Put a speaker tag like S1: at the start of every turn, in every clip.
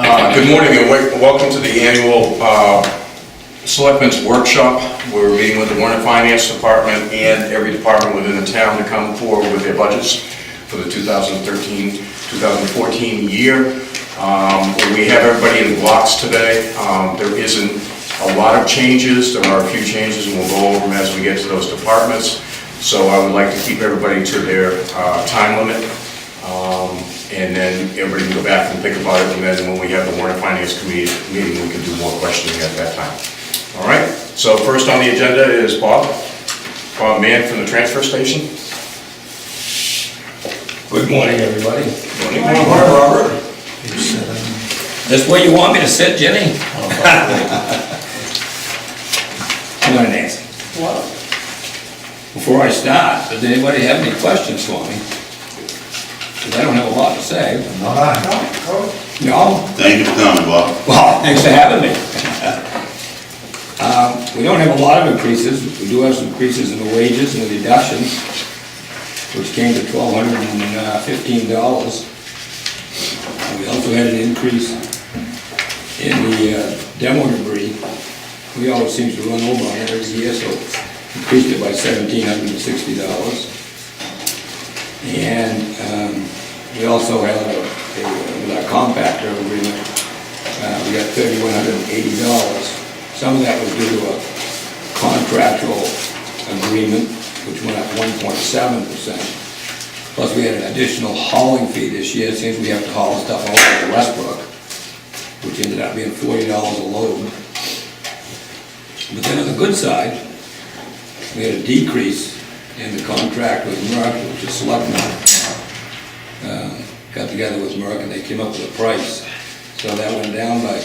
S1: Good morning and welcome to the annual Selectmen's Workshop. We're meeting with the Warren Finance Department and every department within the town to come forward with their budgets for the 2013-2014 year. We have everybody in blocks today. There isn't a lot of changes. There are a few changes and we'll go over them as we get to those departments. So I would like to keep everybody to their time limit. And then everybody can go back and think about it, and then when we have the Warren Finance Committee meeting, we can do more questioning at that time. All right, so first on the agenda is Bob Mann from the transfer station.
S2: Good morning, everybody.
S1: Good morning, Robert.
S2: This where you want me to sit, Jenny? Come on, Nancy.
S3: What?
S2: Before I start, does anybody have any questions for me? Because I don't have a lot to say.
S3: No.
S2: No?
S4: Thank you for coming, Bob.
S2: Well, thanks for having me. We don't have a lot of increases. We do have some increases in the wages and the deductions, which came to $1,215. We also had an increase in the demo debris. We always seem to run over on it every year, so increased it by $1,760. And we also had with our compactor agreement, we got $3,180. Some of that was due to a contractual agreement, which went up 1.7%. Plus we had an additional hauling fee this year, since we have to haul stuff over to Westbrook, which ended up being $40 a load. But then on the good side, we had a decrease in the contract with Merck, which is Selectmen. Got together with Merck and they came up with a price. So that went down by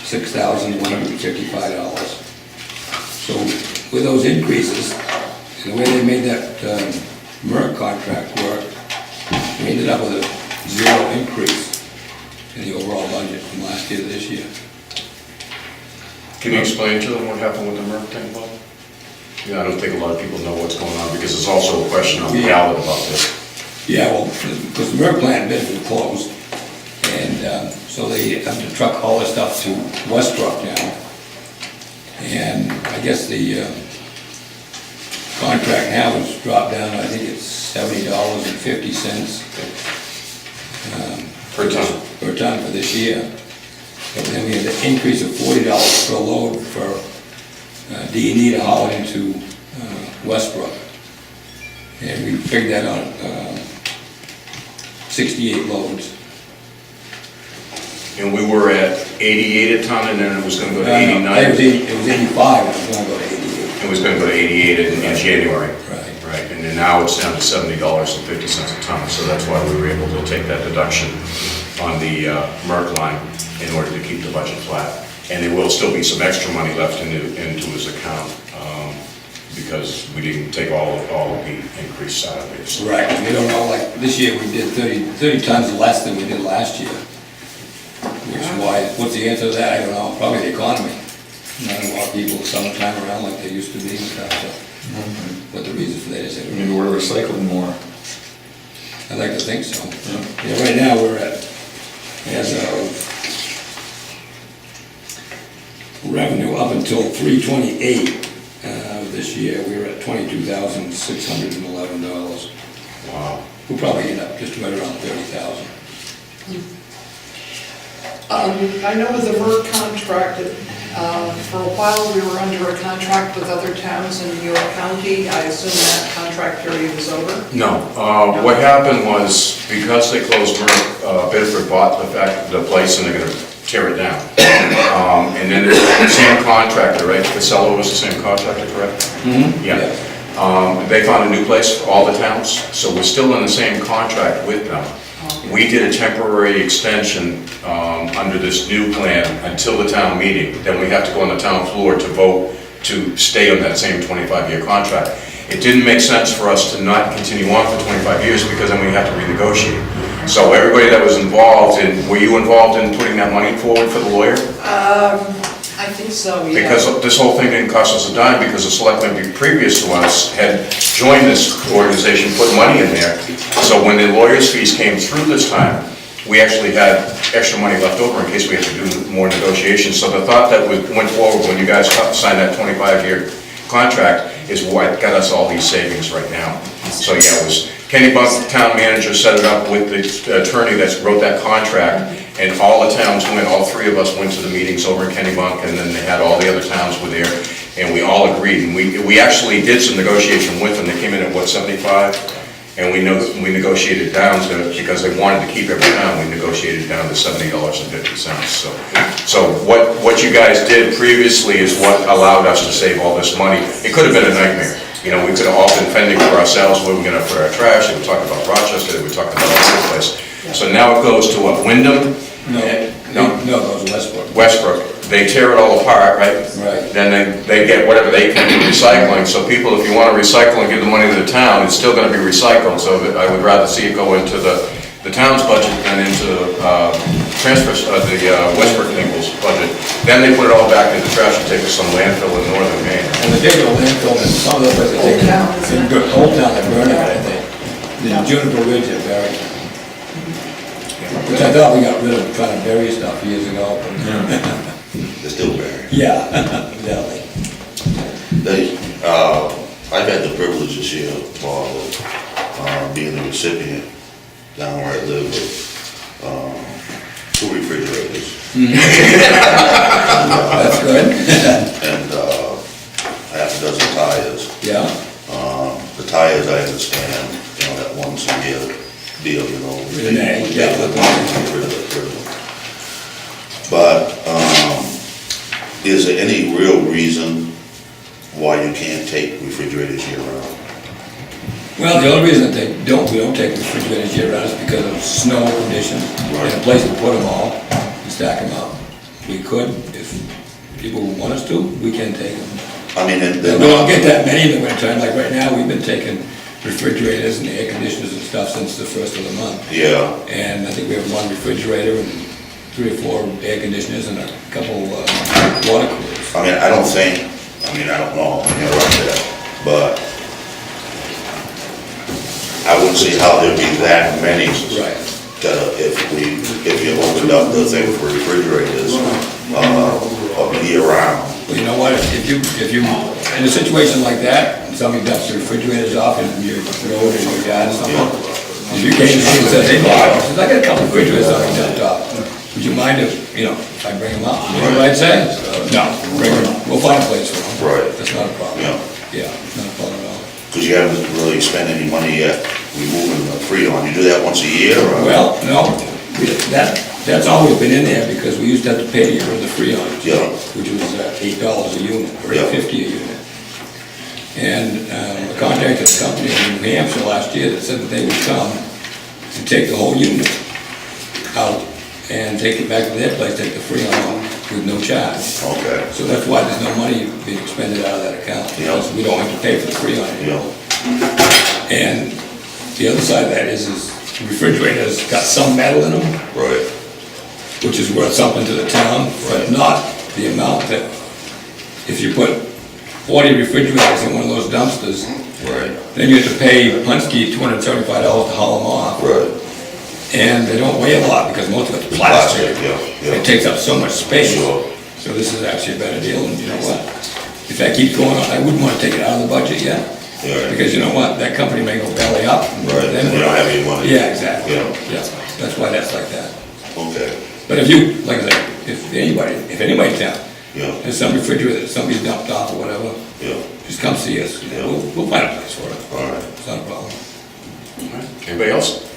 S2: $6,155. So with those increases, and the way they made that Merck contract work, we ended up with a zero increase in the overall budget from last year to this year.
S1: Can you explain to them what happened with the Merck thing, Bob? Yeah, I don't think a lot of people know what's going on because there's also a question on the ballot about this.
S2: Yeah, well, because the Merck plant had been closed, and so they have to truck all their stuff to Westbrook now. And I guess the contract now has dropped down, I think it's $70.50
S1: Per ton.
S2: per ton for this year. But then we had an increase of $40 per load for D&E to haul it into Westbrook. And we figured that on 68 loads.
S1: And we were at 88 a ton and then it was going to go to
S2: It
S1: 89.
S2: was 85, it was gonna go to 88.
S1: It was going to go to 88 in January.
S2: Right.
S1: Right, and then now it's down to $70.50 a ton, so that's why we were able to take that deduction on the Merck line in order to keep the budget flat. And there will still be some extra money left into his account, because we didn't take all of the increase out of it. So
S2: Right, we don't know, like, this year we did 30 tons less than we did last year. Which is why, what's the answer to that? I don't know, probably the economy. Not a lot of people summertime around like they used to be and stuff, so. What the reason for that is, I don't know.
S3: Maybe we're recycling more.
S2: I'd like to think so. Yeah, right now we're at, as of revenue up until 3/28 this year, we were at $22,611.
S1: wow.
S2: We'll probably end up just right around 30,000.
S5: I know with the Merck contract, for a while we were under a contract with other towns in New York County. I assume that contract period is over?
S1: No, what happened was, because they closed Merck, Bedford bought the place and they're going to tear it down. And then the same contractor, right? Casella was the same contractor, correct?
S2: Mm-hmm.
S1: Yeah. They found a new place for all the towns, so we're still in the same contract with them. We did a temporary extension under this new plan until the town meeting. Then we have to go on the town floor to vote to stay on that same 25-year contract. It didn't make sense for us to not continue on for 25 years because then we have to renegotiate. So everybody that was involved, were you involved in putting that money forward for the lawyer?
S5: I think so, yeah.
S1: Because this whole thing didn't cost us a dime because the selectmen previous to us had joined this organization, put money in there. So when the lawyer's fees came through this time, we actually had extra money left over in case we have to do more negotiations. So the thought that went forward when you guys signed that 25-year contract is what got us all these savings right now. So yeah, it was Kennebunk town manager set it up with the attorney that wrote that contract, and all the towns went, all three of us went to the meetings over in Kennebunk, and then they had all the other towns were there, and we all agreed. And we actually did some negotiation with them. They came in at what, 75? And we negotiated down to, because they wanted to keep every town, we negotiated down to $70.50. So what you guys did previously is what allowed us to save all this money. It could have been a nightmare. You know, we could have all been fending for ourselves, where we're gonna put our trash, they were talking about Rochester, they were talking about all over the place. So now it goes to what, Wyndham?
S2: No, it goes Westbrook.
S1: Westbrook. They tear it all apart, right?
S2: Right.
S1: Then they get whatever they can for recycling. So people, if you want to recycle and give the money to the town, it's still going to be recycled. So I would rather see it go into the town's budget than into the Westbrook people's budget. Then they put it all back into trash and take it to some landfill in northern Maine.
S2: And the big old landfill, and some of the places they take it, Old Town, they're burning it, I think. The Juniper Ridge at Barrington. Which I thought we got rid of trying to bury stuff years ago.
S3: They're still buried.
S2: Yeah, definitely.
S3: I've had the privilege this year, Bob, of being the recipient down where I live with 2 refrigerators.
S2: That's good.
S3: And half a dozen tires.
S2: Yeah,
S3: The tires, I understand, you know, that once a year deal, you know.
S2: Renee, yeah.
S3: Get rid of it. But, is there any real reason why you can't take refrigerators year round?
S2: well, the only reason that we don't take refrigerators year round is because of snow conditions. And a place to put them all, and stack them up. We could, if people want us to, we can take them.
S3: I mean,
S2: We don't get that many in the winter time, like right now, we've been taking refrigerators and air conditioners and stuff since the first of the month.
S3: yeah,
S2: And I think we have 1 refrigerator and 3 or 4 air conditioners and a couple water coolers.
S3: I mean, I don't know, I'm interrupted, but I wouldn't see how there'd be that many.
S2: Right.
S3: If you opened up the thing for refrigerators, year round.
S2: Well, you know what, if you, in a situation like that, and somebody dumps the refrigerators off in your road or your yard or something, if you came to me and said, hey, Bob, I said, I got a couple of refrigerators on my dumped off, would you mind if, if I bring them up? You know what I'd say? No, bring them, we'll find a place for them.
S3: Right.
S2: That's not a problem.
S3: Yeah.
S2: Yeah, not a problem at all.
S3: Because you haven't really spent any money yet removing the Freon. You do that once a year, or?
S2: Well, no, that's always been in there because we used to have to pay to get rid of the Freon.
S3: Yeah.
S2: Which was $8 a unit, or
S3: Yeah.
S2: $8.50 a unit. And I contacted a company in New Hampshire last year that said that they would come and take the whole unit out and take it back to their place, take the Freon off with no charge.
S3: Okay,
S2: So that's why there's no money being expended out of that account, because we don't have to pay for the Freon anymore.
S3: yeah,
S2: And the other side of that is the refrigerator's got some metal in them,
S3: right,
S2: which is worth something to the town, but not the amount that, if you put 40 refrigerators in one of those dumpsters,
S3: right,
S2: then you have to pay Punske $275 to haul them off.
S3: right.
S2: And they don't weigh a lot because most of it's plastic.
S3: Yeah.
S2: It takes up so much space.
S3: Sure.
S2: So this is actually a better deal, and you know what? If that keeps going on, I wouldn't want to take it out of the budget yet.
S3: Yeah.
S2: Because you know what? That company may go belly up.
S3: Right,
S2: Then
S3: they don't have any money.
S2: Yeah, exactly.
S3: Yeah.
S2: Yeah, that's why that's like that.
S3: Okay,
S2: But if you, like I said, if anybody's down,
S3: yeah,
S2: there's some refrigerator that somebody's dumped off or whatever,
S3: yeah,
S2: just come see us.
S3: Yeah.
S2: We'll find a place for it.
S3: all right.
S2: It's not a problem.
S1: Anybody else?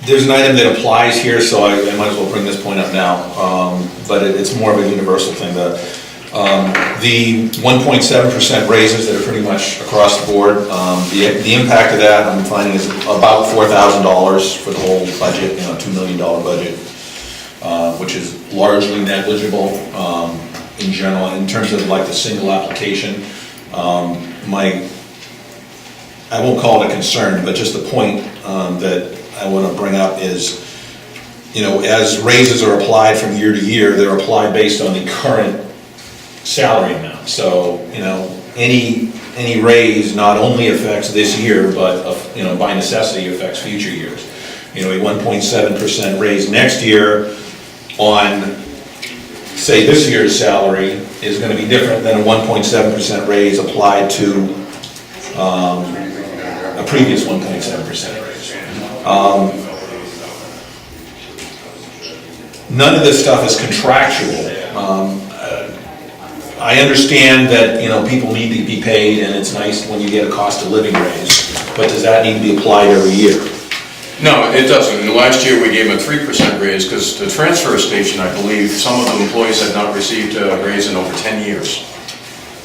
S4: There's an item that applies here, so I might as well bring this point up now, but it's more of a universal thing. The 1.7% raises that are pretty much across the board, the impact of that, I'm finding, is about $4,000 for the whole budget, $2 million budget, which is largely negligible in general. In terms of like the single application, I won't call it a concern, but just the point that I want to bring up is, as raises are applied from year to year, they're applied based on the current salary amount. So, any raise not only affects this year, but, by necessity affects future years. you know, a 1.7% raise next year on, say, this year's salary is gonna be different than a 1.7% raise applied to a previous 1.7% raise. None of this stuff is contractual. I understand that, you know, people need to be paid, and it's nice when you get a cost of living raise, but does that need to be applied every year?
S1: No, it doesn't. And last year, we gave them a 3% raise, because the transfer station, I believe, some of the employees had not received a raise in over 10 years.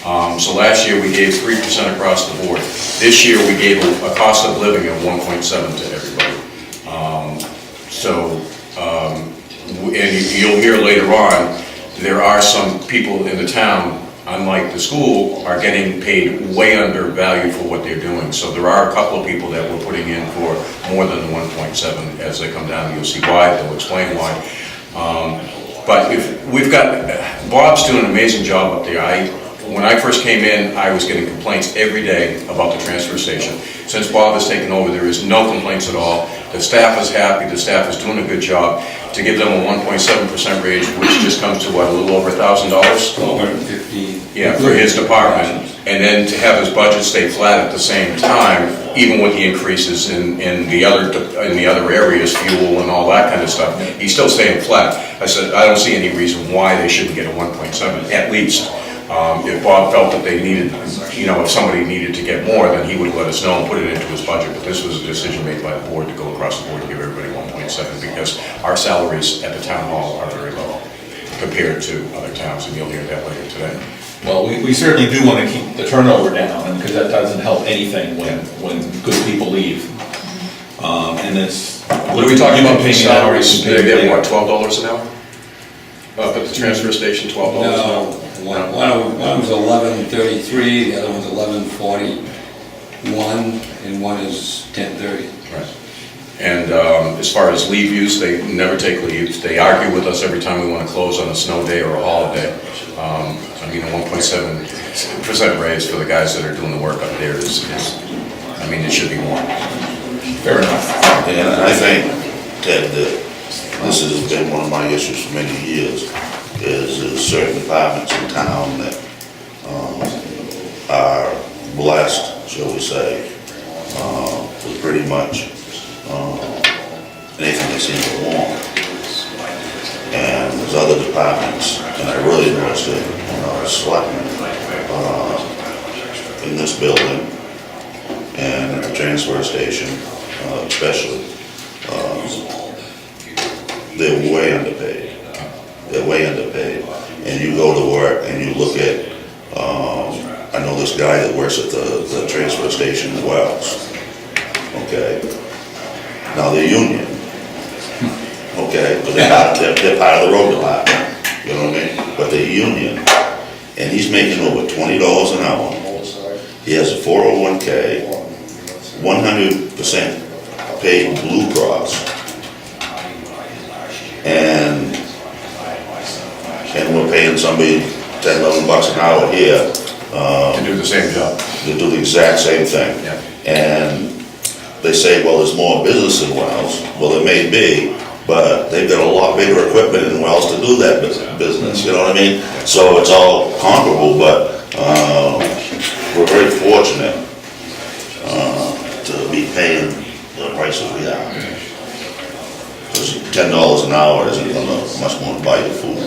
S1: So last year, we gave 3% across the board. This year, we gave a cost of living of 1.7 to everybody. And you'll hear later on, there are some people in the town, unlike the school, are getting paid way under value for what they're doing. So there are a couple of people that we're putting in for more than the 1.7. As they come down, you'll see why, they'll explain why. But if we've got, Bob's doing an amazing job up there. When I first came in, I was getting complaints every day about the transfer station. Since Bob has taken over, there is no complaints at all. The staff is happy, the staff is doing a good job. To give them a 1.7% raise, which just comes to what, a little over $1,000?
S2: $1,250.
S1: Yeah, for his department, and then to have his budget stay flat at the same time, even with the increases in the other areas, fuel and all that kind of stuff, he's still staying flat. I said, I don't see any reason why they shouldn't get a 1.7, at least. If Bob felt that they needed, you know, if somebody needed to get more, then he would let us know and put it into his budget. But this was a decision made by the board to go across the board and give everybody 1.7, because our salaries at the town hall are very low compared to other towns, and you'll hear that later today.
S4: Well, we certainly do want to keep the turnover down, because that doesn't help anything when good people leave. And it's.
S1: What are we talking about, the salaries?
S4: They
S1: They're what, $12 an hour? Up at the transfer station, $12 an hour?
S2: No, one was 11.33, the other one's 11.41, and one is 10.30.
S1: Right. And as far as leave use, they never take leave. They argue with us every time we want to close on a snow day or a holiday. I mean, a 1.7% raise for the guys that are doing the work up there is I mean, it should be more.
S4: Fair enough.
S3: And I think, Ted, that this has been one of my issues for many years, is there's certain departments in town that are blessed, shall we say, with pretty much anything they seem to want. And there's other departments, and I really noticed it when I was selectman, in this building and at the transfer station especially, they're way underpaid. They're way underpaid. And you go to work and you look at, I know this guy that works at the transfer station in Wells, okay? Now they're union, okay? But they're part of the road department, you know what I mean? But they're union, and he's making over $20 an hour. He has a 401k, 100% paid Blue Cross, and we're paying somebody $10, $11 an hour here
S1: To do the same job.
S3: to do the exact same thing.
S1: Yeah.
S3: And they say, well, there's more business in Wells. Well, there may be, but they've got a lot bigger equipment in Wells to do that business, you know what I mean? So it's all comparable, but we're very fortunate to be paying the prices we are. Because $10 an hour isn't gonna much more buy you food.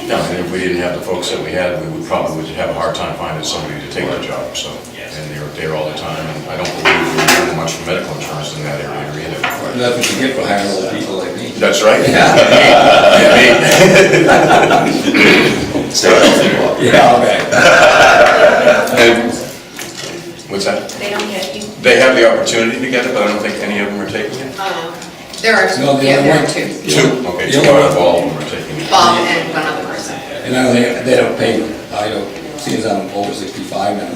S1: No, and if we didn't have the folks that we had, we would probably have a hard time finding somebody to take the job, so. And they're there all the time, and I don't believe we're doing much for medical insurance in that area either.
S2: That's what you get for hiring old people like me.
S1: That's right.
S3: Stay healthy, Bob.
S2: Yeah, okay.
S1: And, what's that?
S6: They don't get you.
S1: They have the opportunity to get it, but I don't think any of them are taking it.
S6: There are
S2: No,
S6: two,
S2: the
S6: yeah,
S2: other
S6: there are
S2: one-
S6: two.
S1: Two, okay,
S2: The
S1: two
S2: only
S1: out of
S2: one-
S1: all of them are taking it.
S6: Bob and one other person.
S2: And now they don't pay, I don't, since I'm over 65 now,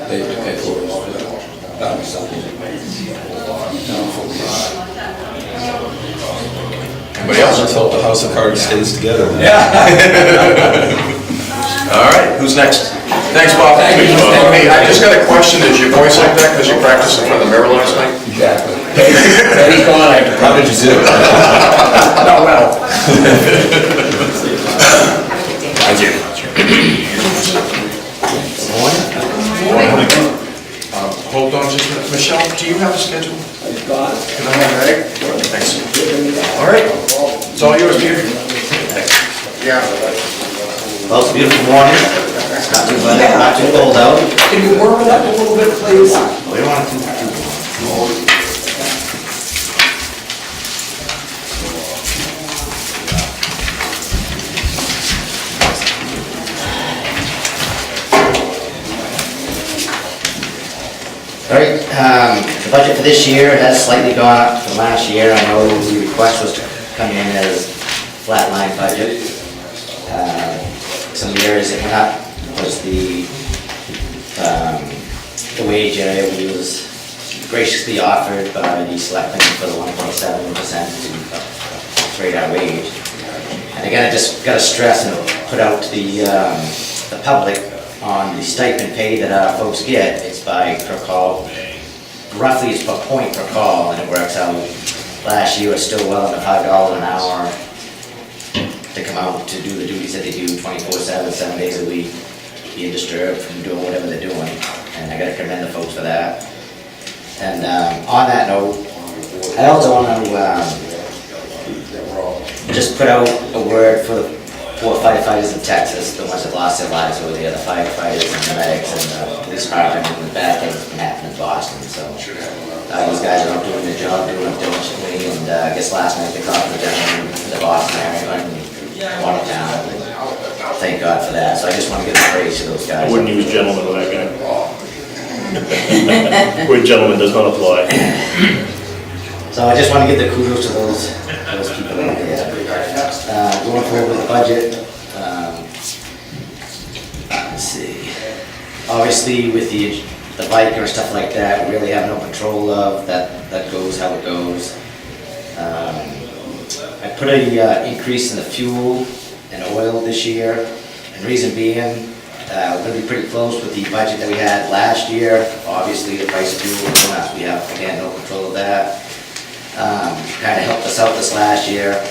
S2: they pay for it all, by myself.
S1: Anybody else?
S4: Let's hope the house of cards stays together.
S1: All right, who's next? Thanks, Bob.
S2: Thank you.
S1: Hey, I just got a question, is your voice like that because you practiced in front of the mirror last night?
S2: Exactly. He's gone, I have to
S4: did you do?
S1: Not well.
S6: Have a good day.
S1: Hold on just a minute. Michelle, do you have a schedule?
S2: I've got it.
S1: Can I have that? Thanks. All right, it's all yours, Peter.
S7: Well, it's a beautiful morning. It's not too cold out.
S5: Can you warm it up a little bit, please?
S7: We don't want it too warm. All right, the budget for this year has slightly gone up from last year. I know the request was to come in as flatline budget. Some of the areas that went up was the wage area, which was graciously offered by the selectmen for the 1.7% to rate our wage. And I gotta stress and put out to the public on the stipend pay that our folks get. It's by per call. Roughly it's per point per call, and it works out. Last year it was still well under $5 an hour to come out to do the duties that they do 24/7, 7 days a week, being disturbed from doing whatever they're doing. And I gotta commend the folks for that. And on that note, I also want to just put out a word for the poor firefighters in Texas, the ones that lost their lives over there, the firefighters and the medics and the police department, and the bad things that happened in Boston. So these guys are out doing their job, doing it diligently, and I guess last night they caught the gentleman in the Boston area and Watertown. Thank God for that. So I just want to give the praise to those guys.
S8: I wouldn't use gentleman with that guy. Word gentleman does not apply.
S7: So I just want to give the kudos to those people out there. Going forward with the budget, let's see. Obviously with the bike or stuff like that, we really have no control of. That goes how it goes. I put a increase in the fuel and oil this year, and reason being, we're going to be pretty close with the budget that we had last year. Obviously the price of fuel went up. We have, again, no control of that. Kind of helped us out this last year.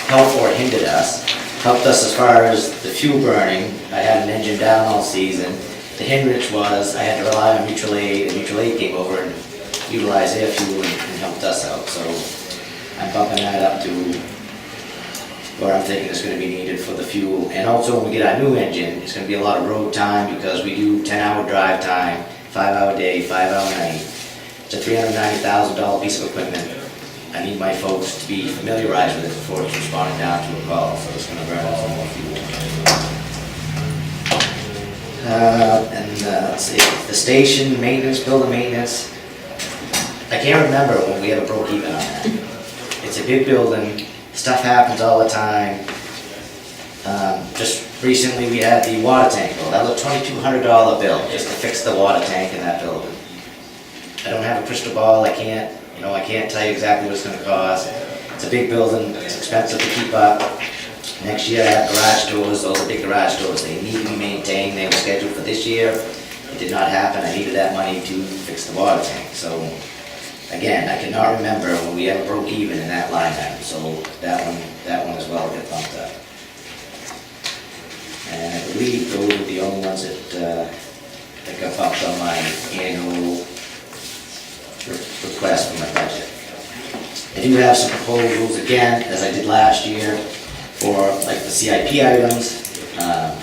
S7: Helped or hindered us. Helped us as far as the fuel burning. I had an engine down all season. The hindrance was I had to rely on mutual aid, and mutual aid came over and utilized their fuel and helped us out. So I'm bumping that up to where I'm thinking it's going to be needed for the fuel. And also when we get our new engine, it's going to be a lot of road time because we do 10-hour drive time, 5-hour day, 5-hour night. It's a $390,000 piece of equipment. I need my folks to be familiarized with it before it's responding down to a call, so it's going to burn up some more fuel. Let's see, the station maintenance, building maintenance. I can't remember when we ever broke even on that. It's a big building, stuff happens all the time. Just recently we had the water tank bill. That was a $2,200 bill just to fix the water tank in that building. I don't have a crystal ball, I can't tell you exactly what it's going to cost. It's a big building, it's expensive to keep up. Next year I have garage doors, those are big garage doors, they need to be maintained, they were scheduled for this year. It did not happen, I needed that money to fix the water tank. So again, I cannot remember when we ever broke even in that line item, so that one as well got bumped up. And I believe those were the only ones that got bumped on my annual request for my budget. I do have some proposals again, as I did last year, for like the CIP items,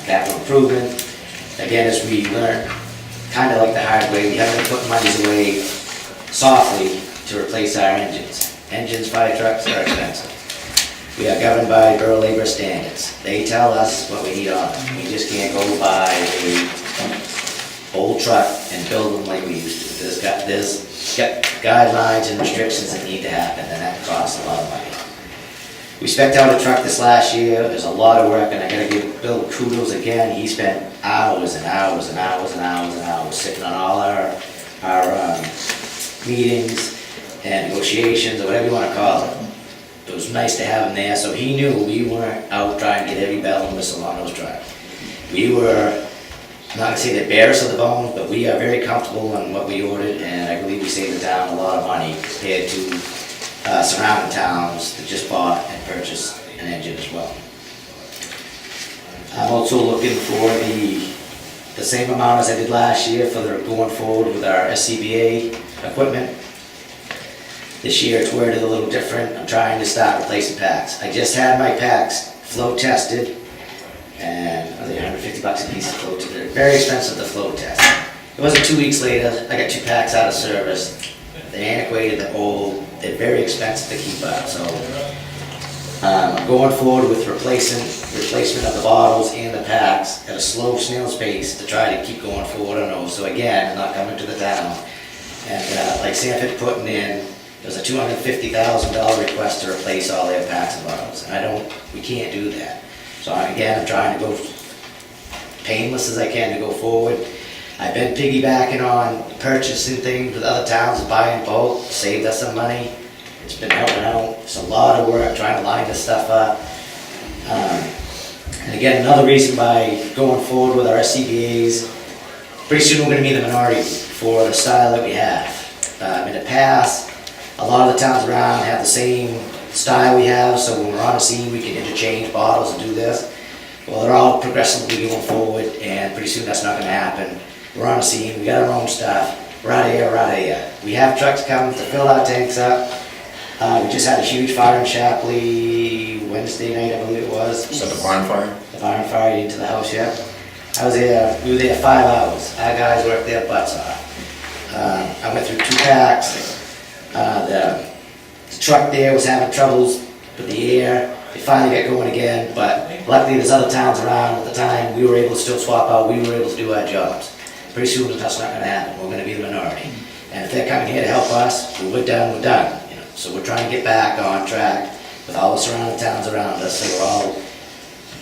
S7: capital improvement. Again, as we learned, kind of like the hard way, we haven't put monies away softly to replace our engines. Engines, fire trucks are expensive. We are governed by Bureau of Labor standards. They tell us what we need on them. We just can't go buy a old truck and build them like we used to. There's guidelines and restrictions that need to happen, and that costs a lot of money. We spec'd out a truck this last year. There's a lot of work, and I gotta give Bill kudos again. He spent hours and hours and hours and hours and hours sitting on all our meetings and negotiations, or whatever you wanna call it. It was nice to have him there, so he knew we weren't out trying to get every bell and whistle on those trucks. We were, I'm not gonna say the barest of the bones, but we are very comfortable on what we ordered, and I believe we saved the town a lot of money compared to surrounding towns that just bought and purchased an engine as well. I'm also looking for the same amount as I did last year for the going forward with our SCBA equipment. This year it's worded a little different. I'm trying to start replacing packs. I just had my packs flow tested, and I think $150 a piece of flow tested. They're very expensive to flow test. It wasn't 2 weeks later, I got 2 packs out of service. They're antiquated, they're old, they're very expensive to keep up, so I'm going forward with replacement of the bottles and the packs at a slow snail's pace to try to keep going forward on those. So again, I'm not coming to the town. And like Sanford putting in, it was a $250,000 request to replace all their packs and bottles. And we can't do that. So again, I'm trying to go painless as I can to go forward. I've been piggybacking on purchasing things with other towns, buying bulk, saved us some money. It's been helping out. It's a lot of work trying to line this stuff up. And again, another reason by going forward with our SCBA's, pretty soon we're going to be the minority for the style that we have. In the past, a lot of the towns around have the same style we have, so when we're on a scene, we can interchange bottles and do this. Well, they're all progressively going forward, and pretty soon that's not going to happen. We're on a scene, we got our own stuff, we're out of here. We have trucks coming to fill our tanks up. We just had a huge fire in Shapley Wednesday night, I believe it was.
S1: Is that the barn fire?
S7: The barn fire into the house, yeah. We were there 5 hours. Our guys worked their butts off. I went through 2 packs. The truck there was having troubles with the air. They finally got going again, but luckily there's other towns around at the time. We were able to still swap out. We were able to do our jobs. Pretty soon that's not going to happen. We're going to be the minority. And if they're coming here to help us, we're done, we're done. You know? So we're trying to get back on track with all the surrounding towns around us, so we're all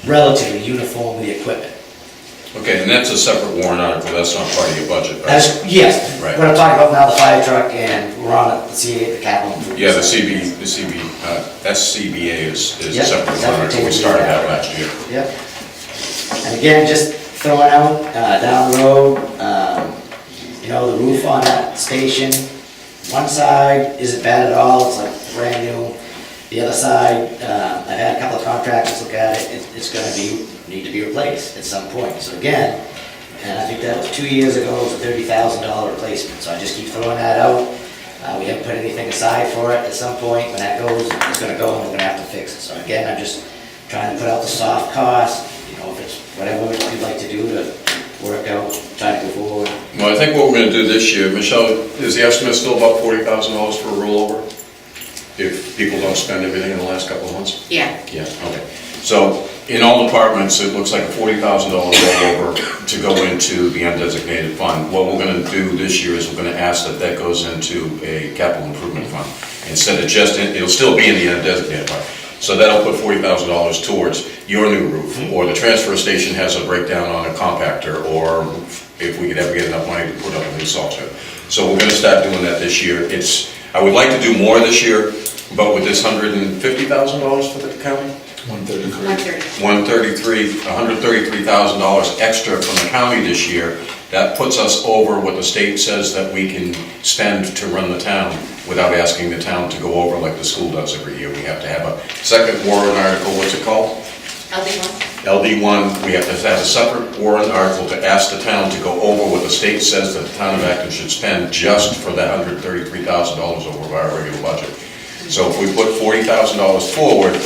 S7: relatively uniform with the equipment.
S1: Okay, and that's a separate warrant article, that's not part of your budget, right?
S7: Yes,
S1: Right.
S7: what I'm talking about now, the fire truck, and we're on the capital improvement.
S1: Yeah, the SCBA is a
S7: Yep,
S1: separate
S7: that's
S1: warrant article, we started that last year.
S7: Yep. And again, just throwing out, down the road, the roof on that station, one side isn't bad at all, it's like brand new. The other side, I've had a couple of contractors look at it, it's gonna need to be replaced at some point. So again, and I think that was 2 years ago, it was a $30,000 replacement, so I just keep throwing that out. We haven't put anything aside for it. At some point, when that goes, it's gonna go and we're gonna have to fix it. So again, I'm just trying to put out the soft cost, if it's whatever you'd like to do to work out, try to go forward.
S1: Well, I think what we're gonna do this year, Michelle, is the estimate still about $40,000 for a rollover? If people don't spend everything in the last couple of months?
S6: Yeah.
S1: Yeah, okay. So, in all departments, it looks like a $40,000 rollover to go into the undesignated fund. What we're gonna do this year is we're gonna ask that goes into a capital improvement fund. Instead of it'll still be in the undesignated fund. So that'll put $40,000 towards your new roof, or the transfer station has a breakdown on a compactor, or if we could ever get enough money to put up a new salt shed. So we're gonna start doing that this year. I would like to do more this year, but with this $150,000 for the county?
S6: 130.
S1: $133,000 extra from the county this year, that puts us over what the state says that we can spend to run the town without asking the town to go over like the school does every year. We have to have a second warrant article, what's it called?
S6: LD1.
S1: LD1, we have to have a separate warrant article to ask the town to go over what the state says that the town of Acton should spend just for that $133,000 over our regular budget. So if we put $40,000 forward,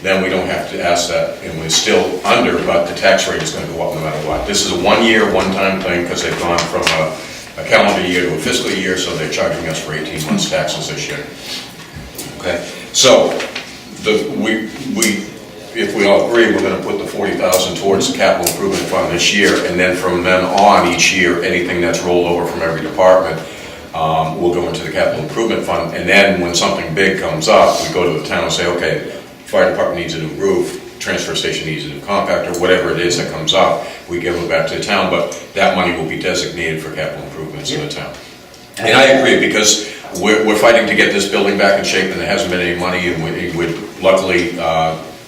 S1: then we don't have to ask that, and we're still under, but the tax rate is going to go up no matter what. This is a one-year, one-time thing, because they've gone from a calendar year to a fiscal year, so they're charging us for 18 months taxes this year. Okay, so if we all agree, we're going to put the $40,000 towards the capital improvement fund this year, and then from then on each year, anything that's rolled over from every department will go into the capital improvement fund. And then when something big comes up, we go to the town and say, okay, fire department needs a new roof, transfer station needs a new compactor, whatever it is that comes up, we give it back to the town, but that money will be designated for capital improvements in the town. And I agree, because we're fighting to get this building back in shape, and there hasn't been any money, and we luckily,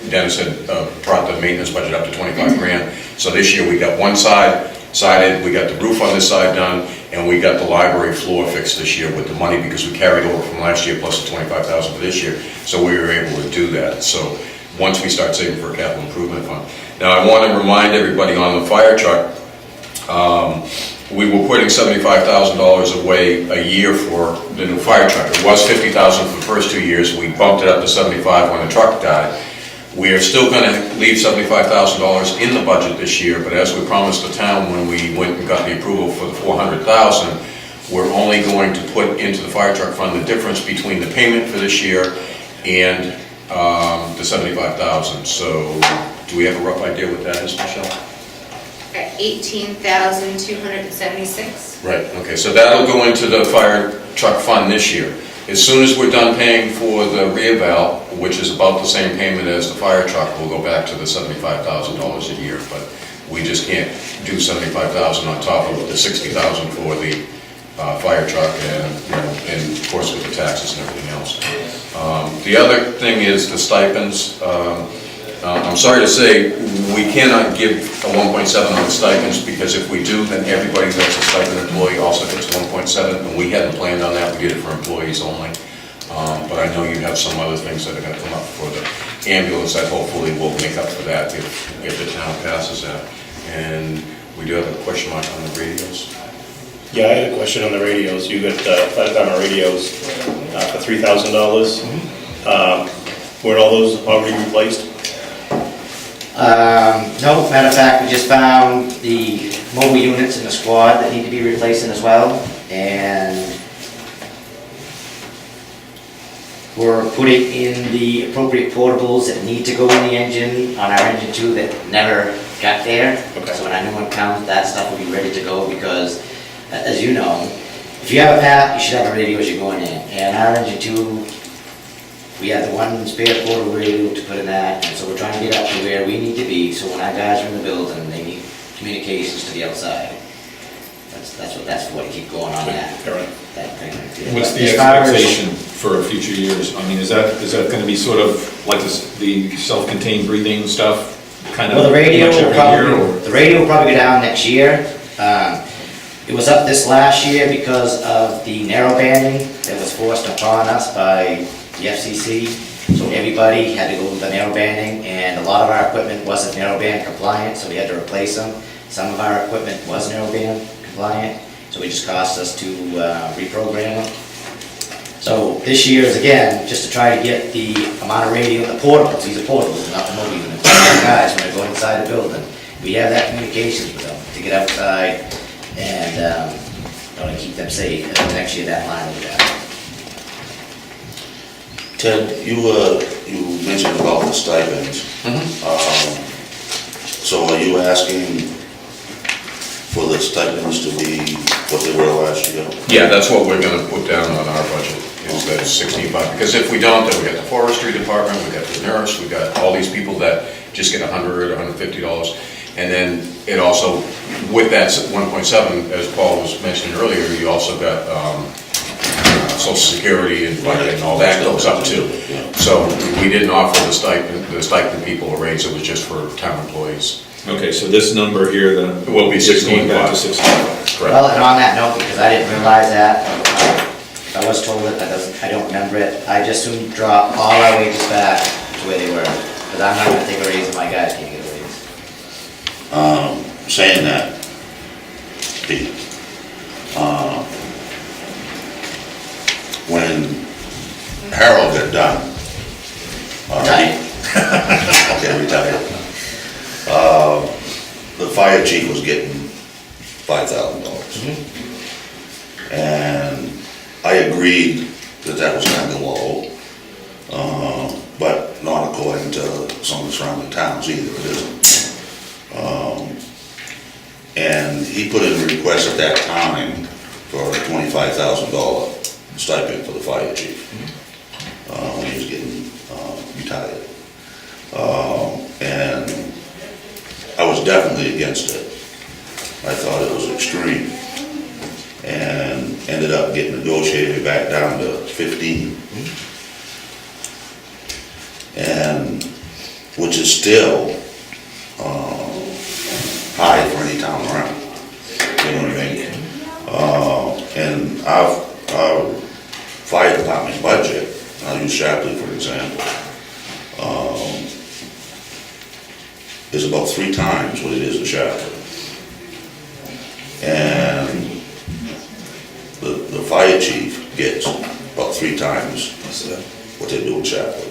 S1: Dennis had brought the maintenance budget up to 25 grand. So this year we got one side sided, we got the roof on this side done, And we got the library floor fixed this year with the money because we carried over from last year plus the 25,000 for this year. So we were able to do that. So once we start saving for a capital improvement fund. Now, I want to remind everybody on the fire truck, we were putting $75,000 away a year for the new fire truck. It was $50,000 for the first 2 years. We bumped it up to $75,000 when the truck died. We are still going to leave $75,000 in the budget this year, but as we promised the town when we went and got the approval for the $400,000, we're only going to put into the fire truck fund the difference between the payment for this year and the $75,000. So do we have a rough idea what that is, Michelle?
S6: At 18,276.
S1: Right, okay, so that'll go into the fire truck fund this year. As soon as we're done paying for the reeval, which is about the same payment as the fire truck, we'll go back to the $75,000 a year. But we just can't do $75,000 on top of the $60,000 for the fire truck and, and of course with the taxes and everything else. The other thing is the stipends. I'm sorry to say, we cannot give a 1.7 on the stipends, because if we do, then everybody that's a stipend employee also gets 1.7, and we hadn't planned on that. We did it for employees only. But I know you have some other things that are going to come up for the ambulance that hopefully will make up for that if the town passes that. And we do have a question mark on the radios.
S8: Yeah, I had a question on the radios. You got flat panel radios for $3,000. Were all those already replaced?
S7: No, matter of fact, we just found the mobile units in the squad that need to be replacing as well, and we're putting in the appropriate portables that need to go in the engine on our engine 2 that never got there.
S8: Okay.
S7: So when our new one comes, that stuff will be ready to go, because as you know, if you have a PAT, you should have a radio as you're going in, and our engine 2, we have the one spare portable radio to put in that, and so we're trying to get up to where we need to be, so when our guys are in the building, they need communications to the outside. That's for, to keep going on that.
S8: Correct.
S7: That thing.
S4: What's the
S7: As far as-
S4: expectation for future years? I mean, is that gonna be sort of like the self-contained breathing stuff, kind of?
S7: Well, the radio
S4: much
S7: will
S4: every year, or-
S7: probably, the radio will probably go down next year. It was up this last year because of the narrow banding that was forced upon us by the FCC. So everybody had to go with the narrow banding, and a lot of our equipment wasn't narrow band compliant, so we had to replace them. Some of our equipment was narrow band compliant, so it just cost us to reprogram them. So this year is again, just to try to get the amount of radio, the portables, these are portables, not the mobile units. Guys, when they go inside the building, we have that communications with them to get outside and keep them safe, and then next year that line will be down.
S3: Ted, you mentioned about the stipends. So are you asking for the stipends to be what they were last year?
S1: Yeah, that's what we're gonna put down on our budget, is that 16.5, because if we don't, then we got the forestry department, we got the nurse, we got all these people that just get $100 or $150. And then it also, with that 1.7, as Paul was mentioning earlier, you also got Social Security and all that goes up too. So we didn't offer the stipend people a raise, it was just for town employees.
S4: Okay, so this number here, then.
S1: It will be
S4: is going back to
S1: 16.5.
S7: Well, and on that note, because I didn't realize that, I was told it, I don't remember it, I just soon drop all our wages back to where they were, because I'm not gonna take a raise and my guys can't get a raise.
S3: Saying that, Pete, when Harold got done.
S7: Right.
S3: Okay, retired. The fire chief was getting $5,000. And I agreed that was kind of low, but not according to some of the surrounding towns either, it isn't. And he put in a request at that time for a $25,000 stipend for the fire chief, when he was getting retired. And I was definitely against it. I thought it was extreme. And ended up getting negotiated back down to 15. And, which is still high for any town around. You know what I mean? department budget, I'll use Shapley for example, is about 3 times what it is in Shapley. And the fire chief gets about 3 times what they do in Shapley.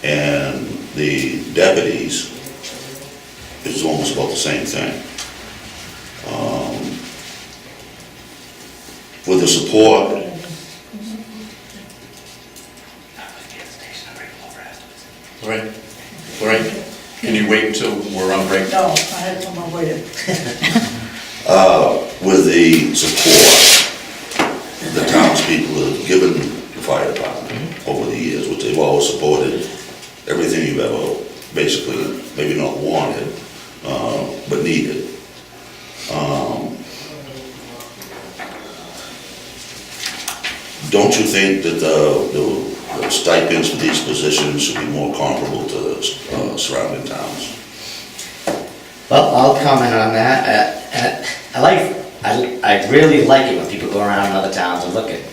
S3: And the deputies is almost about the same thing. With the support,
S1: Lorraine, can you wait until we're on break?
S5: No, I had someone waiting.
S3: with the support the townspeople have given the fire department over the years, which they've always supported everything you've ever, basically, maybe not wanted, but needed. Don't you think that the stipends for these positions should be more comparable to the surrounding towns?
S7: Well, I'll comment on that. I really like it when people go around in other towns and look at it.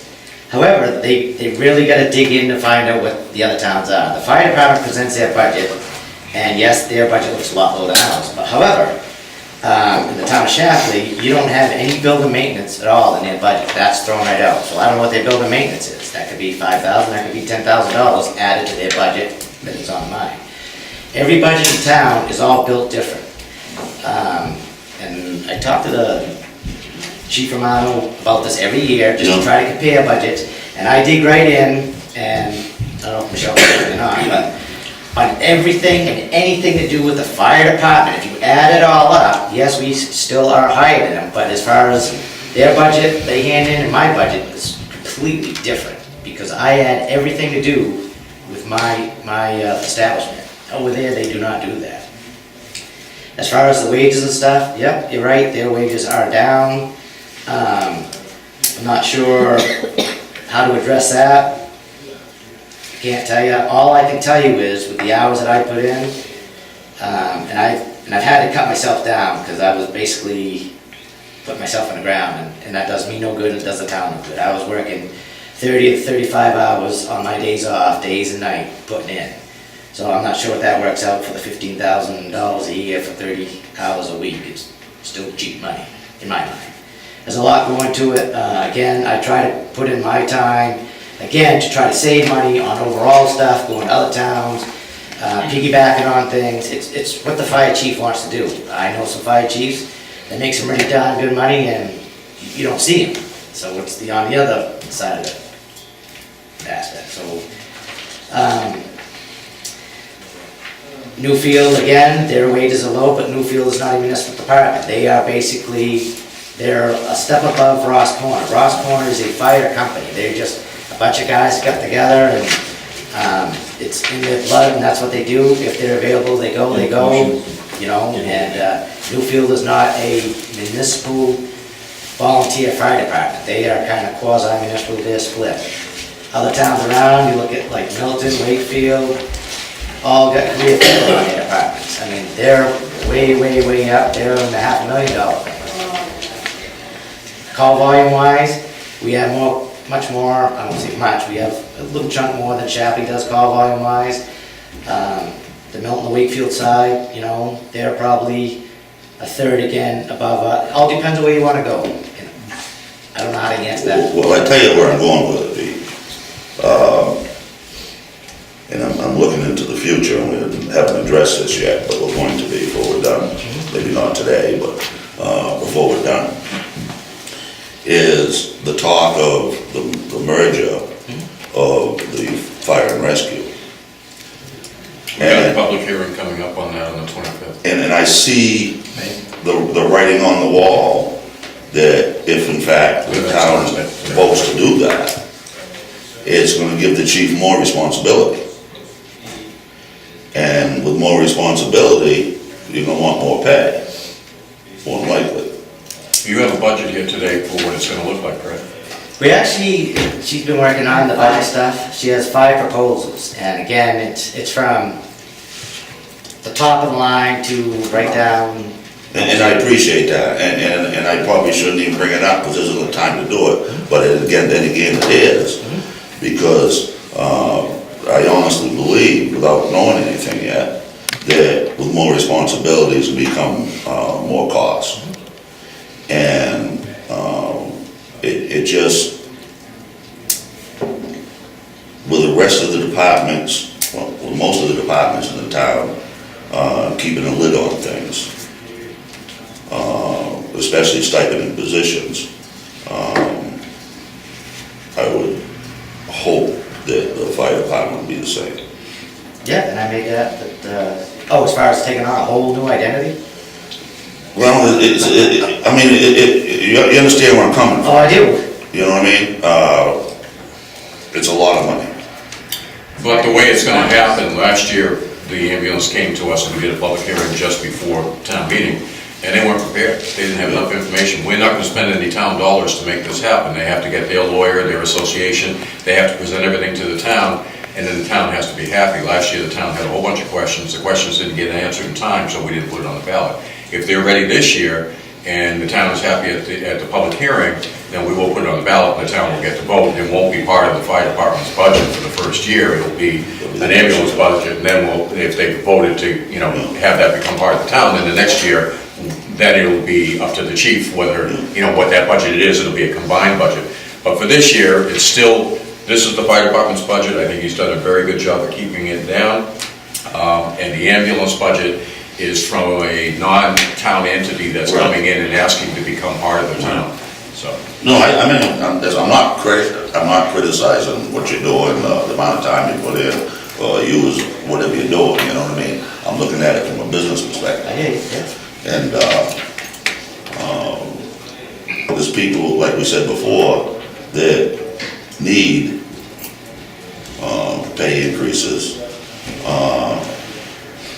S7: However, they really gotta dig in to find out what the other towns are. The fire department presents their budget, and yes, their budget looks a lot lower than ours. But however, in the town of Shapley, you don't have any building maintenance at all in their budget. That's thrown right out. So I don't know what their building maintenance is. That could be $5,000, that could be $10,000 added to their budget that is on mine. Every budget in town is all built different. And I talk to the Chief Romano about this every year, just to try to compare budgets. And I dig right in, and I don't know if Michelle knows or not, but on everything and anything to do with the fire department, if you add it all up, yes, we still are higher than them, but as far as their budget, they hand in, and my budget is completely different, because I add everything to do with my establishment. Over there, they do not do that. As far as the wages and stuff, yep, you're right, their wages are down. I'm not sure how to address that. Can't tell you. All I can tell you is with the hours that I put in, and I've had to cut myself down because I was basically putting myself on the ground, and that does me no good and it does the town no good. I was working 30 to 35 hours on my days off, days and night, putting in. So I'm not sure what that works out for the $15,000 a year for 30 hours a week. It's still cheap money, in my mind. There's a lot going to it. Again, I try to put in my time, again, to try to save money on overall stuff, going to other towns, piggybacking on things. It's what the fire chief wants to do. I know some fire chiefs that make some really darn good money and you don't see them. So it's on the other side of the aspect. So, Newfield, again, their wages are low, but Newfield is not a municipal department. They are basically, they're a step above Ross Corner. Ross Corner is a fire company. They're just a bunch of guys got together, and it's in their blood, and that's what they do. If they're available, they go, you know, and Newfield is not a municipal volunteer fire department. They are kind of quasi-municipal, they're split. Other towns around, you look at like Milton, Wakefield, all got career people on their departments. I mean, they're way, way, way up. They're in the $500,000 range. Call volume wise, we have much more, I don't say much, we have a little chunk more than Shapley does call volume wise. The Milton, Wakefield side, you know, they're probably a third again above, all depends on where you want to go. I don't know how to answer that.
S3: Well, I tell you where I'm going with it, Pete. And I'm looking into the future, and we haven't addressed this yet, but we're going to be before we're done. Maybe not today, but before we're done. Is the talk of the merger of the fire and rescue.
S1: We got a public hearing coming up on that on the 25th.
S3: And I see the writing on the wall that if in fact the town votes to do that, it's gonna give the chief more responsibility. And with more responsibility, you're gonna want more pay, more than likely.
S1: You have a budget here today for what it's gonna look like, correct?
S7: We actually, she's been working on the budget stuff. She has 5 proposals, and again, it's from the top of the line to right down.
S3: And I appreciate that, and I probably shouldn't even bring it up, because this isn't the time to do it, but then again, it is. responsibilities become more cost. And it just, with the rest of the departments, well, with most of the departments in the town, keeping a lid on things, especially stipended positions, I would hope that the fire department would be the same.
S7: Yeah, and I made that, oh, as far as taking on a whole new identity?
S3: Well, you understand where I'm coming
S7: Oh,
S3: from,
S7: I do.
S3: you know what I mean? It's a lot of money.
S1: But the way it's gonna happen, last year, the ambulance came to us and we did a public hearing just before town meeting, and they weren't prepared. They didn't have enough information. We're not gonna spend any town dollars to make this happen. They have to get their lawyer, their association, they have to present everything to the town, and then the town has to be happy. Last year, the town had a whole bunch of questions. The questions didn't get answered in time, so we didn't put it on the ballot. If they're ready this year, and the town is happy at the public hearing, then we will put it on the ballot, and the town will get to vote. It won't be part of the fire department's budget for the first year. It'll be an ambulance budget, and then if they voted to, have that become part of the town, then the next year, then it'll be up to the chief whether, what that budget is. It'll be a combined budget. But for this year, it's still, this is the fire department's budget. I think he's done a very good job of keeping it down. And the ambulance budget is from a non-town entity that's coming in and asking to become part of the town, so.
S3: No, I mean, I'm not criticizing what you're doing, the amount of time you put in, or use whatever you're doing, you know what I mean? I'm looking at it from a business perspective.
S7: I hear you, yeah.
S3: And, there's people, like we said before, that need, pay increases.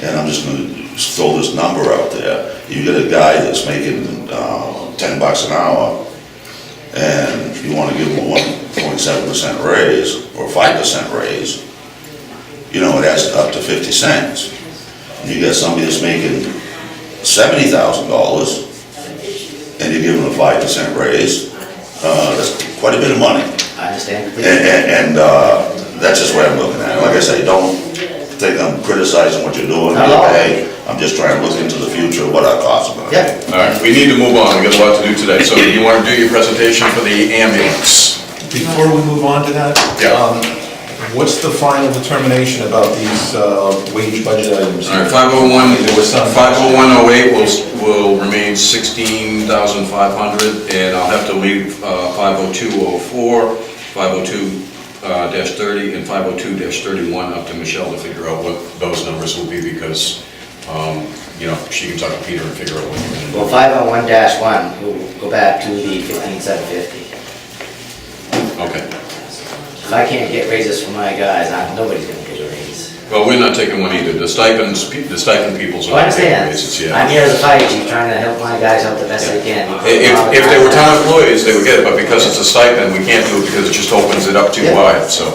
S3: And I'm just gonna throw this number out there. You get a guy that's making, $10 an hour, and you wanna give him a 1.7% raise, or 5% raise, it adds up to 50 cents. And you got somebody that's making $70,000, and you give them a 5% raise, that's quite a bit of money.
S7: I understand completely.
S3: And that's just what I'm looking at. Like I say, don't think I'm criticizing what you're doing.
S7: Not at all.
S3: Hey, I'm just trying to look into the future, what our costs are gonna be.
S7: Yeah.
S1: All right, we need to move on. We got a lot to do today. So you want to do your presentation for the ambulance?
S4: Before we move on to that,
S1: Yeah.
S4: what's the final determination about these wage budget items?
S1: All right, 501,
S4: There was some-
S1: 50108 will remain 16,500, and I'll have to leave 50204, 502-30, and 502-31 up to Michelle to figure out what those numbers will be, because, she can talk to Peter and figure out what we're gonna do.
S7: Well, 501-1, we'll go back to the 15,750.
S1: Okay.
S7: If I can't get raises for my guys, nobody's gonna get a raise.
S1: Well, we're not taking one either. The stipend people's
S7: Well, I
S1: are taking
S7: understand.
S1: raises, yeah.
S7: I'm here as a fire chief, trying to help my guys out the best I can.
S1: If they were town employees, they would get it, but because it's a stipend, we can't do it because it just opens it up too
S7: Yeah.
S1: wide, so.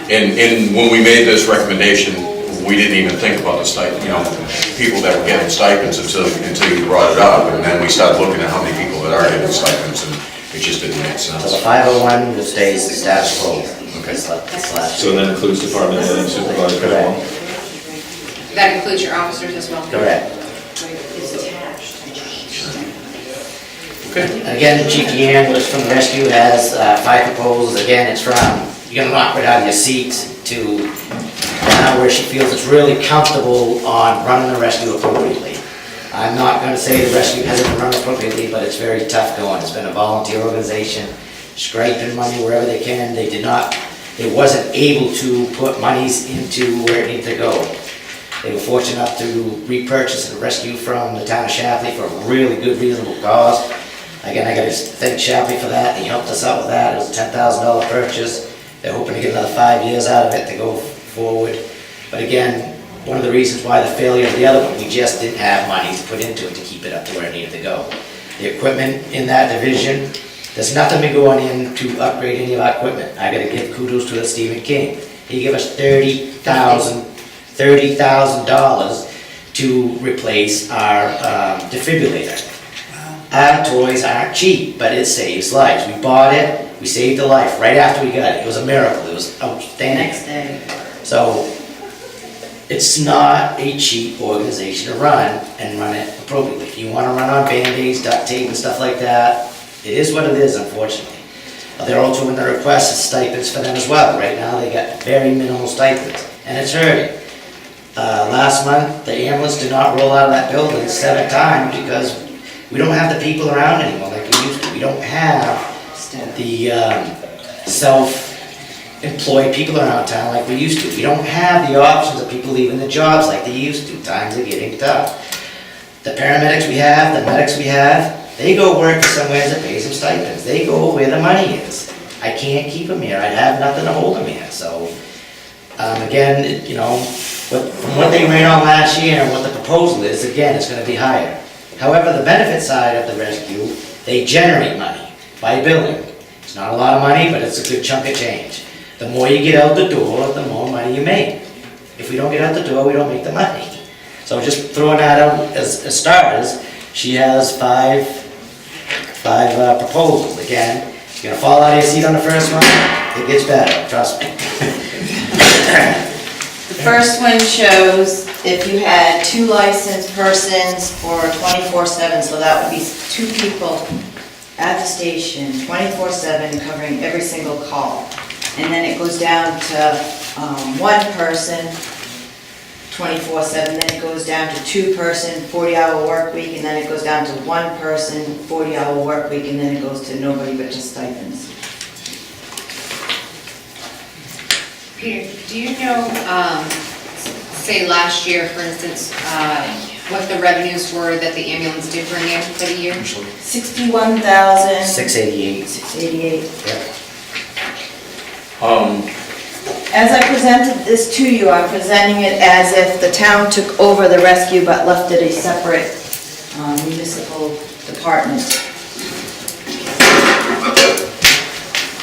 S1: And when we made this recommendation, we didn't even think about the stipend, people that were getting stipends until you brought it up, and then we started looking at how many people that are getting stipends, and it just didn't make
S7: So the
S1: sense.
S7: 501 will stay the status quo.
S1: Okay.
S7: Slash.
S4: So that includes department head and supervisor as well?
S6: That includes your officers as well?
S7: Correct.
S1: Okay.
S7: Again, Chief Deanne was from the rescue, has 5 proposals. Again, it's from, you're gonna knock right out of your seat to now where she feels it's really comfortable on running the rescue appropriately. I'm not gonna say the rescue hasn't been run appropriately, but it's very tough going. It's been a volunteer organization, scraping money wherever they can. They wasn't able to put monies into where it needed to go. They were fortunate enough to repurchase and rescue from the town of Shapley for a really good, reasonable cost. Again, I gotta thank Shapley for that. He helped us out with that. It was a $10,000 purchase. They're hoping to get another 5 years out of it to go forward. But again, one of the reasons why the failure of the other one, we just didn't have money to put into it to keep it up to where it needed to go. The equipment in that division, there's nothing been going in to upgrade any of our equipment. I gotta give kudos to the Stephen King. He gave us $30,000 to replace our defibrillator. Our toys aren't cheap, but it saves lives. We bought it, we saved a life right after we got it. It was a miracle, it was outstanding.
S6: Next day.
S7: So, it's not a cheap organization to run and run it appropriately. If you wanna run on Band-Aids, duct tape and stuff like that, it is what it is, unfortunately. They're also in the request of stipends for them as well. Right now, they got very minimal stipends, and it's hurting. Last month, the ambulance did not roll out of that building 7 times because we don't have the people around anymore like we used to. We don't have the self-employed people around town like we used to. We don't have the options of people leaving the jobs like they used to. Times are getting tough. The paramedics we have, the medics we have, they go work somewhere that pays them stipends. They go where the money is. I can't keep them here. I'd have nothing to hold them here. So, again, from what they ran on last year and what the proposal is, again, it's gonna be higher. However, the benefit side of the rescue, they generate money by billing. It's not a lot of money, but it's a good chunk of change. The more you get out the door, the more money you make. If we don't get out the door, we don't make the money. So just throwing that out as starters, she has five proposals. Again, you're gonna fall out of your seat on the first one, it gets better, trust me.
S9: The first one shows if you had 2 licensed persons for 24/7, so that would be 2 people at the station, 24/7, covering every single call. And then it goes down to 1 person, 24/7, then it goes down to 2 person, 40-hour work week, and then it goes down to 1 person, 40-hour work week, and then it goes to nobody but just stipends.
S6: Peter, do you know, say last year, for instance, what the revenues were that the ambulance did bring in for the year?
S9: 61,000.
S7: 688.
S9: 688.
S7: Yep.
S9: As I presented this to you, I'm presenting it as if the town took over the rescue but left it a separate municipal department.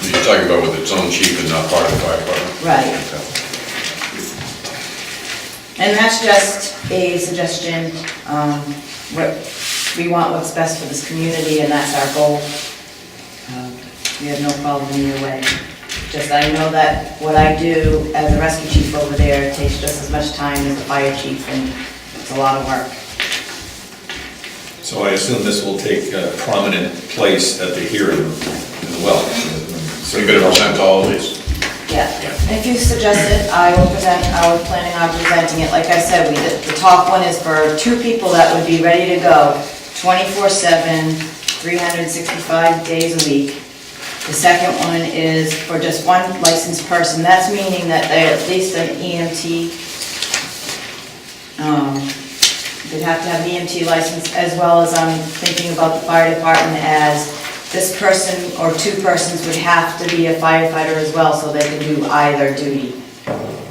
S1: You're talking about with its own chief and not part of the fire department?
S9: Right. And that's just a suggestion. We want what's best for this community, and that's our goal. We have no problem either way. Just I know that what I do as a rescue chief over there takes just as much time as a fire chief, and it's a lot of work.
S4: So I assume this will take a prominent place at the hearing as well.
S1: So you're gonna present all of these?
S9: Yeah. If you suggest it, I was planning on presenting it. Like I said, the top one is for 2 people that would be ready to go, 24/7, 365 days a week. The second one is for just 1 licensed person. That's meaning that they're at least an EMT. They'd have to have an EMT license, as well as I'm thinking about the fire department as this person or 2 persons would have to be a firefighter as well, so they can do either duty.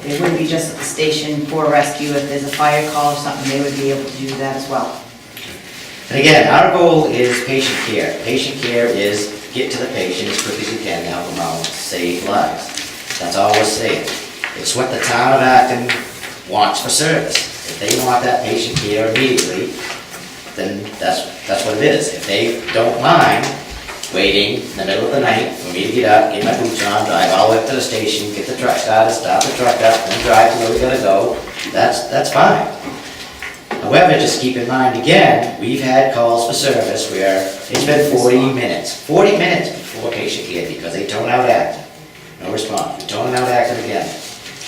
S9: They wouldn't be just at the station for rescue. If there's a fire call or something, they would be able to do that as well.
S7: And again, our goal is patient care. Patient care is get to the patient as quick as you can, help them out, save lives. That's all we're saying. It's what the town of Acton wants for service. If they want that patient care immediately, then that's what it is. If they don't mind waiting in the middle of the night for me to get up, get my boots on, drive all the way up to the station, get the truck started, start the truck up, and then drive to where we gotta go, that's fine. However, just keep in mind, again, we've had calls for service where it's been 40 minutes before patient care because they tone out Acton, no response. We tone out Acton again,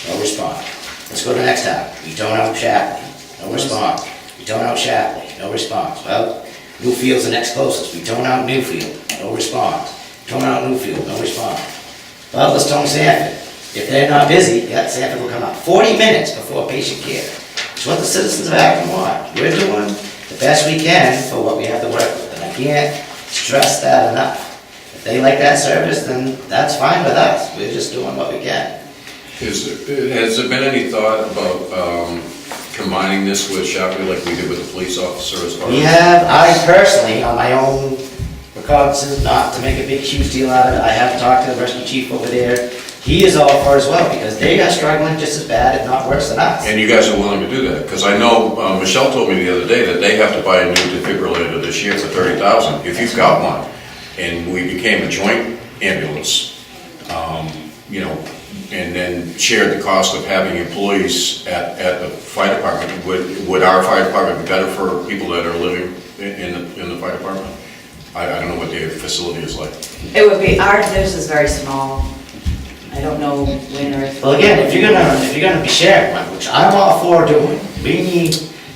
S7: no response. Let's go to the next town. We tone out Shapley, no response. We tone out Shapley, no response. Well, Newfield's the next closest. We tone out Newfield, no response. Tone out Newfield, no response. Well, let's tone Sanford. If they're not busy, yeah, Sanford will come out. 40 minutes before patient care. It's what the citizens of Acton want. We're doing the best we can for what we have to work with, and I can't stress that enough. If they like that service, then that's fine with us. We're just doing what we can.
S1: Has there been any thought about combining this with Shapley like we did with the police officer as far as?
S7: We have, I personally, on my own recognizance, not to make a big huge deal out of it, I have talked to the rescue chief over there. He is all for it as well, because they are struggling just as bad, if not worse than us.
S1: And you guys are willing to do that? Because I know Michelle told me the other day that they have to buy a new defibrillator this year for $30,000, if you've got one. And we became a joint ambulance. and then shared the cost of having employees at the fire department, would our fire department be better for people that are living in the fire department? I don't know what their facility is like.
S9: It would be, theirs is very small. I don't know when or if.
S7: Well, again, if you're gonna be sharing one, which I'm all for doing,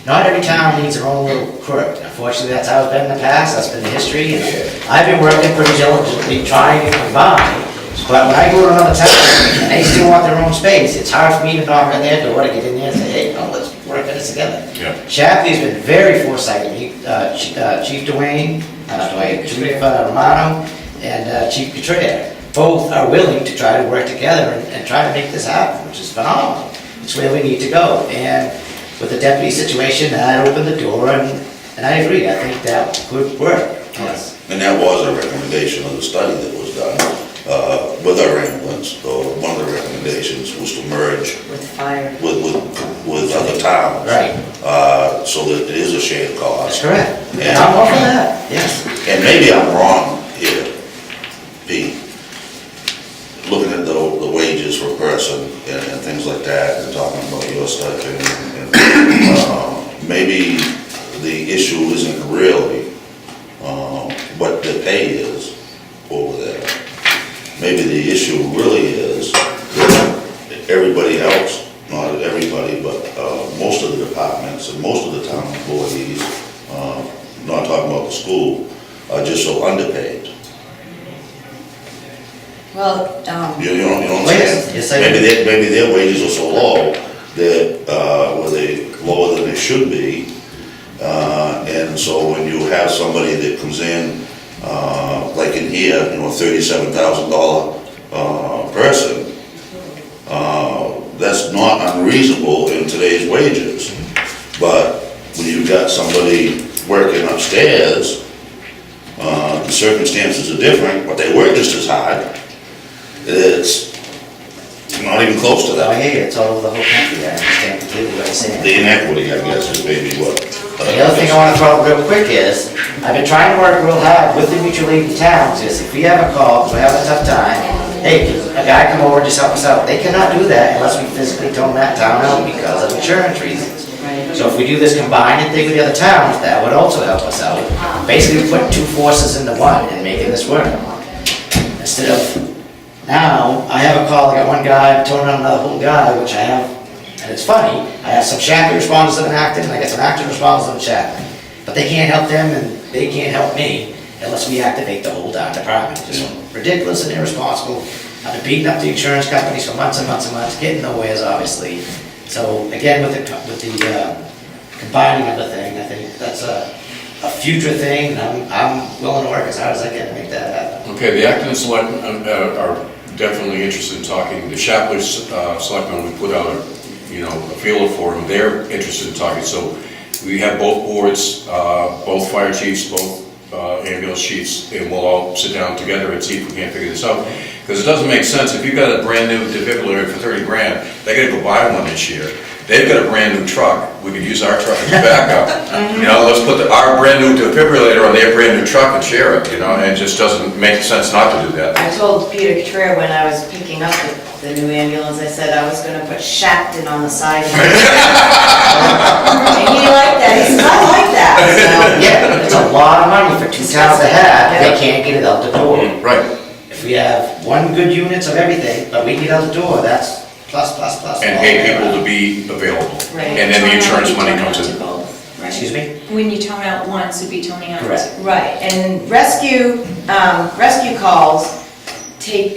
S7: not every town needs their own little crew. Unfortunately, that's how it's been in the past, that's been the history, and I've been working pretty diligently trying to combine. But when I go to another town, and they still want their own space, it's hard for me to knock on their door to get in there and say, hey, no, let's work on this together.
S1: Yeah.
S7: Shapley's been very foresighted. Chief Dwayne, Chief Romano, and Chief Couturier, both are willing to try to work together and try to make this happen, which is phenomenal. It's where we need to go. And with the deputy situation, that opened the door, and I agree, I think that could work, yes.
S3: And that was a recommendation of the study that was done with our ambulance. One of the recommendations was to merge
S9: With fire.
S3: with other towns.
S7: Right.
S3: So that it is a shared
S7: That's
S3: cost.
S7: correct. And I'm all for that, yes.
S3: And maybe I'm wrong here, Pete, looking at the wages per person and things like that, and talking about your stuff, and maybe the issue isn't really what the pay is over there. Maybe the issue really is that everybody else, not everybody, but most of the departments and most of the town employees, not talking about the school, are just so underpaid.
S9: Well,
S3: You know what I'm
S7: Yes,
S3: saying?
S7: yes, I do.
S3: Maybe their wages are so low that, well, they lower than they should be. And so when you have somebody that comes in, like in here, $37,000 person, that's not unreasonable in today's wages. But when you've got somebody working upstairs, the circumstances are different, but they work just as hard. It's not even close to
S7: I
S3: that.
S7: hear you, it's all over the whole country, I understand completely what you're saying.
S3: The inequity, I guess, is maybe what.
S7: The other thing I want to throw out real quick is, I've been trying to work real hard with the mutual aid towns, is if we have a call, because we're having a tough time, hey, can a guy come over and just help us out? They cannot do that unless we physically tone that town out because of insurance reasons.
S9: right.
S7: So if we do this combined thing with the other towns, that would also help us out. Basically, putting two forces into one and making this work. Instead of, now, I have a call, I got one guy, toning on another whole guy, which I have, and it's funny, I have some Shapley responders that are in Acton, and I got some Acton responders that are in Shapley. But they can't help them, and they can't help me unless we activate the whole darn department. It's just ridiculous and irresponsible. I've been beating up the insurance companies for months and months and months, getting nowheres, obviously. So again, with the combining of the thing, I think that's a future thing, and I'm willing to work as hard as I can to make that happen.
S1: Okay, the Acton selectmen are definitely interested in talking. The Shapley selectmen, we put out a feeler for them, they're interested in talking. So we have both boards, both fire chiefs, both ambulance chiefs, and we'll all sit down together and see if we can't figure this out. Because it doesn't make sense, if you've got a brand new defibrillator for 30 grand, they gotta go buy one this year. They've got a brand new truck, we could use our truck as a backup. Let's put our brand new defibrillator on their brand new truck and share it, and it just doesn't make sense not to do that.
S9: I told Peter Couturier when I was picking up the new ambulance, I said I was gonna put Shacton on the side. And he liked that, he says, I like that. So,
S7: Yeah, it's a lot of money for two towns to have, they can't get it out the door.
S1: Right,
S7: If we have one good units of everything, but we get out the door, that's plus, plus, plus.
S1: and pay people to be available.
S9: Right.
S1: And then the insurance money comes in.
S7: Excuse me?
S10: When you tone out once, it'd be toning out.
S7: Correct.
S9: Right, and rescue calls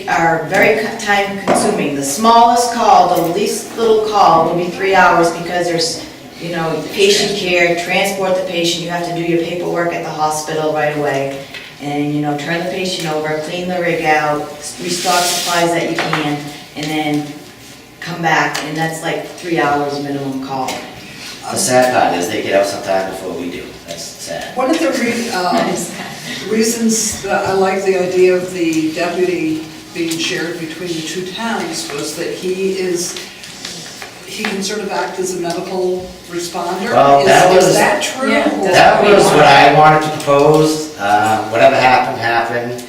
S9: are very time consuming. The smallest call, the least little call will be 3 hours because there's, patient care, transport the patient, you have to do your paperwork at the hospital right away. And, turn the patient over, clean the rig out, restock supplies that you can, and then come back, and that's like 3 hours minimum call.
S7: The sad part is they get out sometime before we do, that's sad.
S5: One of the reasons that I like the idea of the deputy being shared between the two towns was that he can sort of act as a medical responder.
S7: Well, that
S5: Is
S7: was-
S5: that true?
S10: Yeah,
S5: Or-
S7: That was what I wanted to propose, whatever happened, happened.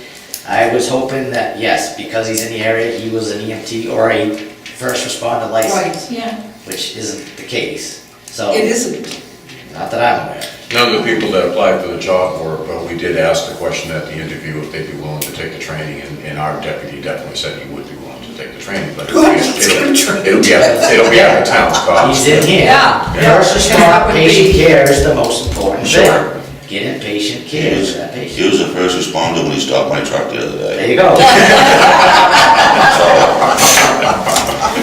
S7: I was hoping that, yes, because he's in the area, he was an EMT or a first responder license,
S10: Yeah.
S7: which isn't the case. So,
S5: It isn't.
S7: not that I'm aware.
S1: None of the people that applied for the job were, but we did ask the question at the interview if they'd be willing to take the training, and our deputy definitely said he would be willing to take the training, but it'll be at the town's cost.
S7: He's in here.
S5: Yeah.
S7: First
S5: That
S7: responder,
S5: would
S7: patient
S5: be-
S7: care is the most important
S1: Sure.
S7: thing. Getting patient
S3: He
S7: care
S3: was,
S7: for that patient.
S3: he was a first responder when he stopped my truck the other
S7: There
S3: day.
S7: you go.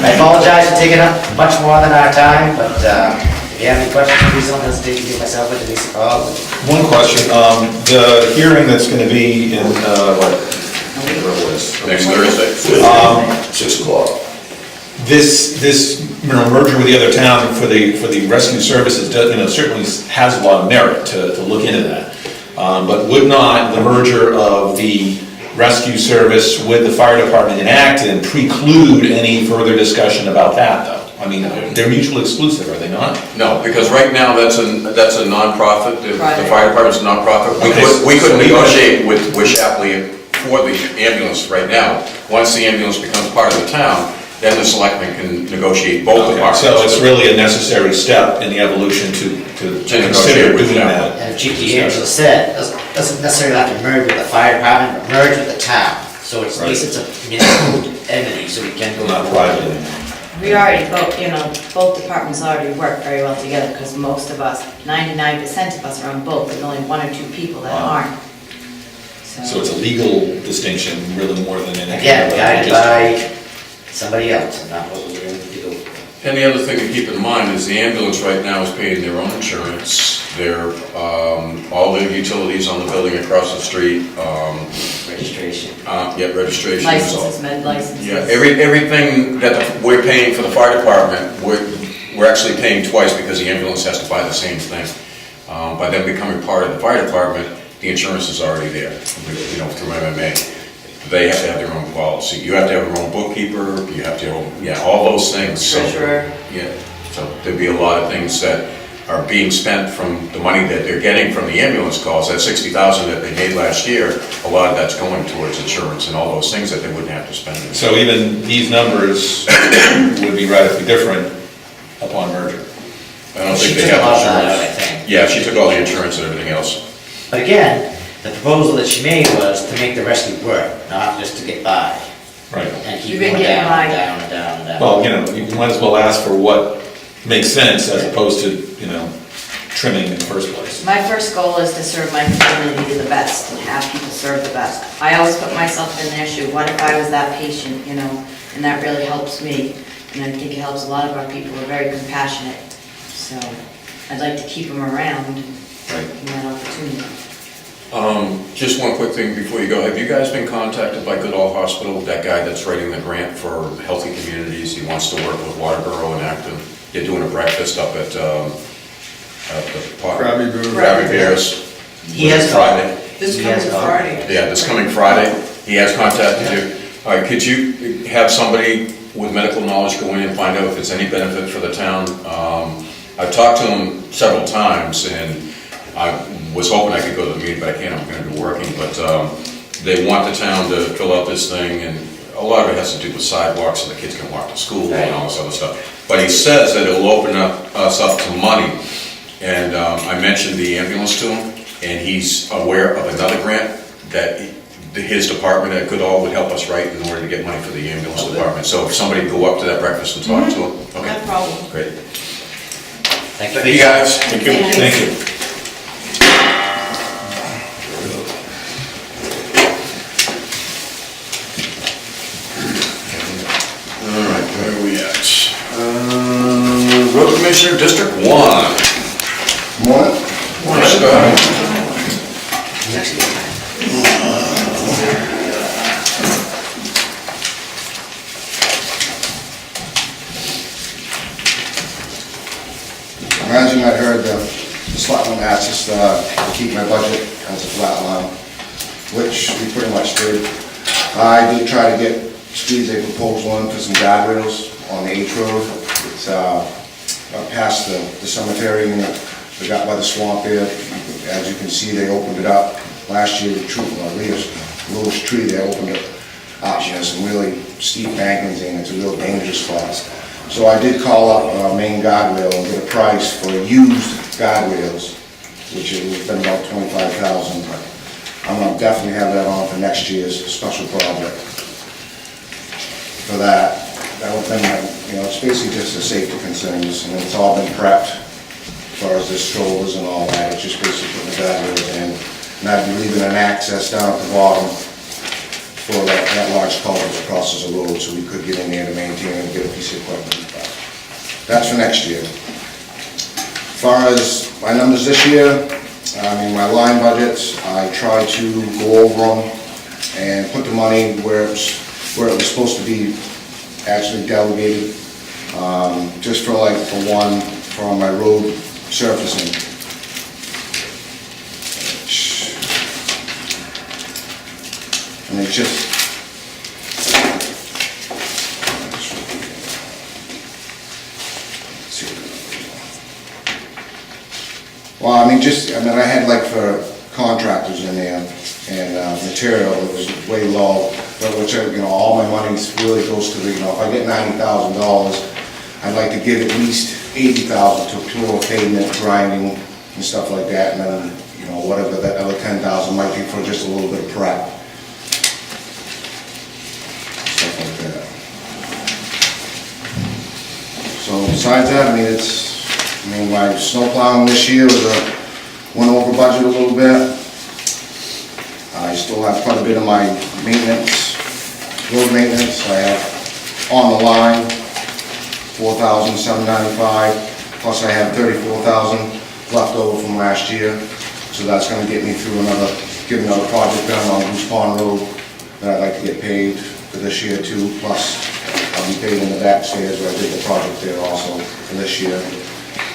S7: I apologize for taking up much more than our time, but if you have any questions, please don't hesitate to give myself a Denise a call.
S4: One question, the hearing that's gonna be in, whatever it was.
S1: Next Thursday.
S3: 6 o'clock.
S4: This merger with the other town for the rescue services, certainly has a lot of merit to look into that. But would not the merger of the rescue service with the fire department in Acton preclude any further discussion about that, though? I mean, they're mutually exclusive, are they not?
S1: No, because right now, that's a nonprofit, the
S9: Right.
S1: fire department's a nonprofit. We couldn't negotiate with Shapley for the ambulance right now. Once the ambulance becomes part of the town, then the selectmen can negotiate both departments.
S4: So it's really a necessary step in the evolution to consider
S1: negotiate with
S4: doing
S1: them.
S4: that.
S7: And Chief D'Angelo said, doesn't necessarily have to merge with the fire department, but merge with the town. So it's, at least it's a municipal entity, so we can go.
S4: Not private.
S9: We already, both departments already work very well together, because most of us, 99% of us are on both, there's only 1 or 2 people that
S4: Wow.
S9: aren't.
S4: So it's a legal distinction really more than anything.
S7: Again, guided by somebody else, and not what we're going to do.
S1: And the other thing to keep in mind is the ambulance right now is paying their own insurance, all their utilities on the building across the street,
S7: Registration.
S1: registration.
S9: Licenses, med licenses.
S1: Yeah, everything that we're paying for the fire department, we're actually paying twice because the ambulance has to buy the same thing. By them becoming part of the fire department, the insurance is already there, through MMA. They have to have their own policy. You have to have your own bookkeeper, you have to have, all those things. So,
S9: Treasurer.
S1: Yeah, so there'd be a lot of things that are being spent from the money that they're getting from the ambulance calls, that $60,000 that they made last year, a lot of that's going towards insurance and all those things that they wouldn't have to spend.
S4: So even these numbers would be radically different upon merger.
S1: I don't
S7: She
S1: think they
S7: took
S1: have
S7: a lot of that out, I
S1: insurance.
S7: think.
S1: Yeah, she took all the insurance and everything else.
S7: But again, the proposal that she made was to make the rescue work, not just to get by,
S4: Right.
S7: and keep
S9: You've been
S7: going
S9: getting
S7: down
S9: by.
S7: and down and down and down.
S4: Well, you might as well ask for what makes sense as opposed to, trimming in the first place.
S9: My first goal is to serve my community the best, and have people serve the best. I always put myself in their shoe, what if I was that patient, and that really helps me. And I think it helps a lot of our people, we're very compassionate. So I'd like to keep them around and give them that opportunity.
S1: Just one quick thing before you go. Have you guys been contacted by Goodall Hospital, that guy that's writing the grant for healthy communities? He wants to work with Waterboro and Acton. They're doing a breakfast up at the park. Krabby Bears.
S7: He has
S1: Friday.
S5: This
S7: He
S5: coming
S7: has gone.
S5: Friday.
S1: Yeah, this coming Friday. He has contacted you. All right, could you have somebody with medical knowledge go in and find out if it's any benefit for the town? I've talked to him several times, and I was hoping I could go to the meeting, but I can't, I'm gonna be working, but they want the town to fill out this thing, and a lot of it has to do with sidewalks, so the kids can walk to school and all this other stuff. But he says that it'll open us up to money, and I mentioned the ambulance to him, and he's aware of another grant that his department at Goodall would help us write in order to get money for the ambulance department. So if somebody go up to that breakfast and talk to him, okay?
S9: No problem.
S1: Great.
S7: Thank you.
S1: Thank you, guys.
S4: Thank you.
S1: All right, where are we at? Road Commissioner, District 1.
S11: Morning. As you might heard, the selectmen asked us to keep my budget as a flat line, which we pretty much did. I did try to get Steve a proposed one for some guardrails on the H Road. It's past the cemetery, and we got by the swamp there. As you can see, they opened it up last year. Leah lowest tree there opened up, you know, some really steep bankings in, it's a real dangerous spot. So I did call up Main Guardrail and get a price for used guardrails, which has been about $25,000, but I'm gonna definitely have that on for next year's special project. For that would been, you know, it's basically just the safety concerns, and it's all been prepped as far as the strollers and all that, it's just basically putting the guardrails in. And I'd be leaving an access down at the bottom for that large culvert that crosses the road, so we could get in there to maintain and get a piece of equipment. But that's for next year. As far as my numbers this year, I mean, my line budgets, I try to go over them and put the money where it was supposed to be actually delegated. Just for for my road surfacing. And it's just, well, I mean, I had like for contractors in there, and material, it was way low, but which, you know, all my money really goes to the, you know, if I get $90,000, I'd like to give at least $80,000 to pure pavement, grinding, and stuff like that, and then, you know, whatever that other $10,000 might be for just a little bit of prep. Stuff like that. So besides that, I mean, my snow plowing this year went over budget a little bit. I still have quite a bit of my maintenance, road maintenance. I have on the line $4,795, plus I have $34,000 left over from last year. So that's going to get me through get another project done on Goose Pond Road that I'd like to get paved for this year too. Plus I'll be paving the back stairs where I did the project there also for this year.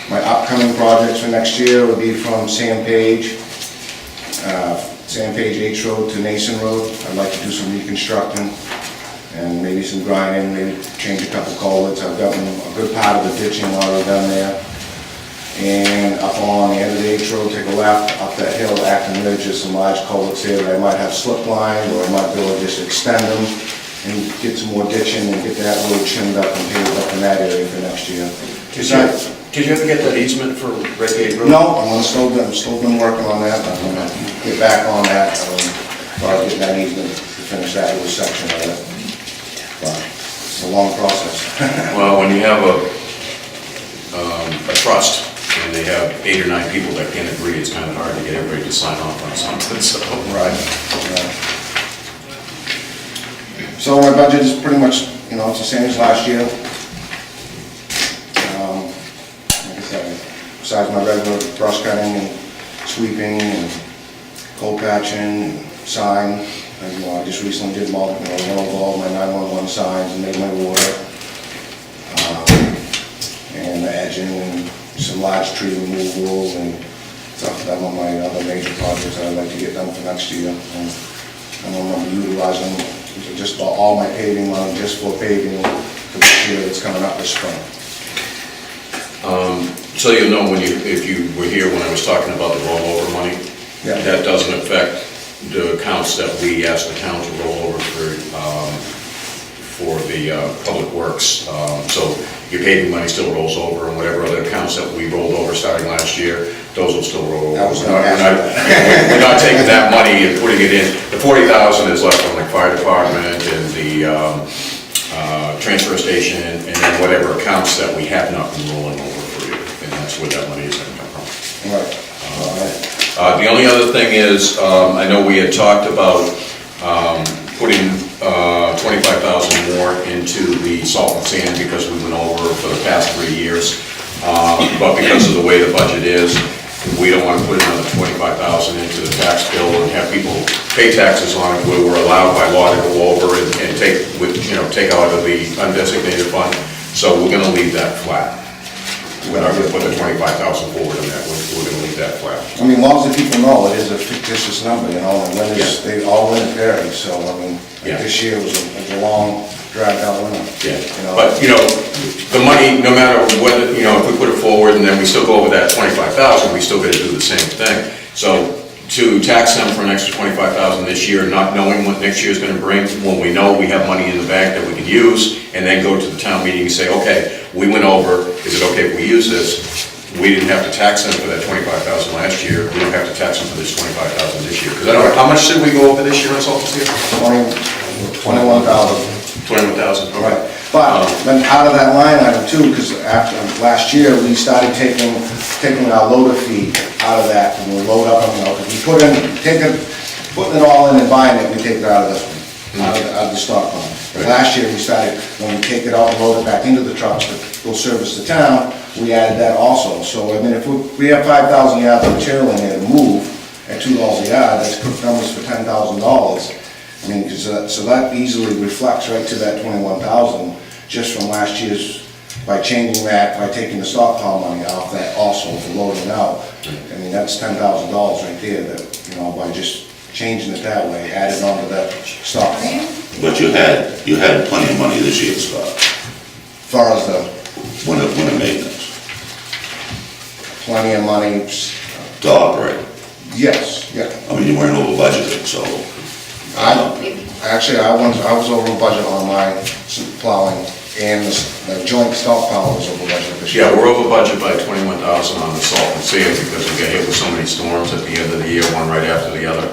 S11: My upcoming projects for next year will be from Sam Page H Road to Nason Road. I'd like to do some reconstructing and maybe some grinding, maybe change a couple culverts. I've got a good part of the ditching already done there. And up on the end of the H Road, take a left up that hill to Acton Ridge, there's some large culverts there that I might have slip lined, or I might be able to just extend them and get some more ditching and get that road trimmed up and paved up in that area for next year.
S1: Did you ever get that easement for Red Gate Road?
S11: No, I'm still been working on that. I'm gonna get back on that, probably get that easement to finish that little section of it. But it's a long process.
S1: Well, when you have a trust, and they have 8 or 9 people that can't agree, it's kind of hard to get everybody to sign off on something, so.
S11: Right. So my budget is pretty much, you know, it's the same as last year. Like I said, besides my regular brush cutting and sweeping and coal patching and sign, and, you know, I just recently did went over all my 911 signs and made my water. And the edging and some large tree removal and stuff. That one of my other major projects that I'd like to get done for next year. And I'm gonna be utilizing just about all my paving money just for paving for this year that's coming up this spring.
S1: So you'll know if you were here when I was talking about the rollover money,
S11: Yeah.
S1: that doesn't affect the accounts that we asked the town to roll over for the public works. So your paving money still rolls over, and whatever other accounts that we rolled over starting last year, those will still roll over.
S11: That was gonna ask you
S1: We're not taking that money and putting it in. The 40,000 is left from the fire department and the transfer station, and then whatever accounts that we have not been rolling over for you, and that's where that money is going to come from.
S11: Right.
S1: The only other thing is, I know we had talked about putting 25,000 more into the salt and sand because we went over for the past 3 years. But because of the way the budget is, we don't want to put another 25,000 into the tax bill and have people pay taxes on it where we're allowed by law to go over and take out of the undesignated fund. So we're going to leave that flat. We're not going to put the 25,000 forward in that. We're going to leave that flat.
S11: I mean, as long as the people know it is a fictitious number, you know, and winners, they all win vary, so, I mean,
S1: Yeah.
S11: this year was a long, dragged out winter.
S1: Yeah,
S11: You know.
S1: but, the money, no matter what, if we put it forward and then we still go over that 25,000, we still gotta do the same thing. So, to tax them for an extra $25,000 this year, not knowing what next year's gonna bring, when we know we have money in the bank that we can use, and then go to the town meeting and say, okay, we went over, is it okay if we use this? We didn't have to tax them for that $25,000 last year, we don't have to tax them for this $25,000 this year. Because I don't know, how much did we go over this year on salt and steel?
S11: 21,000.
S1: 21,000,
S11: Right,
S1: okay.
S11: but then out of that line item too, because after, last year, we started taking our loader fee out of that, and we'll load up, because we putting it all in and buying it, we take it out of this one, out of the stockpile. But last year, we started, when we take it out and load it back into the trucks to go service the town, we added that also. So, I mean, if we have 5,000 yards of material in there to move at $2 a yard, that's quick numbers for $10,000. I mean, so that easily reflects right to that 21,000 just from last year's, by changing that, by taking the stockpile money off that also for loading out. I mean, that's $10,000 right there that, you know, by just changing it that way, added on to that stockpile.
S3: But you had plenty of money this year, Scott,
S11: As far as the
S3: winter maintenance,
S11: plenty of money,
S3: to operate.
S11: yes, yeah.
S3: I mean, you weren't over budgeted, so.
S11: Actually, I was over budget on my plowing, and the joint stockpile was over budget this year.
S1: Yeah, we're over budget by 21,000 on the salt and sand because we got hit with so many storms at the end of the year, one right after the other.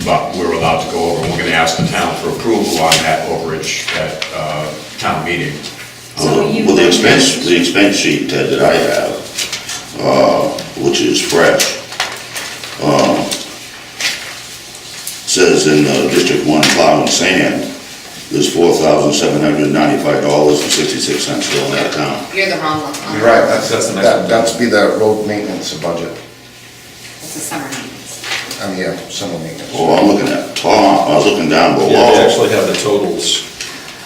S1: But we're allowed to go over, and we're gonna ask the town for approval on that overage at town meeting.
S3: Well, the expense sheet, Ted, that I have, which is fresh, says in District 1 plow and sand, there's $4,795.66 still in that account.
S6: You're the wrong one.
S11: You're right,
S4: That's the next one.
S11: that's be the road maintenance budget,
S6: It's the summer maintenance.
S11: I mean, yeah, summer maintenance.
S3: Oh, I'm looking at top, I was looking down below.
S4: Yeah, they actually have the totals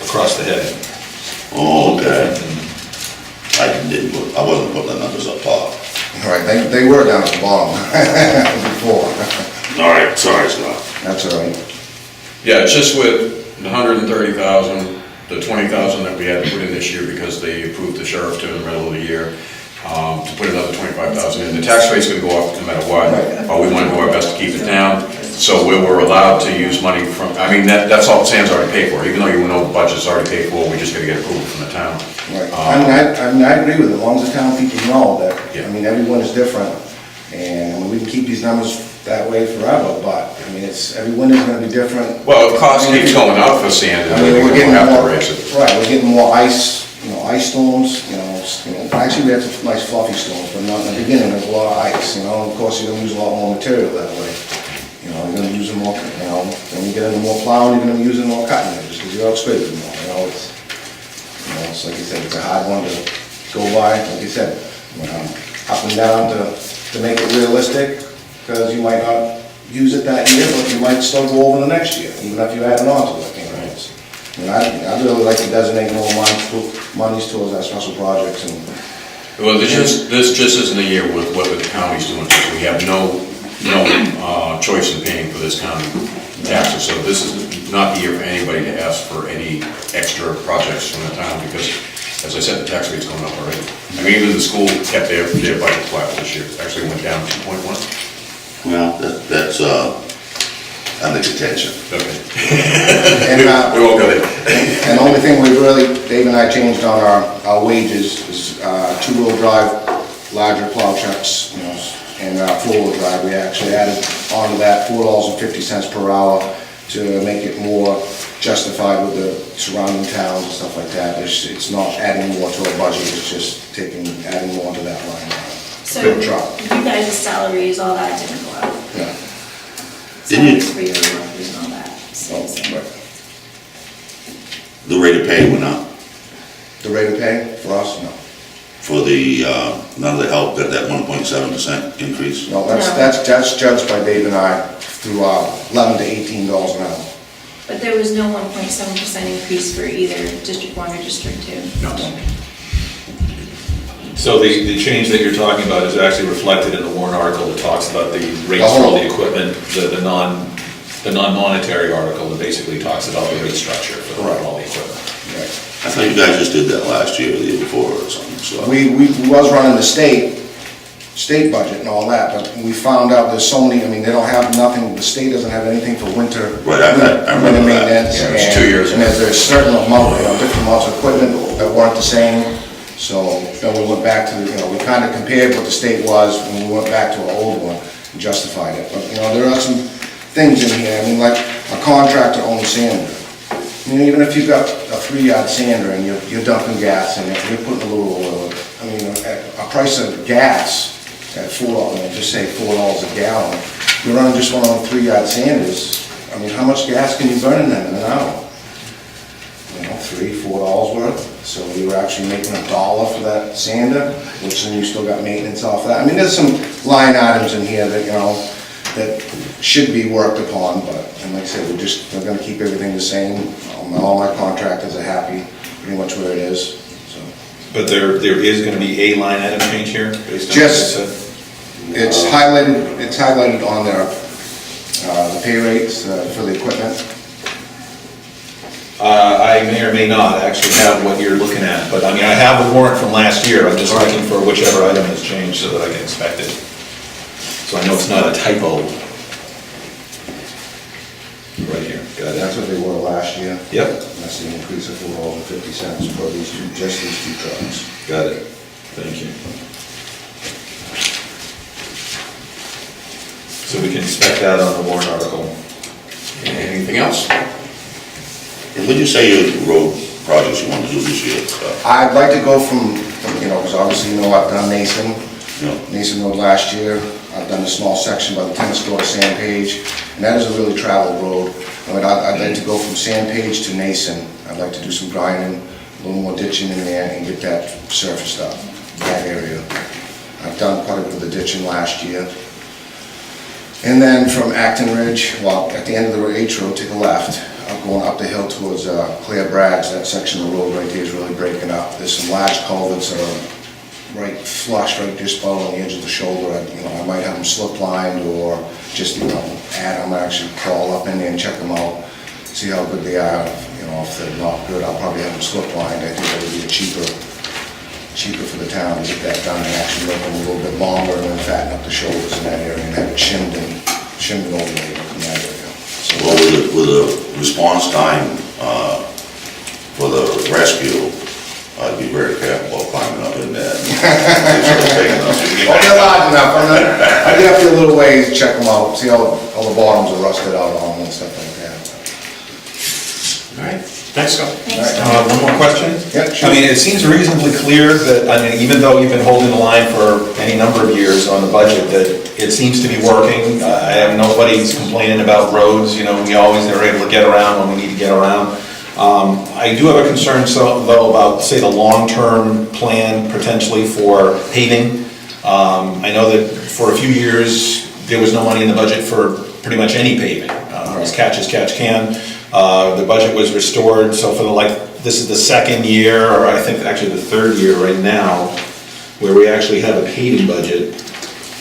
S4: across the head.
S3: Oh, okay. I wasn't putting the numbers up top.
S11: All right, they were down at the bottom before,
S3: All right, sorry, Scott.
S11: that's all right.
S1: Yeah, it's just with the 130,000, the 20,000 that we had to put in this year because they approved the sheriff to in the middle of the year, to put another 25,000 in. The tax rate's gonna go up no matter what, but we wanna do our best to keep it down. So we were allowed to use money from, I mean, that's all Sam's already paid for, even though you went over budget's already paid for, we just gotta get approval from the town.
S11: Right, I mean, I agree with it, as long as the town people know that,
S1: Yeah.
S11: I mean, everyone is different, and I mean, we can keep these numbers that way forever, but, I mean, every winter's gonna be different.
S1: Well, the cost keeps going up for sand,
S11: I
S1: and
S11: mean,
S1: we're
S11: we're getting
S1: gonna have to
S11: more,
S1: raise it.
S11: right, we're getting more ice, ice storms, actually, we had some nice fluffy storms, but not in the beginning, there's a lot of ice, and of course, you're gonna use a lot more material that way. You're gonna use more, when you get into more plowing, you're gonna be using more cutting edges, because you're outspacing more, it's like you said, it's a hard one to go by, like you said, up and down to make it realistic, because you might not use it that year, but you might still go over the next year, even if you add it on to it, I'd really like to designate more monies towards our special projects and.
S1: Well, this just isn't a year with what the county's doing, because we have no choice in paying for this county taxes, so this is not the year for anybody to ask for any extra projects from the town, because, as I said, the tax rate's going up already. I mean, even the school kept their budget flat this year, actually went down 2.1.
S3: Well, that's under contention.
S1: Okay.
S11: And,
S1: We won't go there.
S11: And the only thing we really, Dave and I changed on our wages is two-wheel drive, larger plow trucks, and four-wheel drive. We actually added onto that $4.50 per hour to make it more justified with the surrounding towns and stuff like that. It's not adding more to our budget, it's just adding more to that line.
S10: So
S11: Big
S10: you
S11: truck.
S10: guys' salaries, all that didn't go up.
S11: Yeah.
S3: Didn't you-
S10: Salaries for your workers and all that stays the same.
S11: Right.
S3: The rate of pay went up
S11: The rate of pay for us, no.
S3: for the, none of the help got that 1.7% increase.
S11: No, that's judged by Dave and I through $11 to $18 an hour.
S10: But there was no 1.7% increase for either District 1 or District 2?
S1: No.
S4: So the change that you're talking about is actually reflected in the warrant article that talks about the rates for all the equipment, the non-monetary article that basically talks about the rate structure for all the equipment.
S11: Right.
S3: I thought you guys just did that last year or the year before or something, so.
S11: We was running the state state budget and all that, but we found out there's so many, I mean, they don't have nothing, the state doesn't have anything for winter.
S3: Right, I remember
S11: winter
S3: that.
S11: maintenance,
S1: Yeah, it was
S11: and-
S1: 2 years
S11: And
S1: ago.
S11: there's certain amount, different amounts of equipment that weren't the same, so then we went back to, we kind of compared what the state was, and we went back to our old one and justified it. But, there are some things in here, I mean, like a contractor owns sander. I mean, even if you've got a 3-yard sander and you're dumping gas in it, you're putting a little oil in it. I mean, a price of gas at $4, just say $4 a gallon, you're running just one of the 3-yard sanders, I mean, how much gas can you burn in them in an hour? $3, $4 worth, so we were actually making $1 for that sander, which then you still got maintenance off that. I mean, there's some line items in here that, that should be worked upon, but, and like I said, we're gonna keep everything the same. All my contractors are happy, pretty much where it is, so.
S4: But there is gonna be a line item change here based on what you
S11: Just-
S4: said?
S11: It's highlighted on there, the pay rates for the equipment.
S4: I may or may not actually have what you're looking at, but I mean, I have the warrant from last year, I'm just looking for whichever item has changed so that I can inspect it. So I know it's not a typo. Right here, got
S11: That's
S4: it.
S11: what they were last year.
S4: Yep,
S11: That's the increase of $4.50 for just these two trucks.
S4: got it, thank you. So we can inspect that on the warrant article.
S1: Anything else?
S3: And would you say your road projects you want to do this year?
S11: I'd like to go from because obviously, I've done Nason, Nason Road last year. I've done a small section by the tennis court, Sandpage, and that is a really traveled road. I mean, I'd like to go from Sandpage to Nason. I'd like to do some grinding, a little more ditching in there, and get that surfaced up, that area. I've done quite a bit of the ditching last year. And then from Acton Ridge, at the end of the H Road, take a left. I'm going up the hill towards Claire Bragg's. That section of the road right there is really breaking up. There's some large culverts that are right flush, right just about on the edge of the shoulder. I might have them slip lined or just, add them, actually crawl up in there and check them out, see how good they are. If they're not good, I'll probably have them slip lined. I think that would be cheaper for the town to get that done and actually make them a little bit longer and then fatten up the shoulders in that area and have it shimmed and overlaid in that area. So,
S3: Well, with the response time for the rescue, I'd be very careful about climbing up in there.
S11: Oh, they're large enough, I get up there a little ways, check them out, see how the bottoms are rusted out on them and stuff like that.
S1: All right, thanks, Scott.
S4: One more question?
S11: Yeah, sure.
S4: I mean, it seems reasonably clear that, even though you've been holding the line for any number of years on the budget, that it seems to be working. I have nobody's complaining about roads, we always are able to get around when we need to get around. I do have a concern, though, about, say, the long-term plan potentially for paving. I know that for a few years, there was no money in the budget for pretty much any paving. It was catch as catch can. The budget was restored, so for this is the second year, or I think actually the third year right now, where we actually have a paving budget.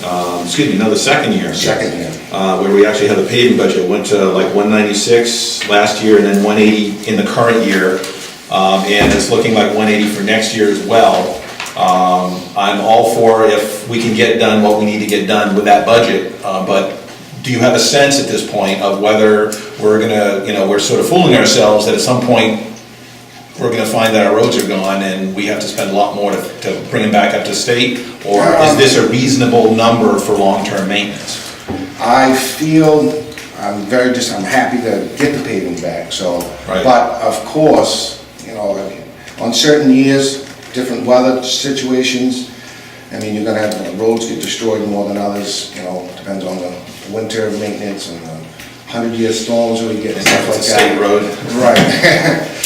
S4: The second year.
S11: Second year.
S4: Where we actually have a paving budget, went to like 196 last year and then 180 in the current year. And it's looking like 180 for next year as well. I'm all for if we can get done what we need to get done with that budget, but do you have a sense at this point of whether we're gonna, we're sort of fooling ourselves that at some point we're gonna find that our roads are gone and we have to spend a lot more to bring them back up to state? Or is this a reasonable number for long-term maintenance?
S11: I feel, I'm happy to get the paving back, so.
S4: Right.
S11: But of course, on certain years, different weather situations, you're gonna have roads get destroyed more than others, depends on the winter maintenance and the 100-year storms we get and stuff like that.
S4: It's a state road.
S11: Right.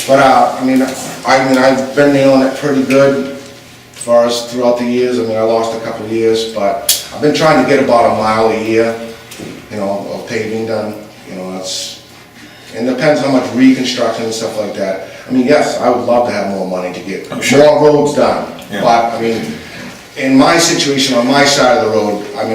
S11: But, I've been nailing it pretty good as far as throughout the years. I lost a couple of years, but I've been trying to get about a mile a year, of paving done. It depends how much reconstruction and stuff like that. Yes, I would love to have more money to get more roads done.
S4: Yeah.
S11: But, in my situation, on my side of the road, I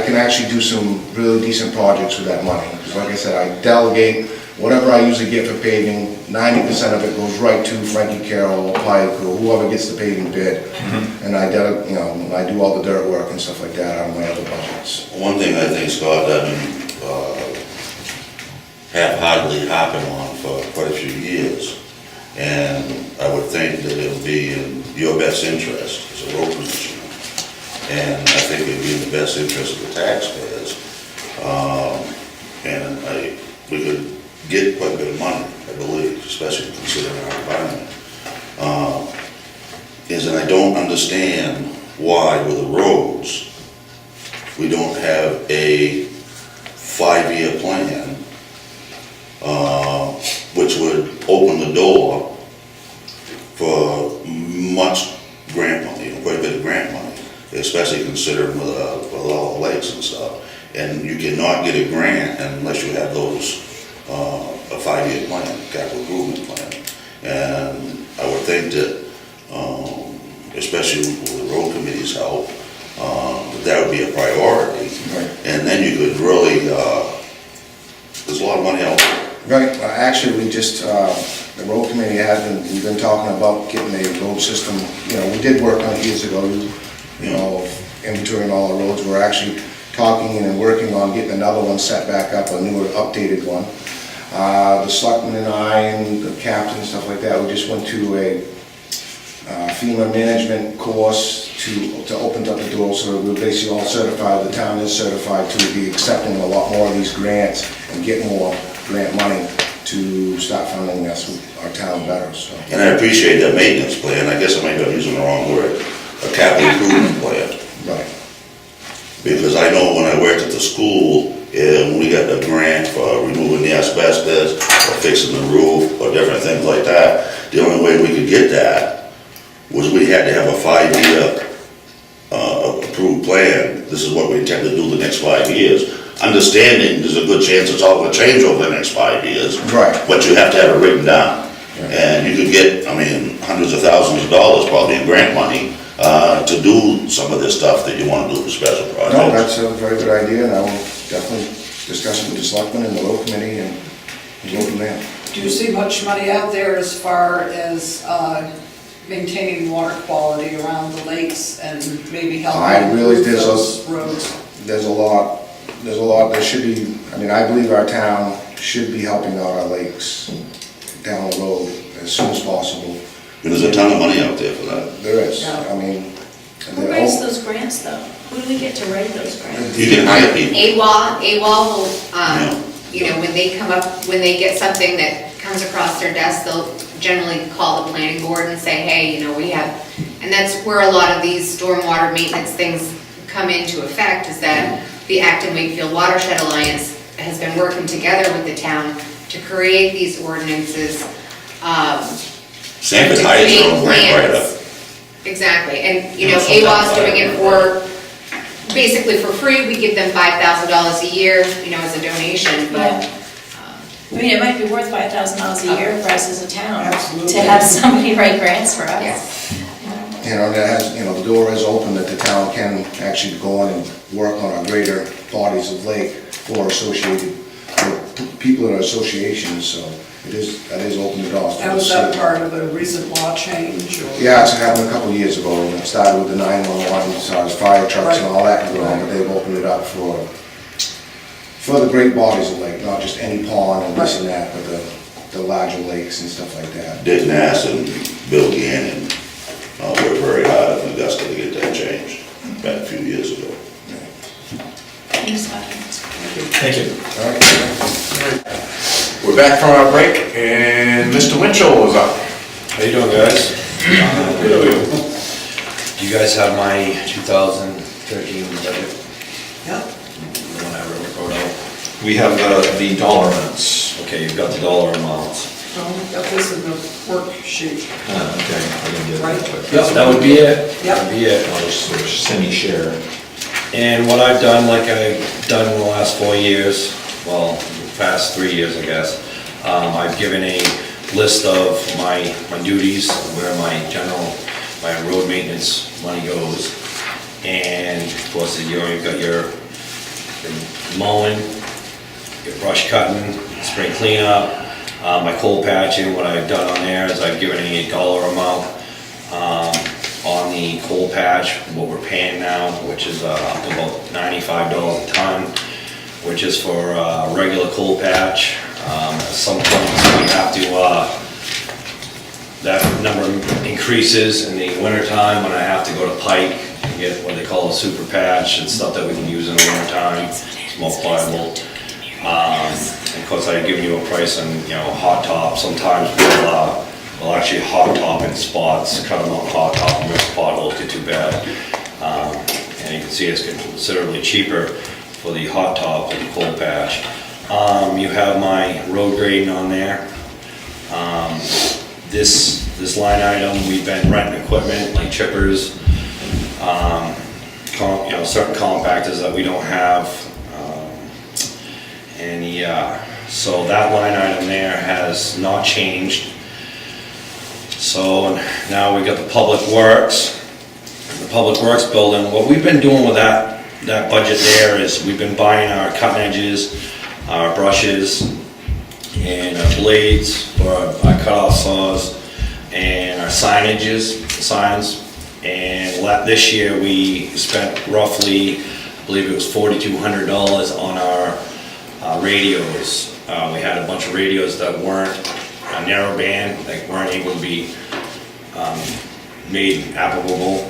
S11: can actually do some really decent projects with that money. Because like I said, I delegate whatever I usually get for paving, 90% of it goes right to Frankie Carroll or Pile Crew, whoever gets the paving bid. And I do all the dirt work and stuff like that out of my other budgets.
S3: One thing I think Scott doesn't half-heartedly harping on for quite a few years, and I would think that it would be in your best interest as a road commissioner, and I think it would be in the best interest of the taxpayers, and we could get quite a bit of money, I believe, especially considering our environment, is that I don't understand why with the roads, we don't have a 5-year plan, which would open the door for much grant money, quite a bit of grant money, especially considering with all the lakes and stuff. And you cannot get a grant unless you have those, a 5-year plan, capital improvement plan. And I would think that, especially with the road committee's help, that would be a priority.
S11: Right.
S3: And then you could really, there's a lot of money out there.
S11: Right, actually, we just, the road committee we've been talking about getting a road system, we did work on it years ago, inventorying all the roads. We're actually talking and working on getting another one set back up, a newer, updated one. The selectmen and I and the captain and stuff like that, we just went to a FEMA management course to open up the door, so we're basically all certified, the town is certified to be accepting a lot more of these grants and get more grant money to start funding us, our town better, so.
S3: And I appreciate that maintenance plan, I guess I might be using the wrong word, a capital improvement plan.
S11: Right.
S3: Because I know when I worked at the school, and we got the grant for removing the asbestos, or fixing the roof, or different things like that, the only way we could get that was we had to have a 5-year approved plan. This is what we intend to do the next 5 years. Understanding there's a good chance it's all gonna change over the next 5 years.
S11: Right.
S3: But you have to have it written down. And you could get, hundreds of thousands of dollars probably in grant money to do some of this stuff that you wanna do for special projects.
S11: No, that's a very good idea, and I will definitely discuss it with the selectmen and the road committee and go from there.
S5: Do you see much money out there as far as maintaining water quality around the lakes and maybe helping improve those roads?
S11: There's a lot, there should be, I believe our town should be helping out our lakes down the road as soon as possible.
S3: There's a ton of money out there for that.
S11: There is,
S10: Who writes those grants, though? Who do we get to write those grants?
S3: You can hire people.
S6: AWOL will, when they come up, when they get something that comes across their desk, they'll generally call the planning board and say, hey, we have, and that's where a lot of these stormwater maintenance things come into effect, is that the Acton Wakefield Watershed Alliance has been working together with the town to create these ordinances.
S3: Sanford hires their own grant writer.
S6: Exactly, and AWOL's doing it basically for free. We give them $5,000 a year, as a donation, but.
S10: It might be worth $5,000 a year for us as a town.
S5: Absolutely.
S10: To have somebody write grants for us.
S6: Yeah.
S11: The door is open that the town can actually go on and work on our greater bodies of lake for associated, people in our associations, so that is open to all.
S5: Now, was that part of a recent law change? Or?
S11: Yeah, it's happened a couple of years ago, and it started with the 911, so as fire trucks and all that can go on, but they've opened it up for the great bodies of lake, not just any pond and this and that, but the larger lakes and stuff like that.
S3: Dick Nass and Bill Gannon worked very hard in Augusta to get that changed back a few years ago.
S4: Thank you.
S11: All right.
S1: We're back from our break, and Mr. Winchell is up.
S12: How you doing, guys? Do you guys have my 2013 budget?
S5: Yep.
S12: The one I wrote out?
S4: We have the dollar amounts.
S12: Okay, you've got the dollar amounts.
S5: We've got this in the worksheet.
S4: Okay, I didn't get
S5: Right.
S4: that.
S12: Yep, that would be it.
S5: Yep.
S12: That'd be it.
S4: I'll just sort of semi-share.
S12: And what I've done, like I've done in the last 4 years, well, the past 3 years, I guess, I've given a list of my duties, where my road maintenance money goes. And of course, you've got your mowing, your brush cutting, spring cleanup. My coal patching, what I've done on there is I've given a dollar amount on the coal patch, what we're paying now, which is up to about $95 a ton, which is for regular coal patch. At some point, we have to, that number increases in the wintertime when I have to go to Pike and get what they call a super patch and stuff that we can use in the wintertime. It's more pliable. And of course, I've given you a price on, hot top. Sometimes we'll actually hot top in spots, cut them out hot top and most potholes get too bad. And you can see it's considerably cheaper for the hot top and the coal patch. You have my road grading on there. This line item, we've been renting equipment like chippers, certain compactors that we don't have. So that line item there has not changed. So now we got the Public Works. The Public Works building, what we've been doing with that budget there is we've been buying our cutting edges, our brushes, and our blades for our cut-off saws, and our signs. And this year we spent roughly, I believe it was $4,200 on our radios. We had a bunch of radios that weren't a narrow band, that weren't able to be made applicable.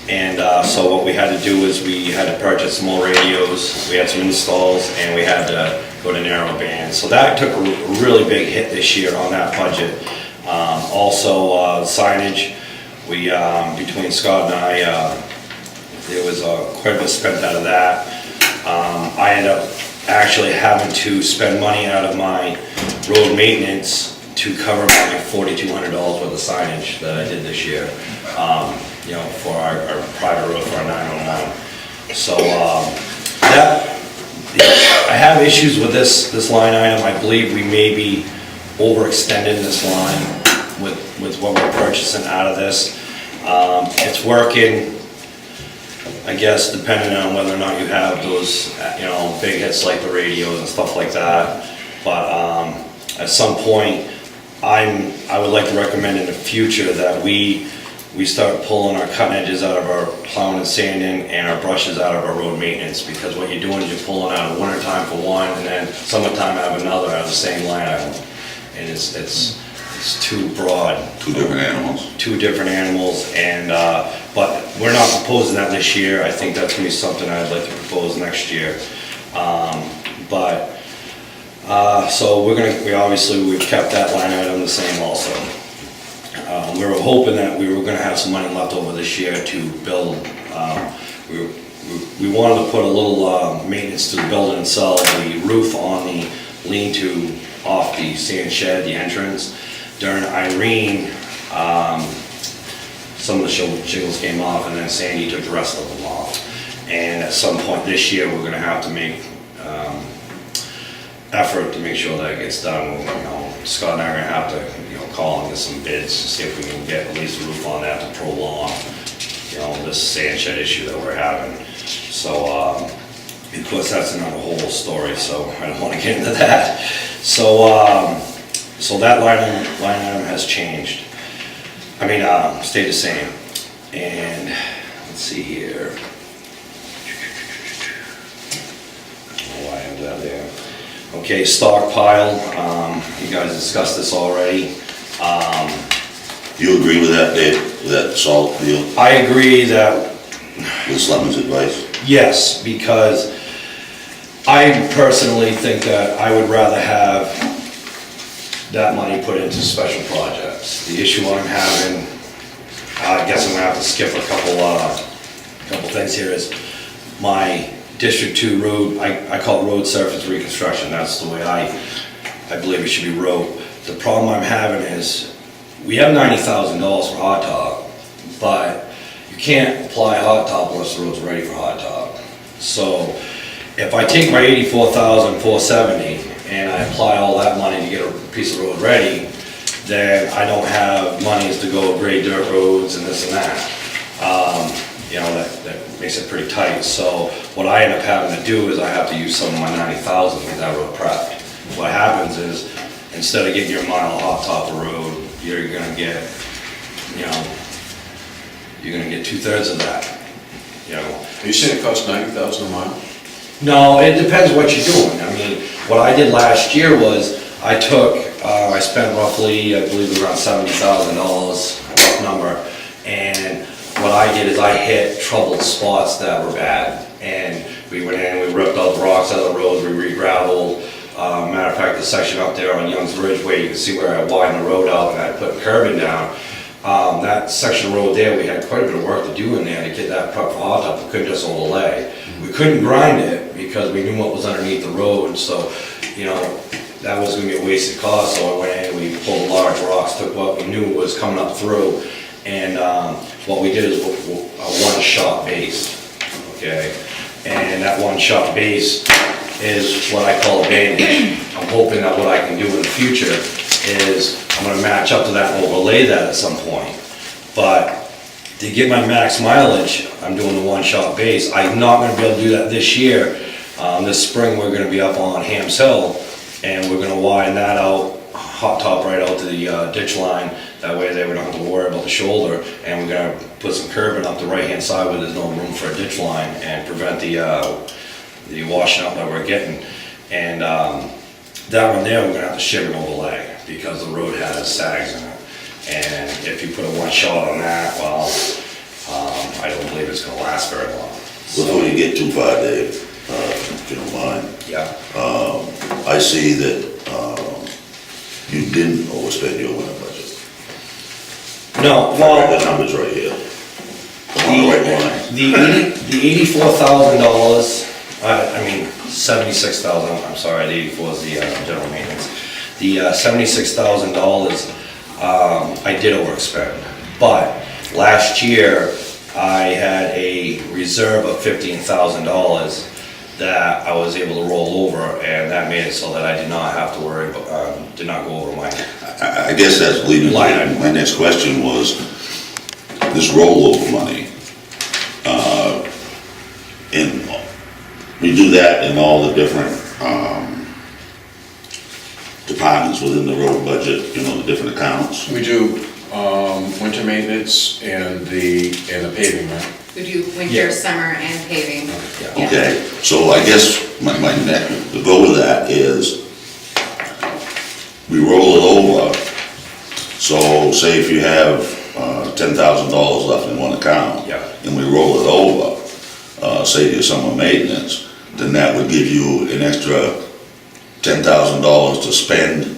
S12: And so what we had to do is we had to purchase some more radios, we had some installs, and we had to go to narrow band. So that took a really big hit this year on that budget. Also signage, we, between Scott and I, there was quite a bit spent out of that. I ended up actually having to spend money out of my road maintenance to cover my $4,200 worth of signage that I did this year, for our private road, for our 911. So I have issues with this line item. I believe we may be overextending this line with what we're purchasing out of this. It's working, I guess, depending on whether or not you have those, big hits like the radios and stuff like that. But at some point, I would like to recommend in the future that we start pulling our cutting edges out of our plowing and sanding and our brushes out of our road maintenance, because what you're doing is you're pulling out of wintertime for one and then summertime out of another out of the same line item. And it's too broad.
S3: Two different animals.
S12: Two different animals, and but we're not proposing that this year. I think that's gonna be something I'd like to propose next year. So we've kept that line item the same also. We were hoping that we were gonna have some money left over this year to build. We wanted to put a little maintenance to the building itself, the roof on the lean-to off the sand shed, the entrance. During Irene, some of the shingles came off, and then Sandy took the rest of them off. And at some point this year, we're gonna have to make effort to make sure that it gets done. Scott and I are gonna have to, call and get some bids to see if we can get at least a roof on that to prolong, this sand shed issue that we're having. So, of course, that's another whole story, so I don't want to get into that. So that line item has changed. Stayed the same. And let's see here. Oh, I have that there. Okay, stockpile. You guys discussed this already.
S3: You agree with that, Dave, with that salt deal,
S12: I agree that,
S3: with Slemmon's advice?
S12: yes, because I personally think that I would rather have that money put into special projects. The issue I'm having, I guess I'm gonna have to skip a couple things here, is my District 2 road, I call it road surface reconstruction. That's the way I believe it should be wrote. The problem I'm having is, we have $90,000 for hot top, but you can't apply hot top unless the road's ready for hot top. So if I take my $84,470 and I apply all that money to get a piece of road ready, then I don't have monies to go grade dirt roads and this and that. That makes it pretty tight. So what I end up having to do is I have to use some of my $90,000 to get that road prepped. what happens is, instead of getting your mile of hot top of road, you're gonna get, you know, you're gonna get 2/3 of that, you know.
S1: Are you saying it costs $90,000 a mile?
S12: No, it depends what you're doing. I mean, what I did last year was, I spent roughly, I believe around $70,000, rough number. And what I did is I hit troubled spots that were bad. And we went in, we ripped out the rocks out of the road, we re-gravelled. Matter of fact, the section up there on Young's Ridge where you can see where I widened the road out and I put curbing down. That section of road there, we had quite a bit of work to do in there to get that prep for hot top. We couldn't just overlay. We couldn't grind it because we knew what was underneath the road, so, you know, that was gonna be a wasted cost, so I went in, we pulled large rocks, took what we knew was coming up through, and, what we did is a one-shot base, okay? And that one-shot base is what I call a bandage. I'm hoping that what I can do in the future is, I'm gonna match up to that and overlay that at some point. But to get my max mileage, I'm doing the one-shot base. I'm not gonna be able to do that this year. This spring, we're gonna be up on Hams Hill, and we're gonna widen that out, hot top right out to the ditch line. That way they don't have to worry about the shoulder, and we're gonna put some curbing up the right-hand side where there's no room for a ditch line, and prevent the washing out that we're getting. And down on there, we're gonna have to shim and overlay, because the road has sags in it. And if you put a one shot on that, well, I don't believe it's gonna last very long.
S3: Before you get too far, Dave, if you don't mind,
S12: Yeah.
S3: I see that, you didn't overspend your winter budget.
S12: No,
S3: The
S12: well,
S3: number's right here. On the right line.
S12: the $84,000, I mean, 76,000, I'm sorry, the 84 is the general maintenance. The $76,000, I did overspend, but last year, I had a reserve of $15,000 that I was able to roll over, and that made it so that I did not have to worry, did not go over my,
S3: I guess that's leading
S12: Line
S3: to,
S12: item.
S3: my next question was, this rollover money, in, we do that in all the different, departments within the road budget, you know, the different accounts.
S1: We do winter maintenance and the paving, right?
S6: We do winter, summer, and paving. Yeah.
S3: Okay, so I guess my next, the goal with that is, we roll it over, so say if you have $10,000 left in one account,
S12: Yeah.
S3: and we roll it over, say to your summer maintenance, then that would give you an extra $10,000 to spend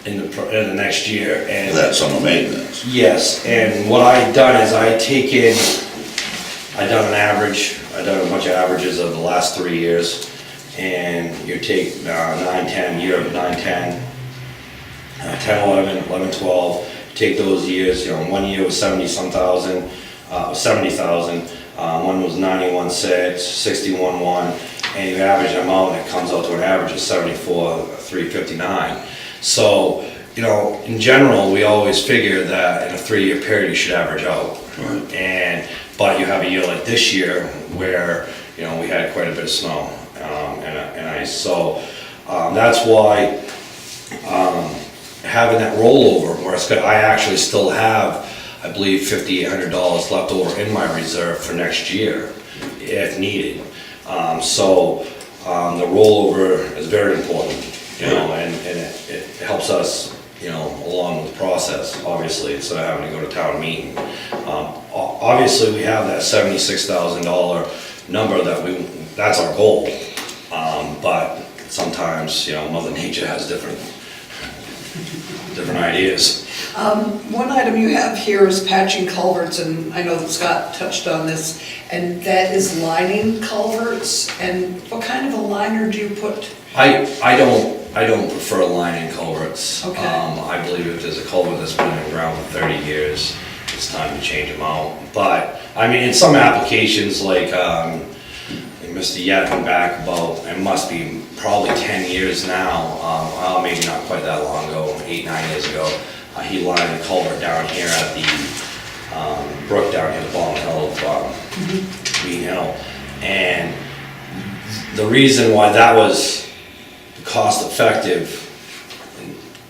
S12: in the next year, and.
S3: for that summer maintenance.
S12: Yes, and what I've done is I done an average, I done a bunch of averages of the last 3 years, and you take 9, 10, year of 9, 10, 10, 11, 11, 12, take those years, you know, one year was 70-some thousand, 70,000, one was 91.6, 61.1, and you average them out, and it comes out to an average of 74,359. So, you know, in general, we always figure that in a 3-year period, you should average out.
S3: Right.
S12: But you have a year like this year where, you know, we had quite a bit of snow and ice. So that's why having that rollover, where it's good, I actually still have, I believe, $5,800 left over in my reserve for next year, if needed. So the rollover is very important, you know, and it helps us, you know, along with the process, obviously, instead of having to go to town meeting. Obviously, we have that $76,000 number that's our goal. But sometimes, you know, Mother Nature has different ideas.
S5: One item you have here is patching culverts, and I know that Scott touched on this, and that is lining culverts. And what kind of a liner do you put?
S12: I don't prefer lining culverts.
S5: Okay.
S12: I believe if there's a culvert that's been in the ground for 30 years, it's time to change them out. But, I mean, in some applications, like Mr. Yetman back about, it must be probably 10 years now, maybe not quite that long ago, 8, 9 years ago, he lined a culvert down here at the brook down here at the bottom hill of Bean Hill. And the reason why that was, the cost effective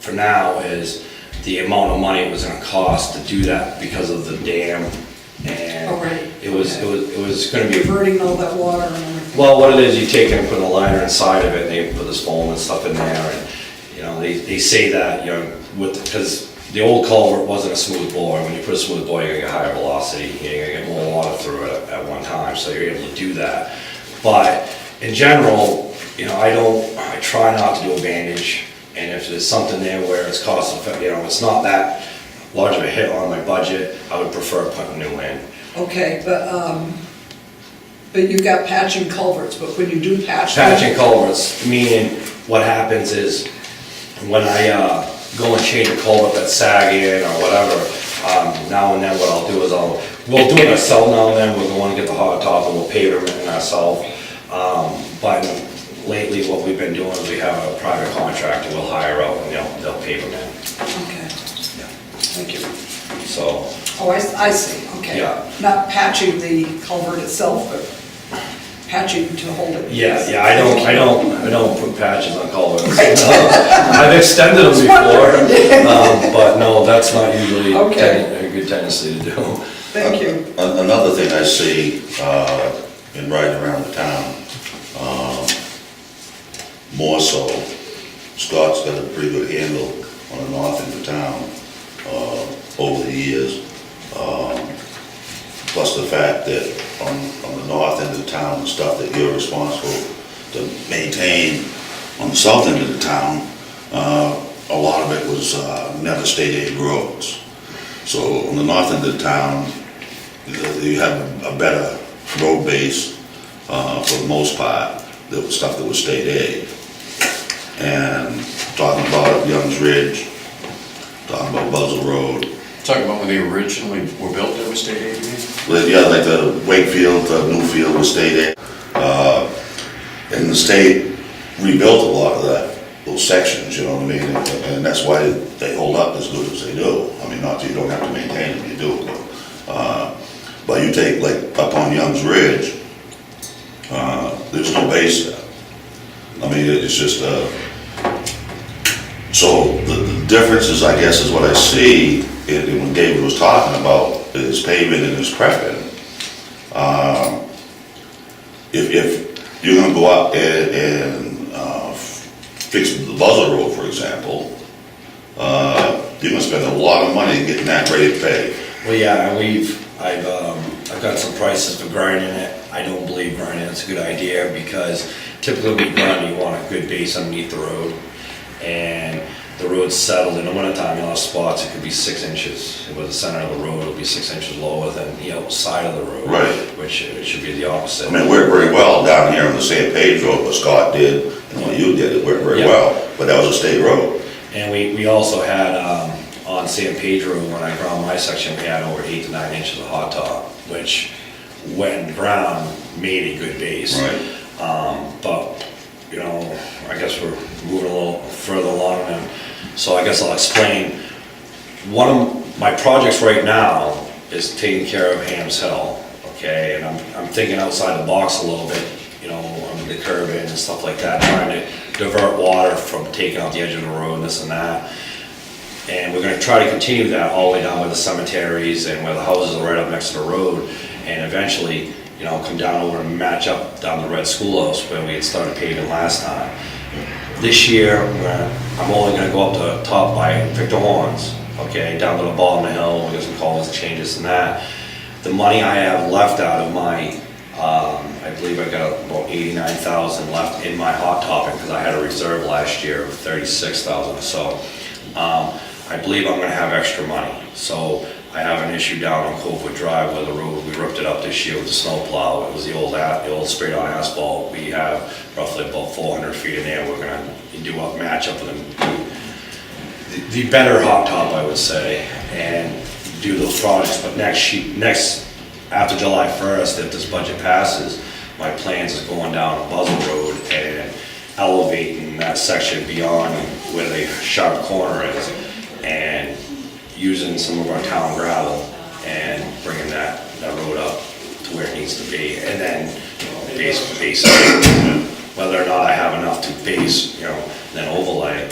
S12: for now is the amount of money it was gonna cost to do that because of the dam. And
S5: Oh, right.
S12: it was gonna be,
S5: Diverting all that water and everything.
S12: well, what it is, you take it and put a liner inside of it, and they put this foam and stuff in there, and, you know, they say that, you know, because the old culvert wasn't a smooth bore, when you put a smooth bore, you're gonna get higher velocity, you're gonna get more water through it at one time, so you're able to do that. But in general, you know, I try not to do a bandage, and if there's something there where it's cost effective, you know, it's not that large of a hit on my budget, I would prefer putting new in.
S5: Okay, but you've got patching culverts, but when you do patch them.
S12: Patching culverts, meaning what happens is when I go and change a culvert that's sagging or whatever, now and then what I'll do is we'll do it ourselves now and then, we'll go and get the hot top and we'll pave it in ourselves. But lately what we've been doing is we have a private contractor we'll hire out and they'll pave them in.
S5: Okay, thank you.
S12: So,
S5: Oh, I see, okay.
S12: Yeah.
S5: Not patching the culvert itself, but patching to hold it.
S12: yeah, I don't put patches on culverts. I've extended them before, but no, that's not usually
S5: Okay.
S12: a good tendency to do.
S5: Thank you.
S3: Another thing I see in riding around the town, more so, Scott's got a pretty good handle on the north end of town over the years. Plus the fact that on the north end of the town, the stuff that you're responsible to maintain on the south end of the town, a lot of it was never state aid roads. So on the north end of the town, you have a better road base for the most part, the stuff that was state aid. And talking about Young's Ridge, talking about Buzzell Road.
S1: Talking about when they originally were built, there was state aid, you mean?
S3: Well, yeah, like the Wakefield, Newfield was state aid. And the state rebuilt a lot of those sections, you know what I mean? And that's why they hold up as good as they do. I mean, not that you don't have to maintain them, you do. But you take like up on Young's Ridge, there's no base there. I mean, it's just, so the difference is, I guess, is what I see in when David was talking about is paving and is prepping. If you're gonna go out and fix the Buzzell Road, for example, you're gonna spend a lot of money getting that ready to pave.
S12: Well, yeah, and I've got some prices for grinding it. I don't believe grinding it's a good idea because typically when you grind, you want a good base underneath the road. And the road's settled in the wintertime, in a lot of spots, it could be 6 inches. With the center of the road, it'll be 6 inches lower than the outside of the road.
S3: Right.
S12: Which it should be the opposite.
S3: I mean, it worked very well down here on the St. Page Road, what Scott did, and what you did, it worked very
S12: Yeah.
S3: well, but that was a state road.
S12: And we also had, on San Pedro, when I ground my section, we had over 8 to 9 inches of hot top, which when ground made a good base.
S3: Right.
S12: But, you know, I guess we're moving a little further along, and so I guess I'll explain. One of my projects right now is taking care of Hams Hill, okay? And I'm thinking outside the box a little bit, you know, on the curb and stuff like that, trying to divert water from taking out the edge of the road and this and that. And we're gonna try to continue that all the way down where the cemeteries and where the houses are right up next to the road, and eventually, you know, come down over and match up down the Red Schoolhouse where we had started paving last time. This year, I'm only gonna go up to top by Victor Horns, okay, down to the bottom of the hill, we got some culverts changes and that. The money I have left out of my, I believe I got about 89,000 left in my hot topping, because I had a reserve last year of 36,000 or so. I believe I'm gonna have extra money. So I have an issue down on Covewood Drive where the road, we ripped it up this year with the snow plow. It was the old straight on asphalt. We have roughly about 400 feet in there. We're gonna do a match up with the better hot top, I would say, and do those projects. But next, after July 1st, if this budget passes, my plans is going down Buzzell Road and elevating that section beyond where the sharp corner is, and using some of our town gravel and bringing that road up to where it needs to be, and then basically whether or not I have enough to base, then overlay.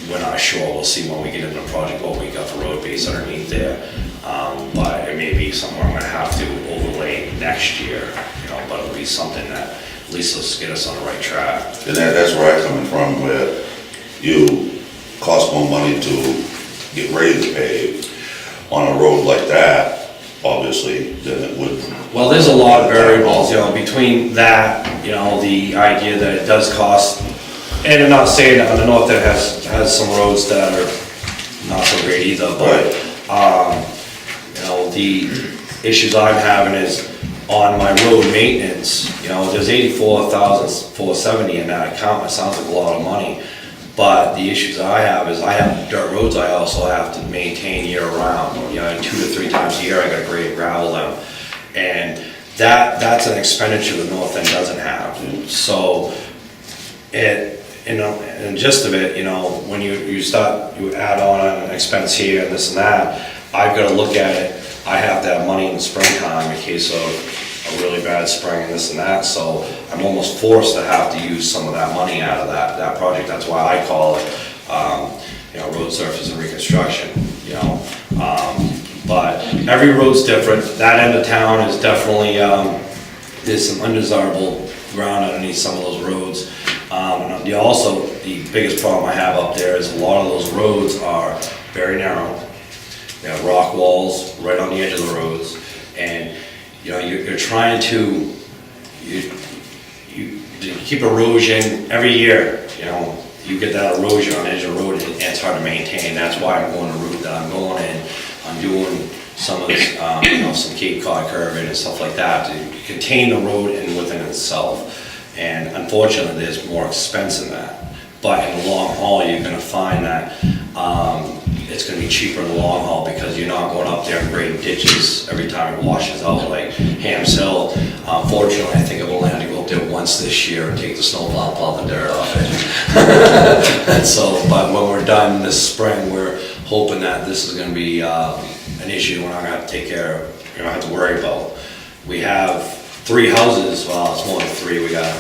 S12: We're not sure, we'll see when we get into the project what we got for road base underneath there. But it may be somewhere I'm gonna have to overlay next year, but it'll be something that at least will get us on the right track.
S3: And that's where I'm coming from, where you cost more money to get ready to pave on a road like that, obviously, than it would.
S12: Well, there's a lot of variables, between that, the idea that it does cost, and I'm not saying that on the north that has some roads that are not so great either, but, the issues I'm having is on my road maintenance, there's 84,470 in that account. It sounds like a lot of money, but the issues I have is I have dirt roads I also have to maintain year round. 2 to 3 times a year I gotta grade and gravel them, and that's an expenditure the north end doesn't have. So and the gist of it, when you add on an expense here and this and that, I've got to look at it. I have to have money in the springtime in case of a really bad spring and this and that, so I'm almost forced to have to use some of that money out of that project. That's why I call it, road surface and reconstruction, but every road's different. That end of town is definitely, there's some undesirable ground underneath some of those roads. Also, the biggest problem I have up there is a lot of those roads are very narrow. They have rock walls right on the edge of the roads, and you're trying to keep erosion every year. You get that erosion on the edge of the road, and it's hard to maintain. That's why I'm going the route that I'm going in. I'm doing some of this, some Cape Cod curving and stuff like that to contain the road and within itself. And unfortunately, there's more expense in that. But in the long haul, you're gonna find that it's gonna be cheaper in the long haul because you're not going up there and grading ditches every time it washes out like Hams Hill. Fortunately, I think I've only had to go up there once this year and take the snowplow, plow the dirt off it. And so, but when we're done this spring, we're hoping that this is gonna be an issue we're not gonna have to take care of, we don't have to worry about. We have 3 houses, well, it's more than 3, we got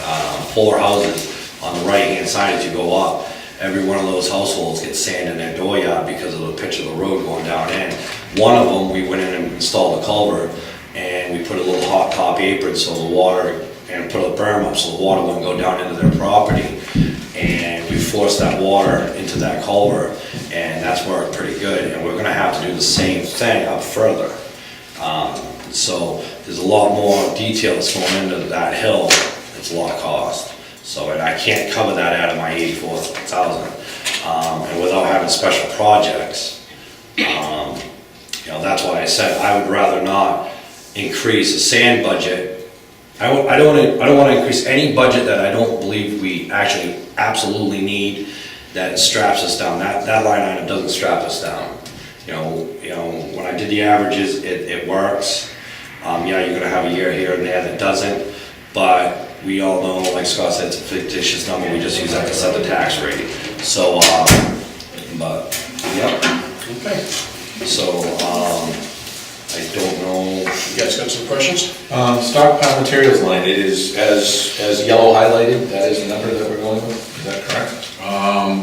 S12: 4 houses on the right-hand side as you go up. Every one of those households gets sand in their dooryard because of the pitch of the road going down in. One of them, we went in and installed a culvert, and we put a little hot top apron so the water, and put a berm up so the water wouldn't go down into their property. And we forced that water into that culvert, and that's worked pretty good. And we're gonna have to do the same thing up further. So there's a lot more detail that's going into that hill. It's a lot of cost. So, and I can't cover that out of my 84,000. And without having special projects, that's why I said I would rather not increase the sand budget. I don't want to increase any budget that I don't believe we actually absolutely need, that straps us down. That line item doesn't strap us down. When I did the averages, it works. You're gonna have a year here and there that doesn't, but we all know, like Scott said, it's a fictitious number, we just use that to set the tax rate. So, but, yep.
S1: Okay.
S12: So, I don't know.
S1: You guys got some questions?
S4: Stockpile materials line, it is as yellow highlighted, that is the number that we're going with, is that correct?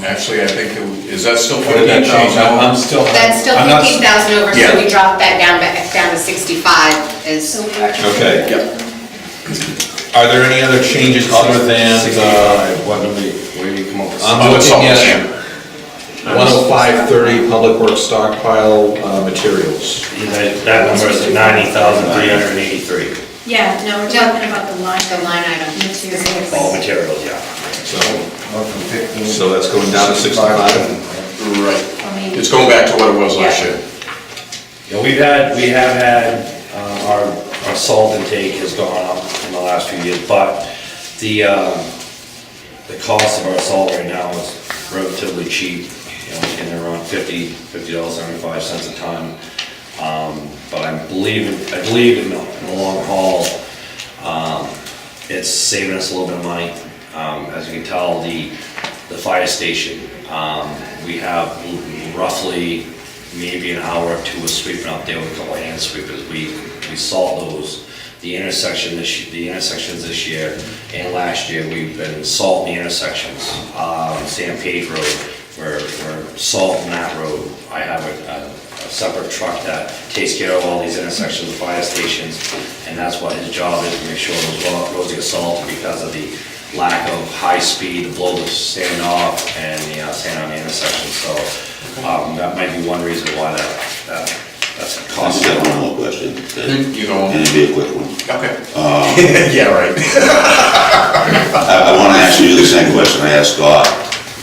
S1: Actually, I think, is that still
S4: Or did that change?
S1: 15,000?
S4: I'm still.
S6: That's still
S4: I'm not-
S6: 15,000 over,
S1: Yeah.
S6: so we dropped that down to 65 is.
S10: So we are.
S4: Okay.
S1: Yep.
S4: Are there any other changes other than,
S12: 65, what number, where do you come up with?
S4: I'm
S1: Oh, it's
S4: looking
S1: all the
S4: at
S1: same.
S4: 10530 Public Works stockpile materials.
S12: That number is 90,383.
S10: Yeah, no, we're talking about the line.
S6: The line item.
S10: Materials.
S12: All materials, yeah.
S4: So that's going down to 65?
S1: Right.
S10: I mean,
S1: It's going back to what it was last year.
S12: We have had, our salt intake has gone up in the last few years, but the cost of our salt right now is relatively cheap. It's getting around $50.75 a ton. But I believe in the long haul, it's saving us a little bit of money. As you can tell, the fire station, we have roughly maybe an hour or two of sweeping out there with a couple of hand sweepers. We salt those the intersections this year and last year, we've been salting the intersections. San Pedro, we're salting that road. I have a separate truck that takes care of all these intersections, the fire stations, and that's what his job is, to make sure those roads get salted because of the lack of high speed to blow the sand off and the sand on the intersection. So that might be one reason why that's
S3: I
S12: costing.
S3: just got one more question.
S1: You know.
S3: And it'll be a quick one.
S1: Okay. Yeah, right.
S3: I want to ask you the same question I asked Scott,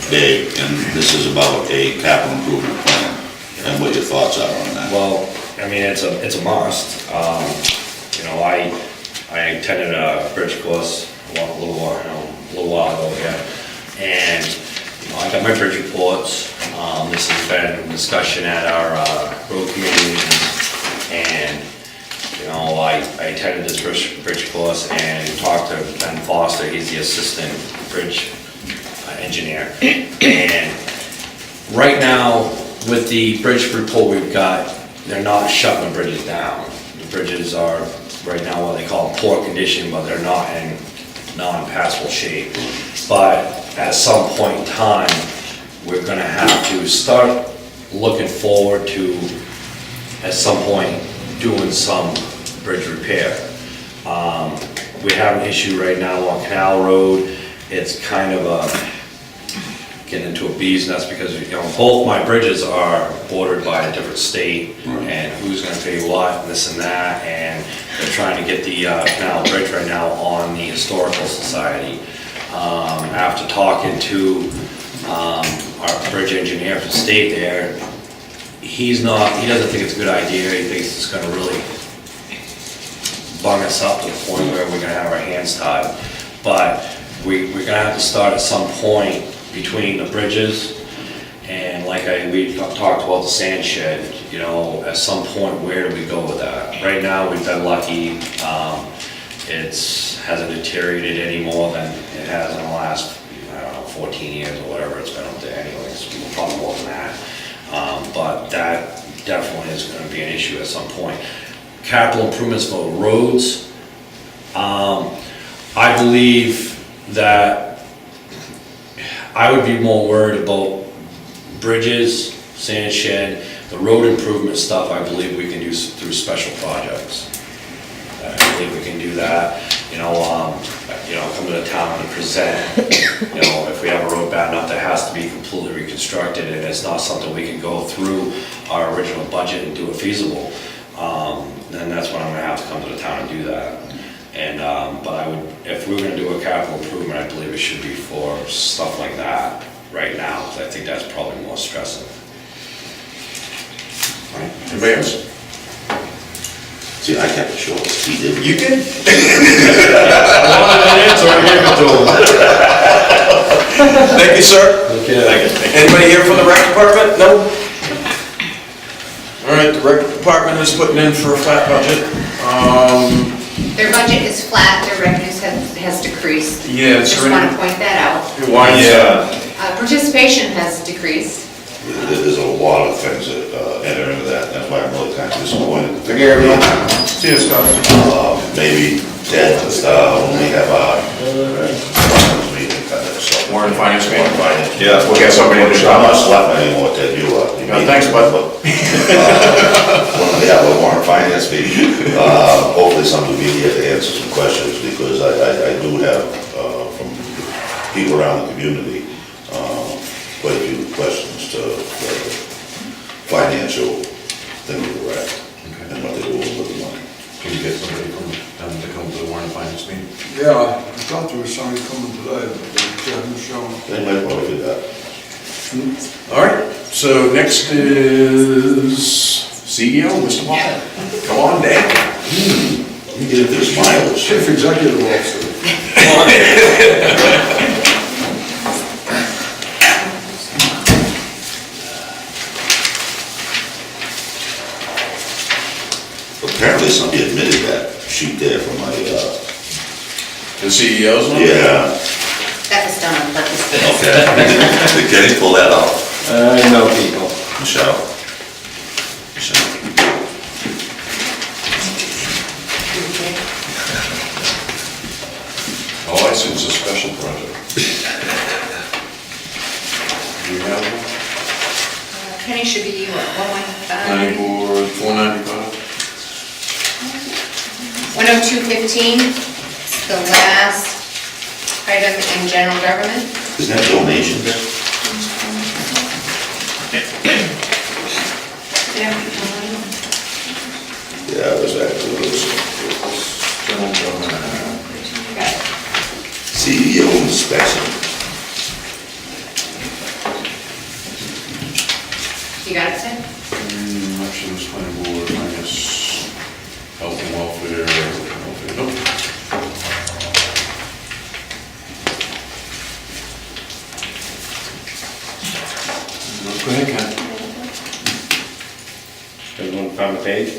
S3: Dave, and this is about a capital improvement plan and what your thoughts are on that.
S12: Well, I mean, it's a must. You know, I attended a bridge course a little while ago here, and you know, I got my bridge reports. This has been a discussion at our road committee meetings, and you know, I attended this bridge course and talked to Ben Foster. He's the assistant bridge engineer, and right now with the bridge report we've got, they're not shutting the bridges down. The bridges are right now what they call in poor condition, but they're not in non-passable shape. But at some point in time, we're gonna have to start looking forward to, at some point, doing some bridge repair. We have an issue right now on Canal Road. It's kind of getting into a bee's nest because, you know, both my bridges are bordered by a different state, and who's gonna pay what, and this and that, and they're trying to get the Canal Bridge right now on the Historical Society. After talking to our bridge engineer from the state there, he doesn't think it's a good idea. He thinks it's gonna really bung us up to the point where we're gonna have our hands tied. But we're gonna have to start at some point between the bridges, and like we talked about the sand shed, you know, at some point, where do we go with that? Right now, we've been lucky, hasn't deteriorated any more than it has in the last, I don't know, 14 years or whatever it's been up there anyways, probably more than that. But that definitely is gonna be an issue at some point. Capital improvements for roads, I believe that I would be more worried about bridges, sand shed, the road improvement stuff. I believe we can do through special projects. I believe we can do that, come to the town and present, if we have a road bad enough that has to be completely reconstructed and it's not something we can go through our original budget and do it feasible, then that's when I'm gonna have to come to the town and do that. And, but if we were gonna do a capital improvement, I believe it should be for stuff like that right now, because I think that's probably more stressing.
S1: Anybody else?
S3: See, I kept it short, he didn't.
S1: You did? Thank you, sir.
S12: Okay.
S1: Anybody here from the rec department? No? All right, the rec department is putting in for a flat budget.
S6: Their budget is flat, their revenues has decreased.
S1: Yeah, it's
S6: Just
S1: really-
S6: want to point that out.
S1: Why is that?
S6: Participation has decreased.
S3: There's a lot of things that enter into that, that's why I'm really kind of disappointed.
S11: Take care, everyone.
S1: See you, Scott.
S3: Maybe Ted, when we have our meeting, kind of stuff.
S1: Warren Finance Meeting.
S3: Yeah.
S1: We'll get somebody to
S3: I'm not selecting anymore, Ted, you are.
S1: No, thanks, bud.
S3: When we have a warrant finance meeting, hopefully somebody will be here to answer some questions, because I do have, from people around the community, quite a few questions to the financial thing with the rec, and what they're doing with the money.
S1: Can you get somebody from them to come to the Warren Finance Meeting?
S2: Yeah, I thought there was somebody coming today, but they haven't shown.
S3: They might want to do that.
S1: All right, so next is CEO, Mr. Walker. Come on, Dave.
S3: Let me get into this mileage.
S2: Chief Executive Officer.
S3: Apparently somebody admitted that sheet there for my,
S1: The CEO's one?
S3: yeah,
S6: That was done on purpose.
S3: okay. Can you pull that off?
S12: I know people.
S3: Michelle? Michelle?
S1: Unless it's a special project. Do you have one?
S6: Penny should be, what,
S1: Planning
S6: 115?
S1: board, 495?
S6: 10215, it's the last item in general government.
S3: Isn't that donations? Yeah, it was actually, it was
S1: General government.
S6: Okay.
S3: CEO inspection.
S6: You got it, Ted?
S1: Actually, this planning board minus health and welfare. Nope. Go ahead, Ken.
S8: Everyone found the page?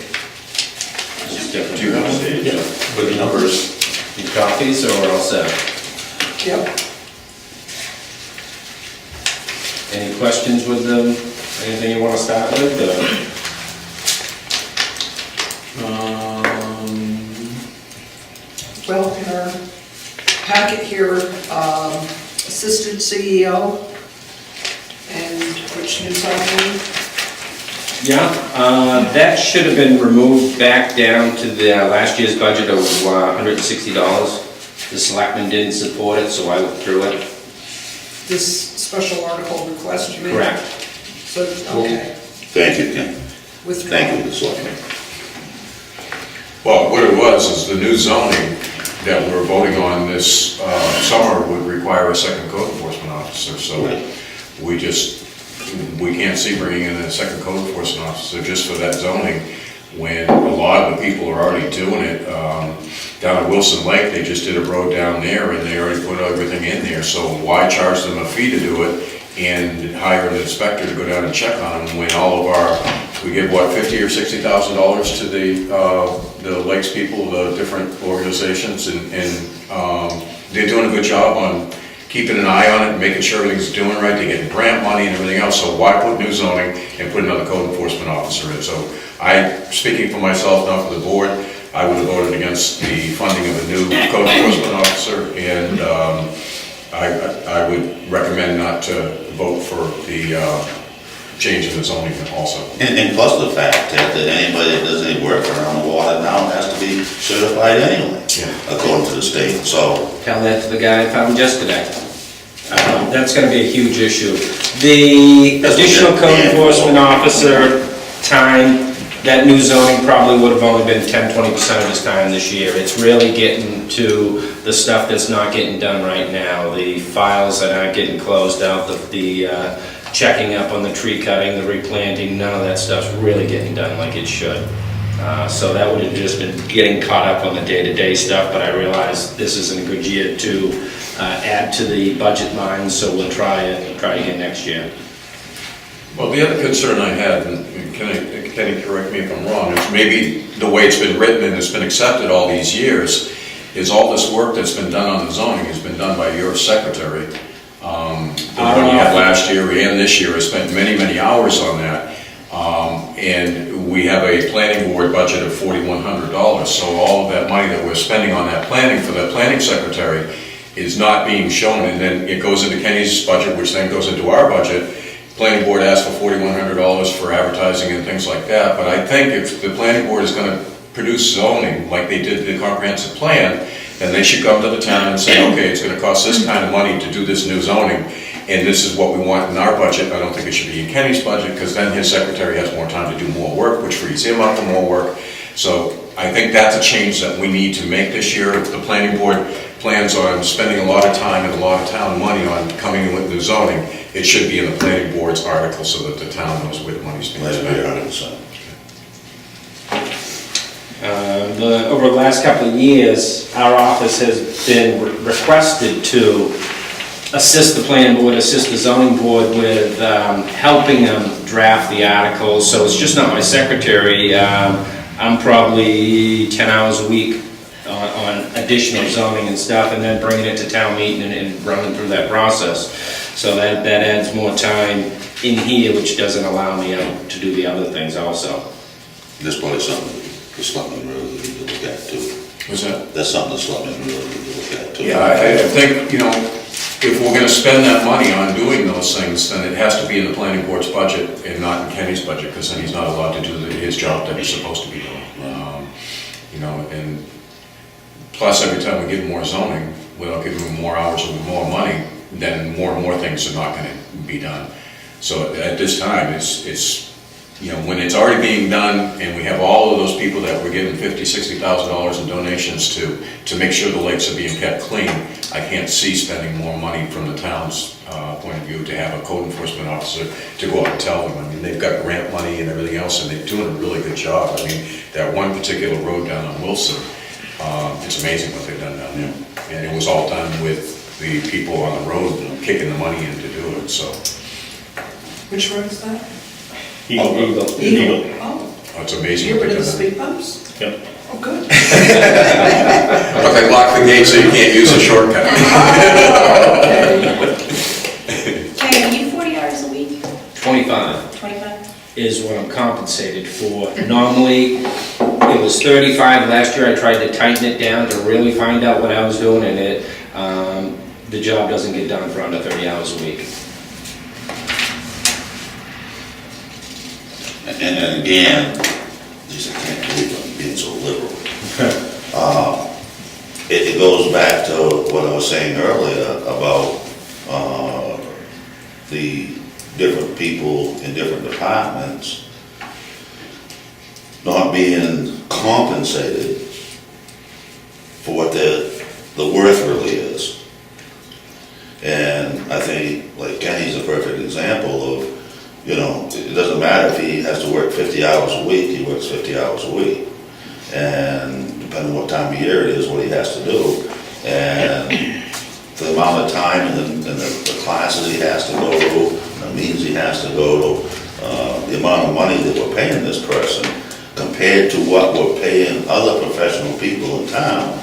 S8: It's just different.
S1: Do you have a
S8: page?
S1: page?
S4: With the numbers.
S12: Need copies or all set?
S5: Yep.
S12: Any questions with them? Anything you want to start with?
S5: Well, in our packet here, Assistant CEO, and which new sign?
S12: Yeah, that should have been removed back down to the last year's budget of $160. The selectmen didn't support it, so I withdrew it.
S5: This special article request you made?
S12: Correct.
S5: So, okay.
S3: Thank you, Ken.
S5: Withdraw.
S3: Thank you, the selectmen.
S1: Well, what it was is the new zoning that we're voting on this summer would require a second code enforcement officer, so we can't see bringing in a second code enforcement officer just for that zoning, when a lot of the people are already doing it. Down at Wilson Lake, they just did a road down there, and they already put everything in there, so why charge them a fee to do it and hire an inspector to go down and check on them, when all of our, we give what, $50,000 or $60,000 to the Lakes people, the different organizations, and they're doing a good job on keeping an eye on it, making sure everything's doing right, they get grant money and everything else, so why put new zoning and put another code enforcement officer in? So speaking for myself, not for the board, I would have voted against the funding of a new code enforcement officer, and I would recommend not to vote for the change in the zoning also.
S3: And plus the fact that anybody that does any work around the water now has to be certified anyway, according to the state, so.
S12: Tell that to the guy I found yesterday. That's gonna be a huge issue. The additional code enforcement officer time, that new zoning probably would have only been 10-20% of his time this year. It's really getting to the stuff that's not getting done right now, the files that aren't getting closed out, the checking up on the tree cutting, the replanting, none of that stuff's really getting done like it should. So that would have just been getting caught up on the day-to-day stuff, but I realize this isn't a good year to add to the budget line, so we'll try again next year.
S1: Well, the other concern I had, and Kenny, correct me if I'm wrong, is maybe the way it's been written and it's been accepted all these years, is all this work that's been done on the zoning has been done by your secretary. The one you had last year and this year has spent many, many hours on that. And we have a planning board budget of $4,100, so all of that money that we're spending on that planning for that planning secretary is not being shown, and then it goes into Kenny's budget, which then goes into our budget. Planning board asked for $4,100 for advertising and things like that, but I think if the planning board is gonna produce zoning like they did the comprehensive plan, then they should come to the town and say, okay, it's gonna cost this kind of money to do this new zoning, and this is what we want in our budget. I don't think it should be in Kenny's budget, because then his secretary has more time to do more work, which frees him up for more work. So I think that's a change that we need to make this year. If the planning board plans on spending a lot of time and a lot of town money on coming in with new zoning, it should be in the planning board's article so that the town knows where the money's being spent.
S3: 100%.
S12: Over the last couple of years, our office has been requested to assist the planning board, assist the zoning board with helping them draft the articles, so it's just not my secretary. I'm probably 10 hours a week on additional zoning and stuff, and then bringing it to town meeting and running through that process. So that adds more time in here, which doesn't allow me to do the other things also.
S3: This probably something the selectmen really need to look at too.
S1: Was that?
S3: That's something the selectmen really need to look at too.
S1: Yeah, I think, if we're gonna spend that money on doing those things, then it has to be in the planning board's budget and not in Kenny's budget, because then he's not allowed to do his job that he's supposed to be doing. And plus, every time we give him more zoning, without giving him more hours or more money, then more and more things are not gonna be done. So at this time, it's when it's already being done, and we have all of those people that we're giving $50,000-$60,000 in donations to make sure the lakes are being kept clean, I can't see spending more money from the town's point of view to have a code enforcement officer to go out and tell them. I mean, they've got grant money and everything else, and they're doing a really good job. I mean, that one particular road down on Wilson, it's amazing what they've done down there. And it was all done with the people on the road kicking the money in to do it, so.
S5: Which road is that?
S8: Eagle.
S5: Eagle. Oh,
S1: It's amazing
S5: get
S1: what
S5: rid
S1: they've
S5: of the
S1: done.
S5: speed bumps?
S8: Yep.
S5: Oh, good.
S1: But they lock the gate so you can't use a shortcut.
S10: Kenny, are you 40 hours a week?
S13: 25
S10: 25?
S13: is what I'm compensated for. Normally, it was 35 last year. I tried to tighten it down to really find out what I was doing, and the job doesn't get done for under 30 hours a week.
S3: And again, these I can't believe I'm being so liberal. It goes back to what I was saying earlier about the different people in different departments not being compensated for what the worth really is. And I think, like Kenny's a perfect example of, it doesn't matter if he has to work 50 hours a week, he works 50 hours a week. And depending on what time of year it is, what he has to do. And the amount of time and the classes he has to go to, the meetings he has to go to, the amount of money that we're paying this person compared to what we're paying other professional people in town.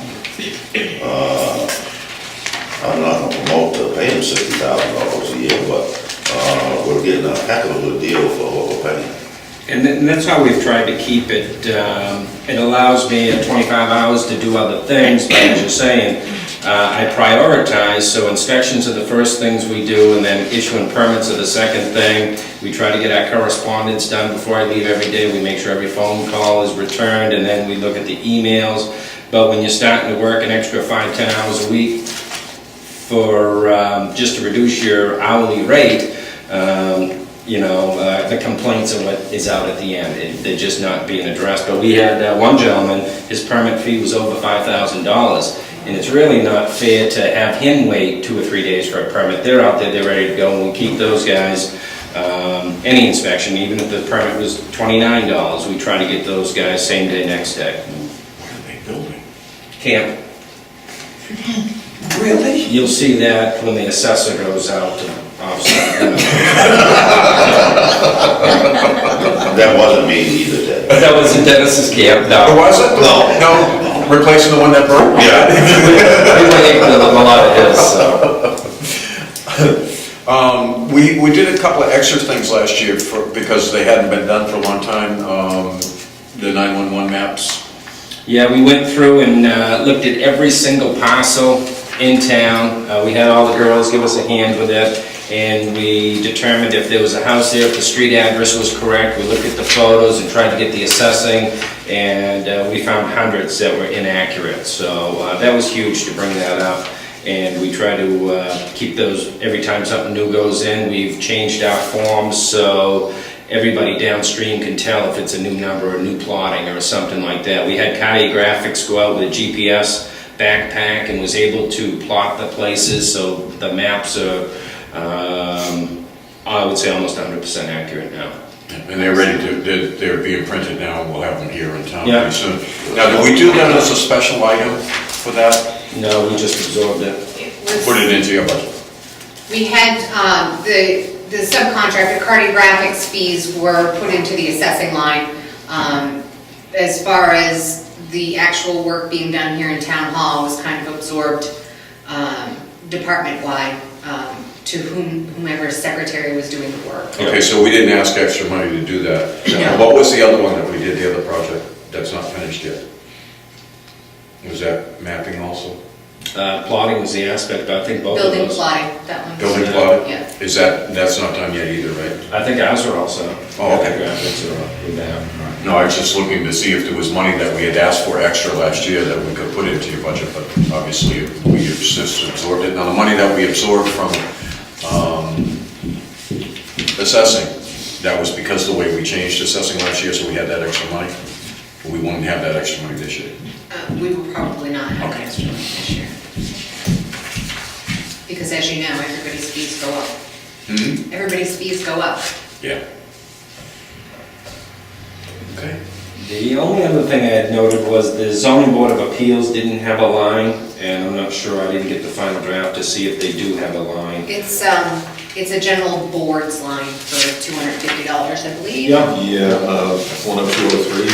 S3: I'm not going to promote to pay him $60,000 a year, but we're getting a heck of a good deal for what we're paying.
S13: And that's how we've tried to keep it. It allows me at 25 hours to do other things, but as you're saying, I prioritize, so inspections are the first things we do, and then issuing permits are the second thing. We try to get our correspondence done before I leave every day. We make sure every phone call is returned, and then we look at the emails. But when you're starting to work an extra 5-10 hours a week for just to reduce your hourly rate, the complaints are what is out at the end. They're just not being addressed. But we had one gentleman, his permit fee was over $5,000, and it's really not fair to have him wait 2 or 3 days for a permit. They're out there, they're ready to go, and we keep those guys, any inspection, even if the permit was $29, we try to get those guys same day, next day.
S1: What are they building?
S13: Camp.
S5: Really?
S13: You'll see that when the assessor goes out to offset.
S3: That wasn't me either, Ted.
S13: That wasn't Dennis's camp,
S1: Oh,
S13: no.
S1: was it? No, replacing the one that burned?
S3: Yeah.
S13: We went into a lot of his, so.
S1: We did a couple of extra things last year because they hadn't been done for a long time, the 911 maps.
S13: Yeah, we went through and looked at every single parcel in town. We had all the girls give us a hand with it, and we determined if there was a house there, if the street address was correct. We looked at the photos and tried to get the assessing, and we found hundreds that were inaccurate. So that was huge to bring that up, and we try to keep those every time something new goes in. We've changed our forms so everybody downstream can tell if it's a new number or new plotting or something like that. We had cartographics go out with a GPS backpack and was able to plot the places, so the maps are, I would say, almost 100% accurate now.
S1: And they're ready to, they're being printed now, and we'll have them here in town
S13: Yeah.
S1: pretty soon. Now, do we do that as a special item for that?
S13: No, we just absorbed it.
S1: Put it into your budget?
S6: We had, the subcontractor cartographics fees were put into the assessing line. As far as the actual work being done here in town hall was kind of absorbed department-wide to whomever secretary was doing the work.
S1: Okay, so we didn't ask extra money to do that.
S6: No.
S1: What was the other one that we did, the other project that's not finished yet? Was that mapping also?
S13: Plotting was the aspect, but I think both of
S6: Building
S13: those.
S6: plotting, that one.
S1: Building plotting?
S6: Yeah.
S1: Is that's not done yet either, right?
S13: I think ours are also.
S1: Oh, okay.
S13: Graphics are with that.
S1: No, I was just looking to see if there was money that we had asked for extra last year that we could put into your budget, but obviously we have just absorbed it. Now, the money that we absorbed from assessing, that was because of the way we changed assessing last year, so we had that extra money. But we wouldn't have that extra money this year.
S6: We will probably not have
S1: Okay.
S6: extra money this year. Because as you know, everybody's fees go up. Everybody's fees go up.
S1: Yeah. Okay.
S13: The only other thing I had noted was the zoning board of appeals didn't have a line, and I'm not sure, I didn't get the final draft to see if they do have a line.
S6: It's a general boards line for $250, I believe.
S13: Yeah.
S4: Yeah, 10203,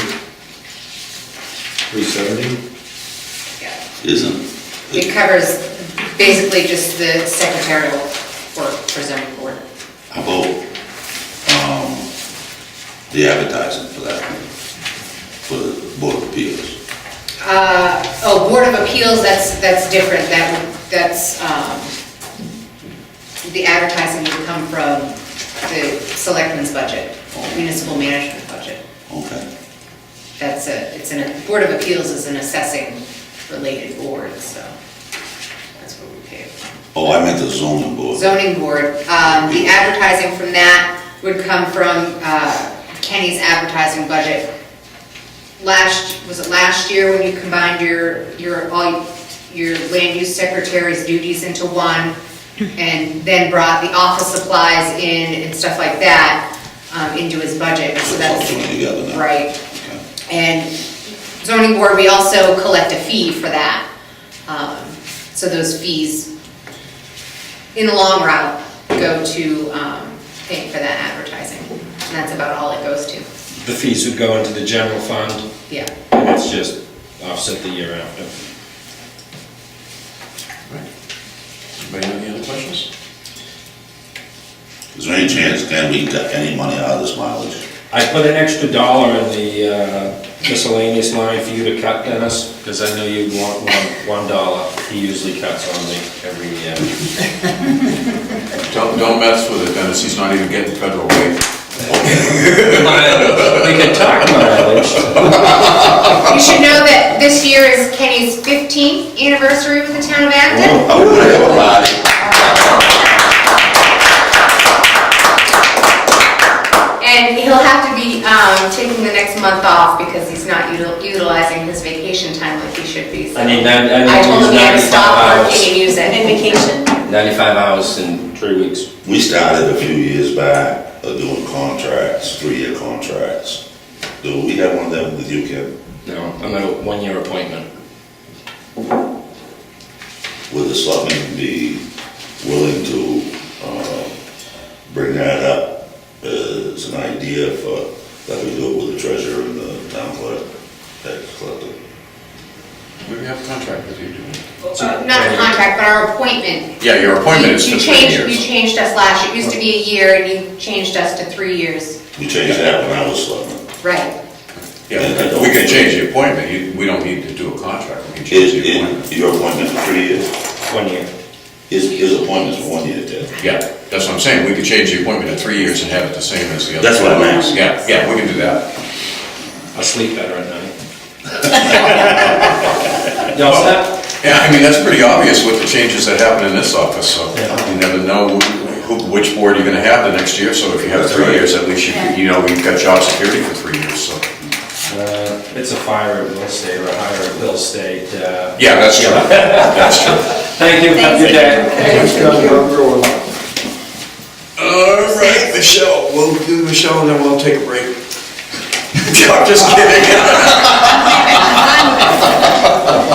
S4: 370.
S6: Yeah.
S3: Isn't,
S6: It covers basically just the secretarial work for zoning board.
S3: how about, the advertising for that, for the Board of Appeals?
S6: Board of Appeals, that's different, that's, the advertising would come from the selectmen's budget, municipal management budget.
S3: Okay.
S6: Board of Appeals is an assessing related board, so that's what we pay.
S3: Oh, I meant the zoning board.
S6: Zoning board, the advertising from that would come from Kenny's advertising budget. Was it last year when you combined all your land use secretary's duties into one, and then brought the office supplies in and stuff like that into his budget? So
S3: It's all
S6: that's
S3: joined together now.
S6: right.
S3: Okay.
S6: And zoning board, we also collect a fee for that. So those fees, in the long run, go to paying for that advertising. And that's about all it goes to.
S13: The fees would go into the general fund,
S6: Yeah.
S13: and it's just offset the year after.
S1: Anybody have any other questions?
S3: Is there any chance, can we get any money out of this mileage?
S13: I put an extra $1 in the miscellaneous line for you to cut, Dennis, because I know you'd want $1. He usually cuts on me every year.
S1: Don't mess with it, Dennis, he's not even getting federal rate.
S13: We could talk mileage.
S6: You should know that this year is Kenny's 15th anniversary with the town of Acton.
S3: Oh, everybody.
S6: And he'll have to be taking the next month off because he's not utilizing his vacation time like he should be. So
S13: I need to
S6: I told
S13: use
S6: him he had to
S13: 95
S6: stop
S13: hours.
S6: working and use it.
S9: And vacation?
S13: 95 hours in 3 weeks.
S3: We started a few years back doing contracts, 3-year contracts. Do we have one of them with you, Ken?
S13: No, I'm at a 1-year appointment.
S3: Would the selectmen be willing to bring that up as an idea for, that we do it with the treasurer and the town clerk, tax collector?
S1: We have a contract with you, do we?
S6: Not a contract, but our appointment.
S1: Yeah, your appointment is for 3 years.
S6: You changed us last year. It used to be a year and you changed us to 3 years.
S3: We changed that when I was selectman.
S6: Right.
S1: Yeah, we can change the appointment, we don't need to do a contract, we can change the appointment.
S3: Is your appointment for 3 years?
S13: 1 year.
S3: His appointment's for 1 year, Ted.
S1: Yeah, that's what I'm saying, we could change the appointment to 3 years and have it the same as the other.
S3: That's what I meant.
S1: Yeah, we can do that.
S13: I sleep better at night. Y'all set?
S1: Yeah, I mean, that's pretty obvious with the changes that happen in this office, so you never know which board you're gonna have the next year, so if you have 3 years, at least you know you've got job security for 3 years, so.
S13: It's a fire at Will State or a hire at Will State.
S1: Yeah, that's true, that's true.
S13: Thank you, have a good day.
S1: All right, Michelle, we'll do Michelle and then we'll take a break. I'm just kidding.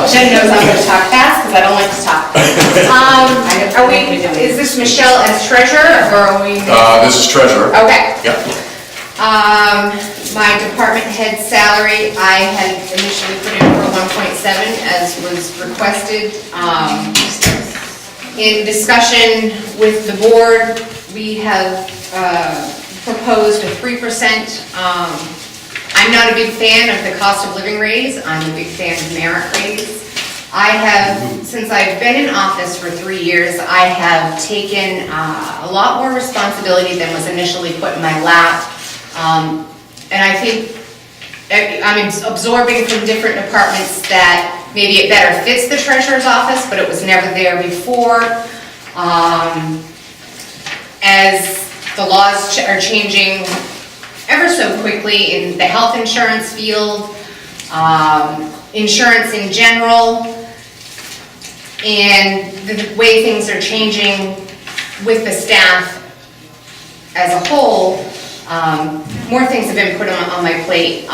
S6: Jen knows I'm gonna talk fast because I don't like to talk. Is this Michelle as treasurer or are we?
S1: This is treasurer.
S6: Okay.
S1: Yep.
S6: My department head salary, I had initially put in for 1.7 as was requested. In discussion with the board, we have proposed a 3%. I'm not a big fan of the cost of living raise, I'm a big fan of merit raise. I have, since I've been in office for 3 years, I have taken a lot more responsibility than was initially put in my lap. And I think I'm absorbing from different departments that maybe it better fits the treasurer's office, but it was never there before. As the laws are changing ever so quickly in the health insurance field, insurance in general, and the way things are changing with the staff as a whole, more things have been put on my plate.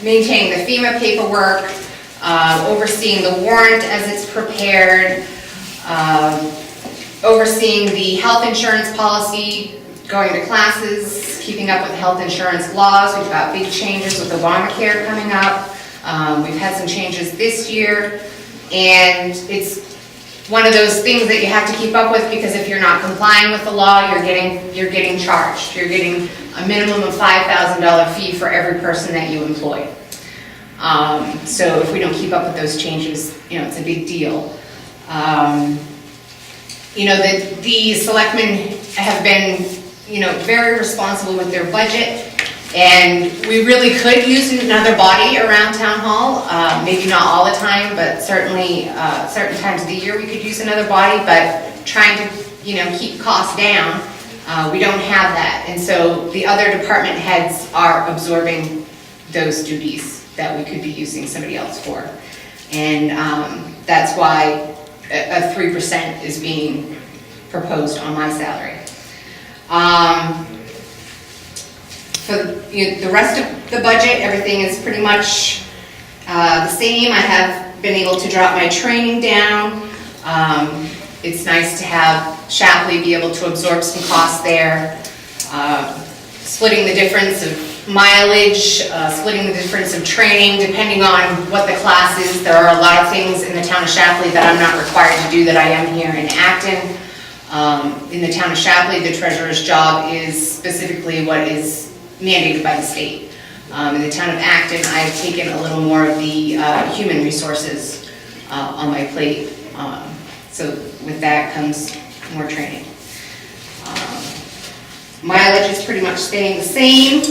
S6: Maintaining the FEMA paperwork, overseeing the warrant as it's prepared, overseeing the health insurance policy, going to classes, keeping up with health insurance laws. We've got big changes with Obamacare coming up. We've had some changes this year, and it's one of those things that you have to keep up with, because if you're not complying with the law, you're getting charged. You're getting a minimum of $5,000 fee for every person that you employ. So if we don't keep up with those changes, it's a big deal. The selectmen have been, very responsible with their budget, and we really could use another body around town hall. Maybe not all the time, but certainly certain times of the year we could use another body, but trying to, keep costs down, we don't have that. And so the other department heads are absorbing those duties that we could be using somebody else for. And that's why a 3% is being proposed on my salary. For the rest of the budget, everything is pretty much the same. I have been able to drop my training down. It's nice to have Shapley be able to absorb some costs there. Splitting the difference of mileage, splitting the difference of training, depending on what the class is. There are a lot of things in the town of Shapley that I'm not required to do that I am here in Acton. In the town of Shapley, the treasurer's job is specifically what is mandated by the state. In the town of Acton, I've taken a little more of the human resources on my plate. So with that comes more training. Mileage is pretty much staying the same.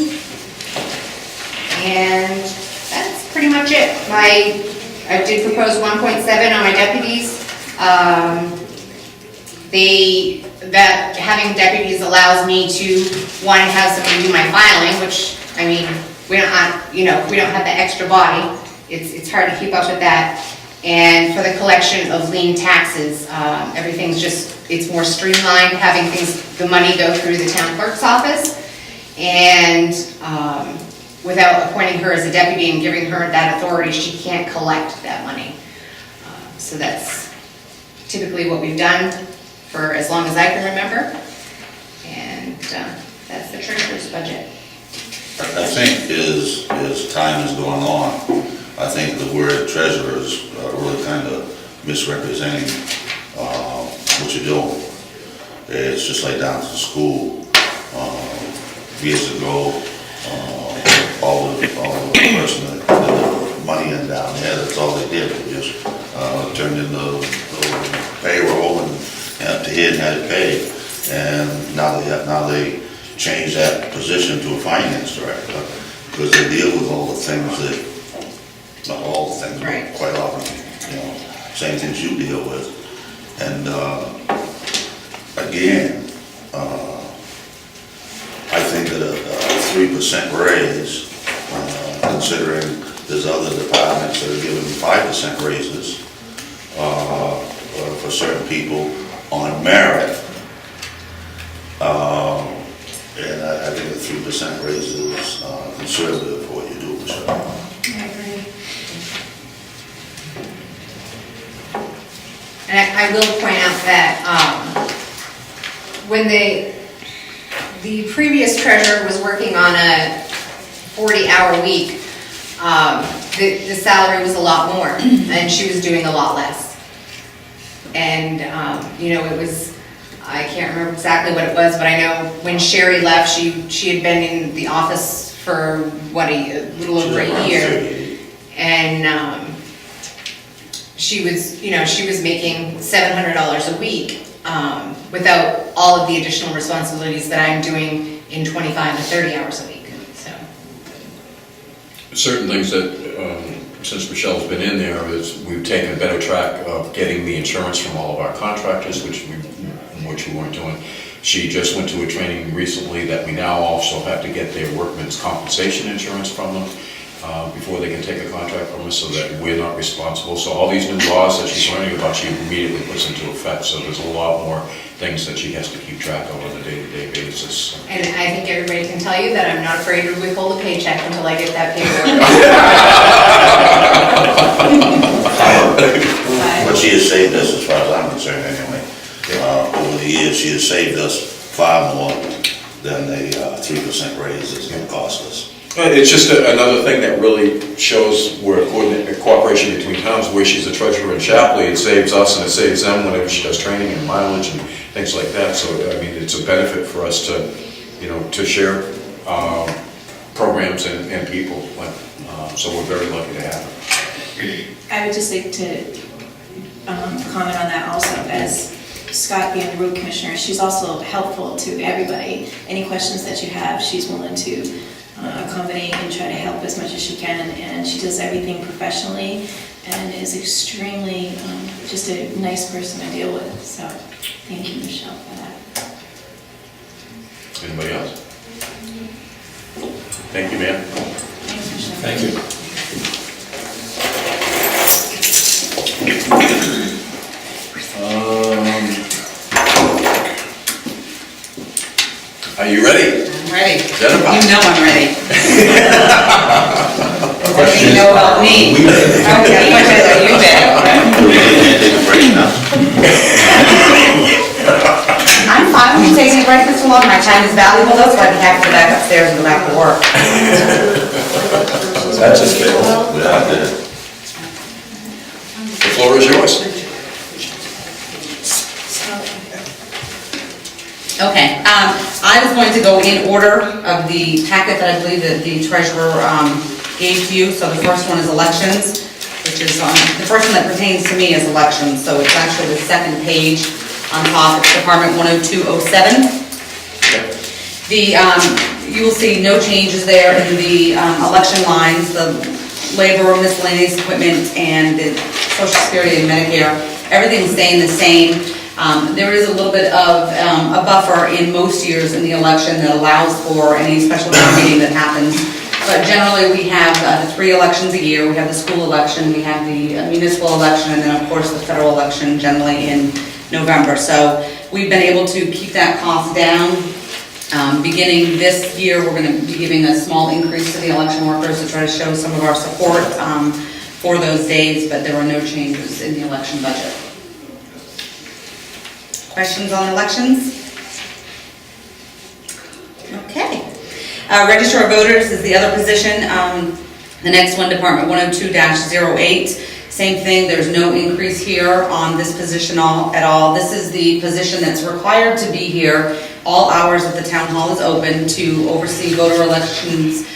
S6: And that's pretty much it. I did propose 1.7 on my deputies. Having deputies allows me to, one, have somebody do my filing, which, we don't have the extra body. It's hard to keep up with that. And for the collection of lien taxes, everything's it's more streamlined, having the money go through the town clerk's office. And without appointing her as a deputy and giving her that authority, she can't collect that money. So that's typically what we've done for as long as I can remember. And that's the treasurer's budget.
S3: I think as time is going on, I think the word treasurer is really kind of misrepresenting what you're doing. It's just like down to the school. Years ago, all the person that put the money in down there, that's all they did. They just turned in the payroll and up to here and had it paid. And now they changed that position to a finance director, because they deal with all the things that, not all the things, but quite often, same things you deal with. And again, I think that a 3% raise, considering there's other departments that are giving 5% raises for certain people on merit, and I think a 3% raise is conservative for what you do, Michelle.
S6: I agree. And I will point out that when the previous treasurer was working on a 40-hour week, the salary was a lot more, and she was doing a lot less. And, it was, I can't remember exactly what it was, but I know when Sherry left, she had been in the office for, a little over a year. And, she was, you know, she was making $700 a week, without all of the additional responsibilities that I'm doing in 25 to 30 hours a week, so.
S1: Certain things that, since Michelle's been in there, is we've taken a better track of getting the insurance from all of our contractors, which we weren't doing. She just went to a training recently that we now also have to get their workman's compensation insurance from them before they can take a contract from us, so that we're not responsible. So all these new laws that she's learning about, she immediately puts into effect. So there's a lot more things that she has to keep track of on a day-to-day basis.
S6: And I think everybody can tell you that I'm not afraid to withhold a paycheck until I get that paperwork.
S3: But she has saved us, as far as I'm concerned anyway. Over the years, she has saved us far more than the 3% raise is gonna cost us.
S1: It's just another thing that really shows where cooperation between towns, where she's a treasurer in Shapley, it saves us and it saves them whenever she does training and mileage and things like that. So, I mean, it's a benefit for us to, you know, to share programs and people. So we're very lucky to have her.
S10: I would just like to comment on that also, as Scott being the road commissioner, she's also helpful to everybody. Any questions that you have, she's willing to accommodate and try to help as much as she can, and she does everything professionally and is extremely just a nice person to deal with. So thank you, Michelle, for that.
S1: Anybody else? Thank you, ma'am.
S10: Thanks, Michelle.
S4: Thank you.
S1: Are you ready?
S14: I'm ready.
S1: Jennifer?
S14: You know I'm ready. What do
S4: Question
S14: you know about me? Okay, you better. I'm fine with you taking a break this long. My time is valuable, though, so I'd be happy to go back upstairs and go back to work.
S4: That's just fair.
S3: Yeah, I did.
S1: The floor is yours.
S14: Okay, I was going to go in order of the packet that I believe that the treasurer gave to you. So the first one is elections, which is the first one that pertains to me is elections. So it's actually the second page on top. It's Department 10207. You will see no changes there in the election lines, the labor, miscellaneous equipment, and the Social Security and Medicare. Everything's staying the same. There is a little bit of a buffer in most years in the election that allows for any special town meeting that happens. But generally, we have the 3 elections a year. We have the school election, we have the municipal election, and then of course the federal election generally in November. So we've been able to keep that cost down. Beginning this year, we're going to be giving a small increase to the election workers to try to show some of our support for those days, but there were no changes in the election budget. Questions on elections? Okay. Register of Voters is the other position. The next one, Department 102-08. Same thing, there's no increase here on this position at all. This is the position that's required to be here. All hours of the town hall is open to oversee voter elections,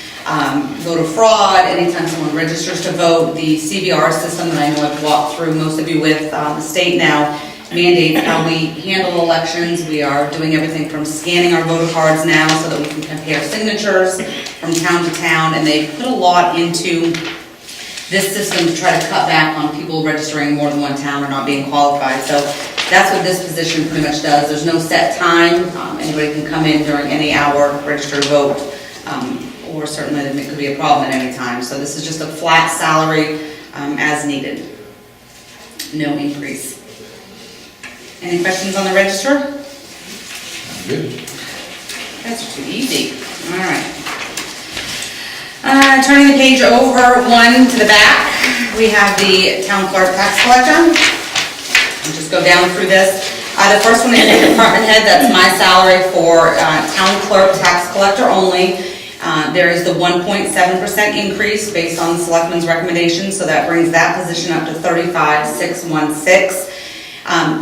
S14: voter fraud, anytime someone registers to vote. The CVR system that I know I've walked through most of you with, the state now mandates how we handle elections. We are doing everything from scanning our voter cards now so that we can compare signatures from town to town, and they put a lot into this system to try to cut back on people registering more than one town or not being qualified. So that's what this position pretty much does. There's no set time. Anybody can come in during any hour, register to vote, or certainly it could be a problem at any time. So this is just a flat salary as needed. No increase. Any questions on the register?
S4: Good.
S14: That's too easy. All right. Turning the page over one to the back, we have the town clerk tax collector. I'll just go down through this. The first one is the department head. That's my salary for town clerk tax collector only. There is the 1.7% increase based on the selectmen's recommendation, so that brings that position up to $35,616.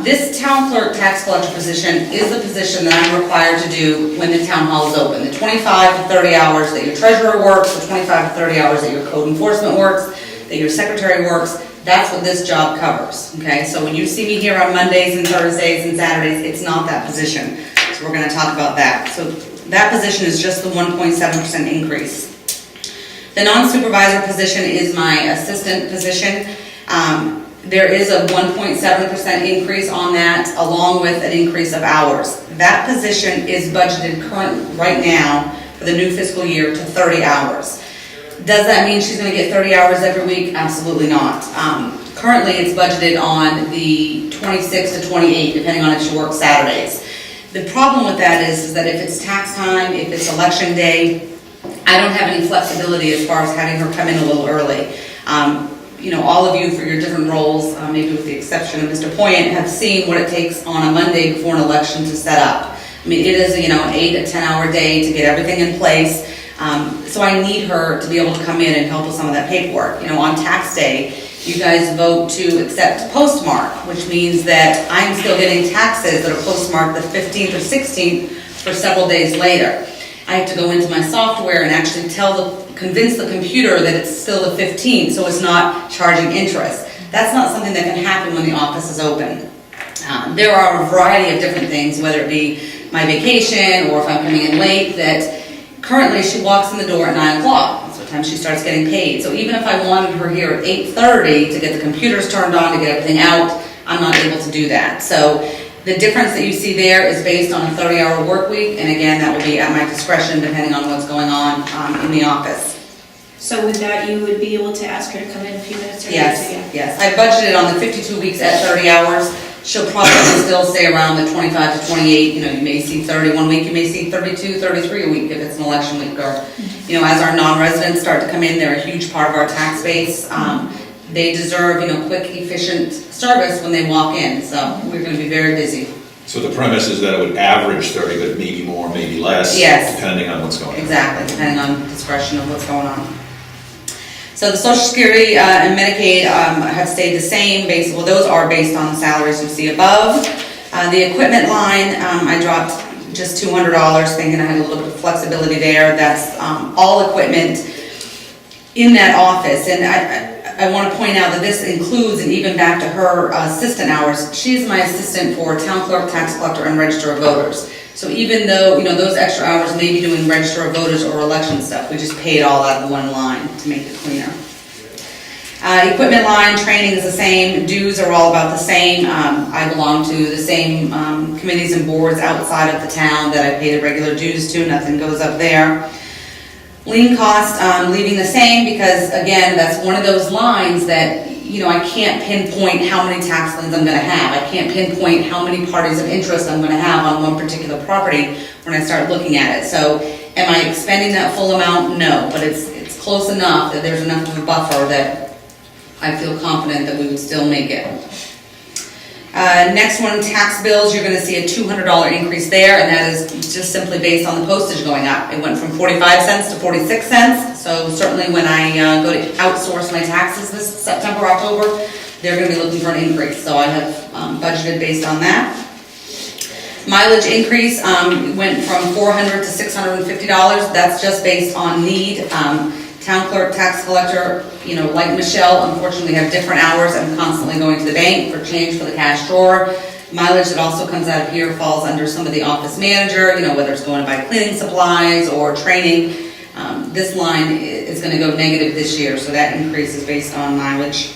S14: This town clerk tax collector position is the position that I'm required to do when the town hall is open. The 25 to 30 hours that your treasurer works, the 25 to 30 hours that your code enforcement works, that your secretary works, that's what this job covers, okay? So when you see me here on Mondays and Thursdays and Saturdays, it's not that position. So we're gonna talk about that. So that position is just the 1.7% increase. The non-supervisor position is my assistant position. There is a 1.7% increase on that, along with an increase of hours. That position is budgeted right now for the new fiscal year to 30 hours. Does that mean she's gonna get 30 hours every week? Absolutely not. Currently, it's budgeted on the 26 to 28, depending on if she works Saturdays. The problem with that is that if it's tax time, if it's election day, I don't have any flexibility as far as having her come in a little early. You know, all of you for your different roles, maybe with the exception of Mr. Poyant, have seen what it takes on a Monday before an election to set up. I mean, it is, you know, an 8 to 10 hour day to get everything in place. So I need her to be able to come in and help with some of that paperwork. You know, on tax day, you guys vote to accept postmark, which means that I'm still getting taxes that are postmarked the 15th or 16th for several days later. I have to go into my software and actually convince the computer that it's still the 15th, so it's not charging interest. That's not something that can happen when the office is open. There are a variety of different things, whether it be my vacation or if I'm coming in late, that currently she walks in the door at 9 o'clock. Sometimes she starts getting paid. So even if I wanted her here at 8:30 to get the computers turned on, to get everything out, I'm not able to do that. So the difference that you see there is based on a 30-hour work week, and again, that will be at my discretion depending on what's going on in the office.
S10: So with that, you would be able to ask her to come in a few minutes early?
S14: Yes. I budgeted on the 52 weeks at 30 hours. She'll probably still stay around the 25 to 28. You know, you may see 30 one week, you may see 32, 33 a week if it's an election week. Or, you know, as our non-residents start to come in, they're a huge part of our tax base. They deserve, you know, quick, efficient service when they walk in. So we're going to be very busy.
S4: So the premise is that it would average 30, but maybe more, maybe less.
S14: Yes.
S4: Depending on what's going on.
S14: Exactly, depending on discretion of what's going on. So the Social Security and Medicaid have stayed the same. Well, those are based on the salaries you see above. The equipment line, I dropped just $200, thinking I had a little bit of flexibility there. That's all equipment in that office. And I want to point out that this includes, and even back to her assistant hours, she's my assistant for town clerk, tax collector, and register of voters. So even though, you know, those extra hours may be doing register of voters or election stuff, we just pay it all out of one line to make it cleaner. Equipment line, training is the same, dues are all about the same. I belong to the same committees and boards outside of the town that I pay the regular dues to, nothing goes up there. Lien cost, leaving the same because, again, that's one of those lines that, you know, I can't pinpoint how many tax liens I'm gonna have. I can't pinpoint how many parties of interest I'm gonna have on one particular property when I start looking at it. So, am I expending that full amount? No, but it's close enough that there's enough of a buffer that I feel confident that we would still make it. Next one, tax bills, you're gonna see a $200 increase there, and that is just simply based on the postage going up. It went from 45 cents to 46 cents, so certainly when I go to outsource my taxes this September, October, they're gonna be looking for an increase, so I have budgeted based on that. Mileage increase went from $400 to $650, that's just based on need. Town clerk, tax collector, you know, like Michelle, unfortunately have different hours. I'm constantly going to the bank for change for the cash drawer. Mileage that also comes out of here falls under some of the office manager, you know, whether it's going to buy cleaning supplies or training. This line is going to go negative this year, so that increase is based on mileage.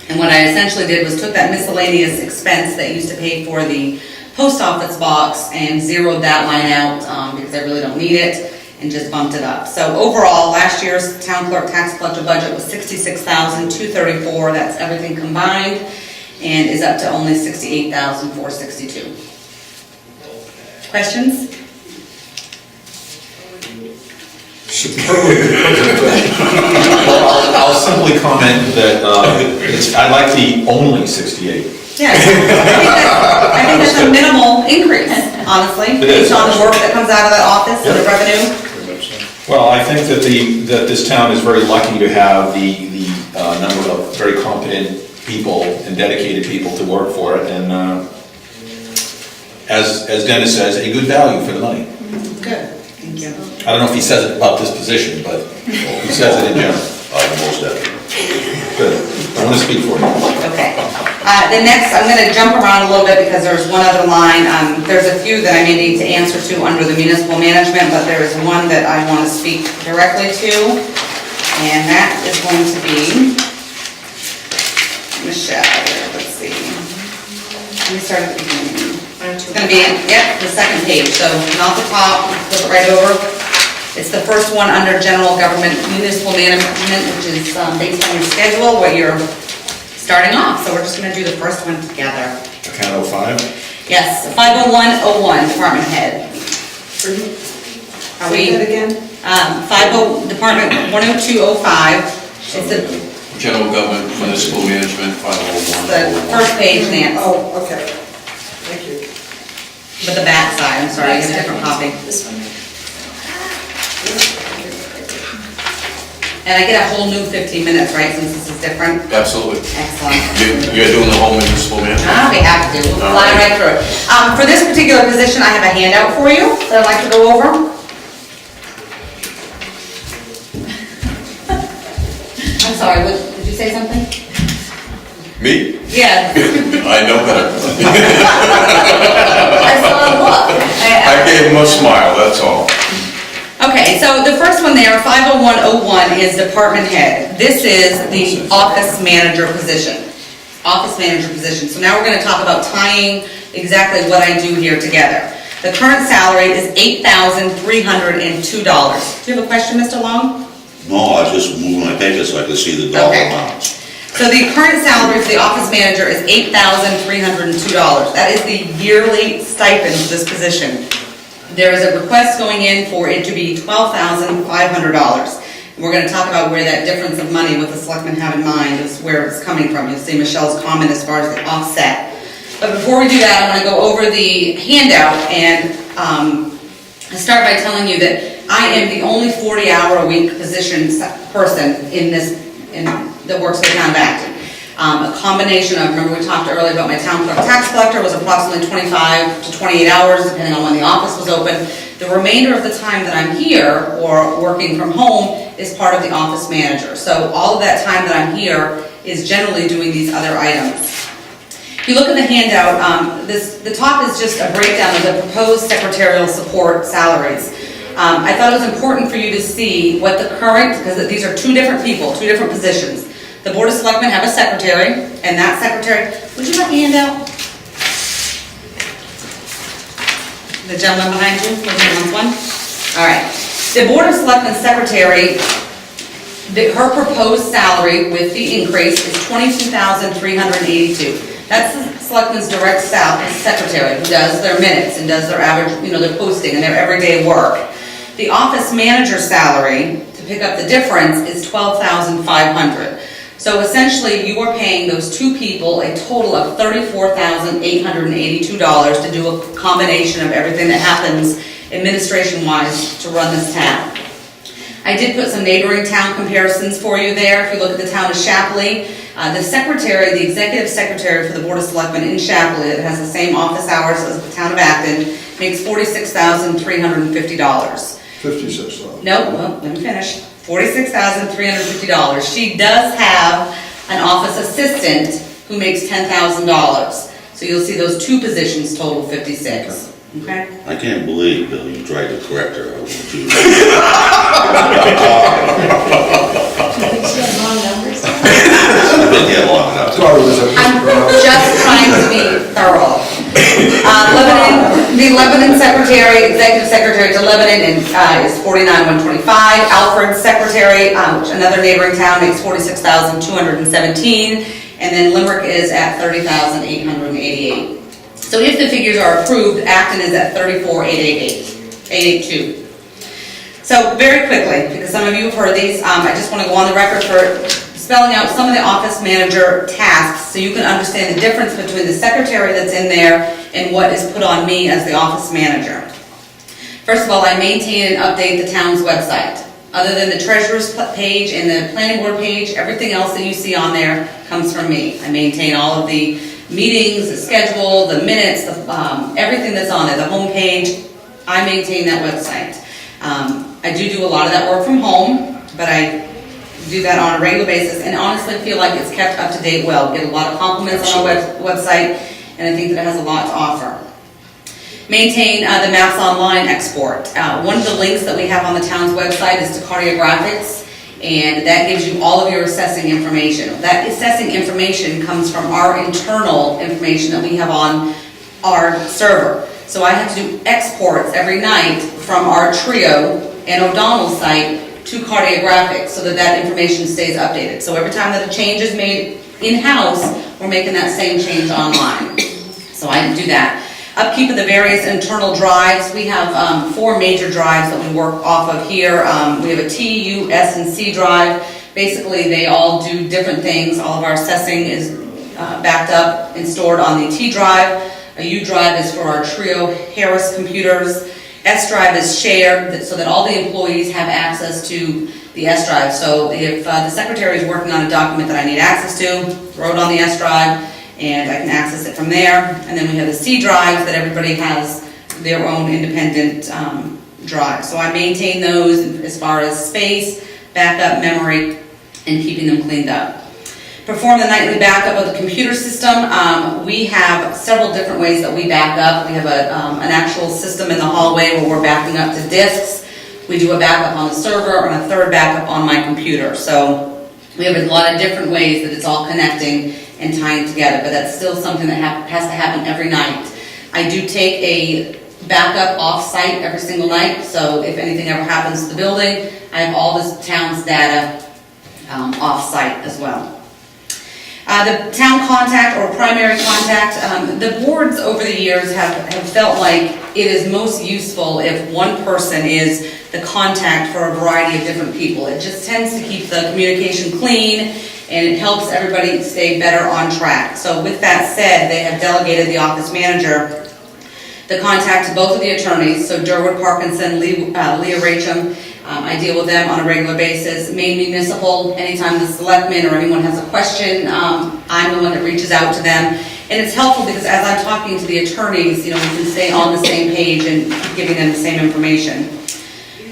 S14: And what I essentially did was took that miscellaneous expense that used to pay for the post office box and zeroed that line out because I really don't need it, and just bumped it up. So overall, last year's town clerk tax collector budget was $66,234. That's everything combined, and is up to only $68,462. Questions?
S4: Well, I'll simply comment that I like the only 68.
S14: Yes, I think that's a minimal increase, honestly, based on the work that comes out of that office and the revenue.
S4: Well, I think that this town is very lucky to have the number of very competent people and dedicated people to work for it, and as Dennis says, a good value for the money.
S14: Good, thank you.
S4: I don't know if he says it about this position, but he says it in general.
S3: Most definitely.
S4: Good. I want to speak for you.
S14: Okay. The next, I'm gonna jump around a little bit because there's one other line. There's a few that I may need to answer to under the municipal management, but there is one that I want to speak directly to. And that is going to be Michelle. Let's see. Let me start at the beginning. It's gonna be, the second page. So not the top, flip it right over. It's the first one under general government municipal management, which is based on your schedule, what you're starting off. So we're just gonna do the first one together.
S4: Account 05?
S14: Yes, 50101, department head. Are
S5: Say
S14: we,
S5: that again?
S14: department 10205, it's the
S1: General Government Municipal Management 501.
S14: the first page, Nance,
S5: Oh, okay. Thank you.
S14: but the back side, I'm sorry, I have a different copy.
S10: This one.
S14: And I get a whole new 15 minutes, right, since this is different?
S1: Absolutely.
S14: Excellent.
S1: You're doing the whole municipal management?
S14: I'll be happy to, we'll
S1: All
S14: fly
S1: right.
S14: right through it. For this particular position, I have a handout for you that I'd like to go over. I'm sorry, did you say something?
S1: Me?
S14: Yeah.
S1: I know better.
S14: I saw a look.
S1: I gave him a smile, that's all.
S14: Okay, so the first one there, 50101, is department head. This is the office manager position. Office manager position. So now we're gonna talk about tying exactly what I do here together. The current salary is $8,302. Do you have a question, Mr. Long?
S3: No, I was just moving my paper so I could see the dollar
S14: Okay.
S3: amounts.
S14: So the current salary for the office manager is $8,302. That is the yearly stipend for this position. There is a request going in for it to be $12,500. We're gonna talk about where that difference of money with the selectmen have in mind is where it's coming from. You'll see Michelle's comment as far as the offset. But before we do that, I wanna go over the handout and start by telling you that I am the only 40-hour-a-week person that works for the town of Acton. A combination of, remember we talked earlier about my town clerk tax collector was approximately 25 to 28 hours, depending on when the office was open. The remainder of the time that I'm here or working from home is part of the office manager. So all of that time that I'm here is generally doing these other items. If you look at the handout, the top is just a breakdown of the proposed secretarial support salaries. I thought it was important for you to see what the current, because these are two different people, two different positions. The Board of Selectmen have a secretary, and that secretary, would you like a handout? The gentleman behind you, would you want one? All right. The Board of Selectmen secretary, her proposed salary with the increase is $22,382. That's the Selectmen's direct secretary who does their minutes and does their average, their posting and their everyday work. The office manager salary, to pick up the difference, is $12,500. So essentially, you are paying those two people a total of $34,882 to do a combination of everything that happens administration-wise to run this town. I did put some neighboring town comparisons for you there. If you look at the town of Shapley, the secretary, the executive secretary for the Board of Selectmen in Shapley, that has the same office hours as the town of Acton, makes $46,350.
S11: 56 though.
S14: Nope, well, let me finish. $46,350. She does have an office assistant who makes $10,000. So you'll see those two positions total 56. Okay?
S3: I can't believe, Bill, you tried to correct her.
S10: Do you think she has wrong numbers?
S3: I've been here long enough.
S11: Thought it was a
S14: I'm just trying to be thorough. The Lebanon secretary, executive secretary to Lebanon is $49,125. Alfred's secretary, which another neighboring town, makes $46,217. And then Limerick is at $30,888. So if the figures are approved, Acton is at $34,882. So very quickly, because some of you have heard these, I just want to go on the record for spelling out some of the office manager tasks so you can understand the difference between the secretary that's in there and what is put on me as the office manager. First of all, I maintain and update the town's website. Other than the treasurer's page and the planning board page, everything else that you see on there comes from me. I maintain all of the meetings, the schedule, the minutes, everything that's on there, the home page. I maintain that website. I do a lot of that work from home, but I do that on a regular basis, and honestly feel like it's kept up to date well. Get a lot of compliments on our website, and I think that it has a lot to offer. Maintain the Maps Online export. One of the links that we have on the town's website is to Cartographics, and that gives you all of your assessing information. That assessing information comes from our internal information that we have on our server. So I have to do exports every night from our Trio and O'Donnell site to Cartographics so that that information stays updated. So every time that a change is made in-house, we're making that same change online. So I do that. Upkeep of the various internal drives. We have 4 major drives that we work off of here. We have a T, U, S, and C drive. Basically, they all do different things. All of our assessing is backed up and stored on the T drive. A U drive is for our Trio Harris computers. S drive is shared so that all the employees have access to the S drive. So if the secretary is working on a document that I need access to, throw it on the S drive, and I can access it from there. And then we have the C drives that everybody has their own independent drive. So I maintain those as far as space, backup, memory, and keeping them cleaned up. Perform the nightly backup of the computer system. We have several different ways that we back up. We have an actual system in the hallway where we're backing up to disks. We do a backup on the server and a third backup on my computer. So we have a lot of different ways that it's all connecting and tying together, but that's still something that has to happen every night. I do take a backup off-site every single night, so if anything ever happens to the building, I have all this town's data off-site as well. The town contact or primary contact, the boards over the years have felt like it is most useful if one person is the contact for a variety of different people. It just tends to keep the communication clean, and it helps everybody stay better on track. So with that said, they have delegated the office manager the contact to both of the attorneys, so Durwood Parkinson, Leah Racham. I deal with them on a regular basis. Maine Municipal, anytime the selectmen or anyone has a question, I'm the one that reaches out to them. And it's helpful because as I'm talking to the attorneys, we can stay on the same page and giving them the same information.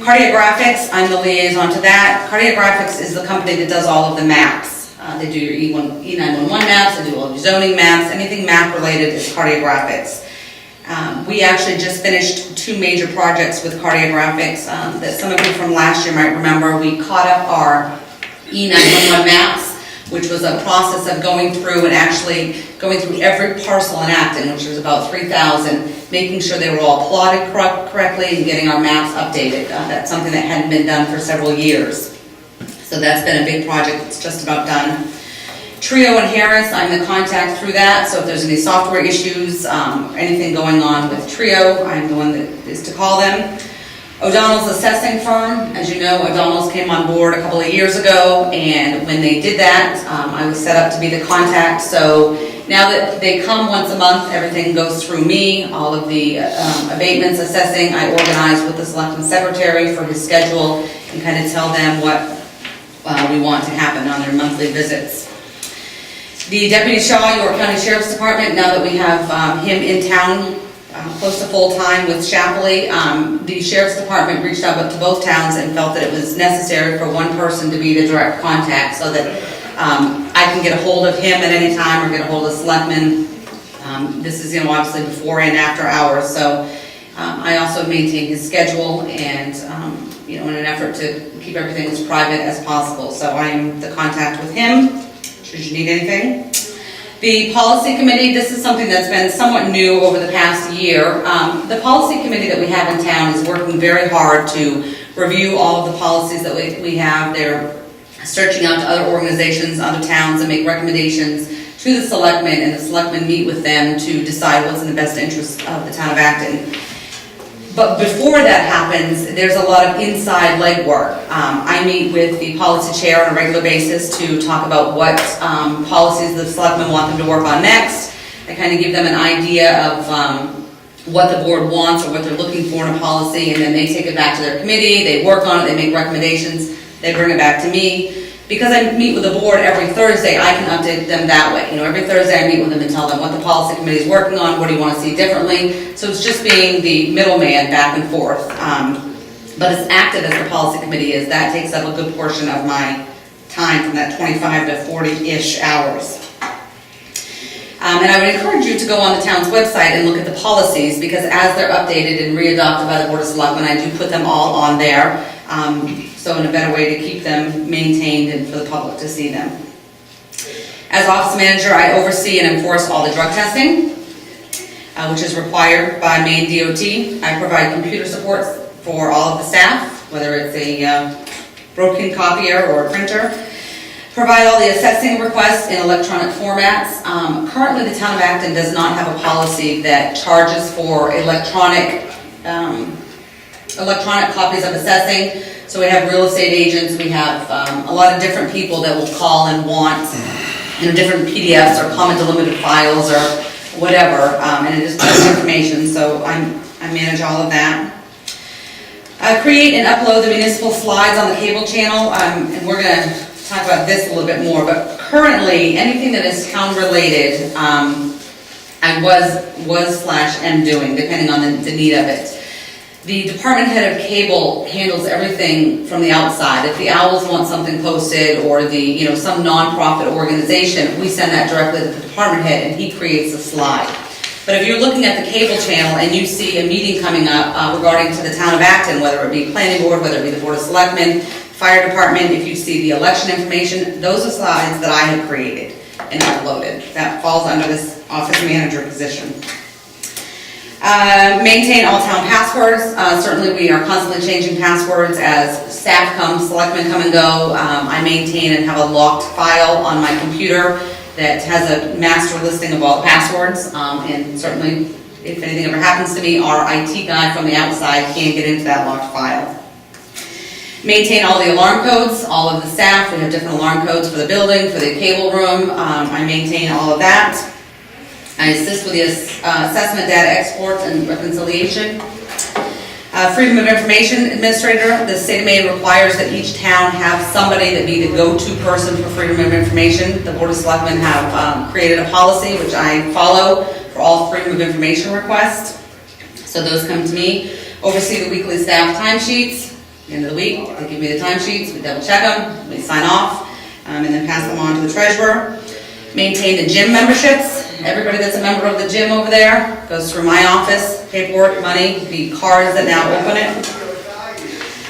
S14: Cartographics, I'm the liaison to that. Cartographics is the company that does all of the maps. They do your E911 maps, they do all your zoning maps, anything map related is Cartographics. We actually just finished 2 major projects with Cartographics that some of you from last year might remember. We caught up our E911 maps, which was a process of going through and actually going through every parcel in Acton, which was about 3,000, making sure they were all plotted correctly and getting our maps updated. That's something that hadn't been done for several years. So that's been a big project. It's just about done. Trio and Harris, I'm the contact through that, so if there's any software issues, anything going on with Trio, I'm the one that is to call them. O'Donnell's assessing firm, as you know, O'Donnell's came on board a couple of years ago, and when they did that, I was set up to be the contact, so now that they come once a month, everything goes through me, all of the abatements, assessing, I organize with the selectman secretary for his schedule and kind of tell them what we want to happen on their monthly visits. The Deputy Shaw, York County Sheriff's Department, now that we have him in town close to full-time with Shapley, the Sheriff's Department reached out to both towns and felt that it was necessary for one person to be the direct contact so that I can get a hold of him at any time or get a hold of selectmen. This is obviously before and after hours, so I also maintain his schedule and in an effort to keep everything as private as possible. So I am the contact with him, should you need anything. The policy committee, this is something that's been somewhat new over the past year. The policy committee that we have in town is working very hard to review all of the policies that we have. They're searching out to other organizations, other towns, and make recommendations to the selectmen, and the selectmen meet with them to decide what's in the best interest of the town of Acton. But before that happens, there's a lot of inside legwork. I meet with the policy chair on a regular basis to talk about what policies the selectmen want them to work on next. I kind of give them an idea of what the board wants or what they're looking for in a policy, and then they take it back to their committee, they work on it, they make recommendations, they bring it back to me. Because I meet with the board every Thursday, I can update them that way. Every Thursday I meet with them and tell them what the policy committee is working on, what do you want to see differently. So it's just being the middleman back and forth. But as active as the policy committee is, that takes up a good portion of my time from that 25 to 40-ish hours. And I would encourage you to go on the town's website and look at the policies, because as they're updated and readopted by the Board of Selectmen, I do put them all on there. So in a better way to keep them maintained and for the public to see them. As office manager, I oversee and enforce all the drug testing, which is required by Maine DOT. I provide computer support for all of the staff, whether it's a broken copier or a printer. Provide all the assessing requests in electronic formats. Currently, the town of Acton does not have a policy that charges for electronic copies of assessing. So we have real estate agents, we have a lot of different people that will call and want different PDFs or comment delimited files or whatever, and it is personal information, so I manage all of that. Create and upload the municipal slides on the cable channel, and we're going to talk about this a little bit more, but currently, anything that is town-related, I was/am doing, depending on the need of it. The department head of cable handles everything from the outside. If the Owls want something posted, or some nonprofit organization, we send that directly to the department head, and he creates a slide. But if you're looking at the cable channel and you see a meeting coming up regarding to the town of Acton, whether it be planning board, whether it be the Board of Selectmen, fire department, if you see the election information, those are slides that I have created and uploaded. That falls under this office manager position. Maintain all town passwords. Certainly we are constantly changing passwords as staff come, selectmen come and go. I maintain and have a locked file on my computer that has a master listing of all the passwords. And certainly if anything ever happens to me, our IT guy from the outside can't get into that locked file. Maintain all the alarm codes, all of the staff. We have different alarm codes for the building, for the cable room. I maintain all of that. I assist with the assessment data export and reconciliation. Freedom of Information Administrator. The state of Maine requires that each town have somebody that be the go-to person for Freedom of Information. The Board of Selectmen have created a policy which I follow for all Freedom of Information requests. So those come to me. Oversee the weekly staff timesheets. At the end of the week, they give me the timesheets, we double check them, we sign off, and then pass them on to the treasurer. Maintain the gym memberships. Everybody that's a member of the gym over there goes through my office, paperwork, money, the cards that now open it.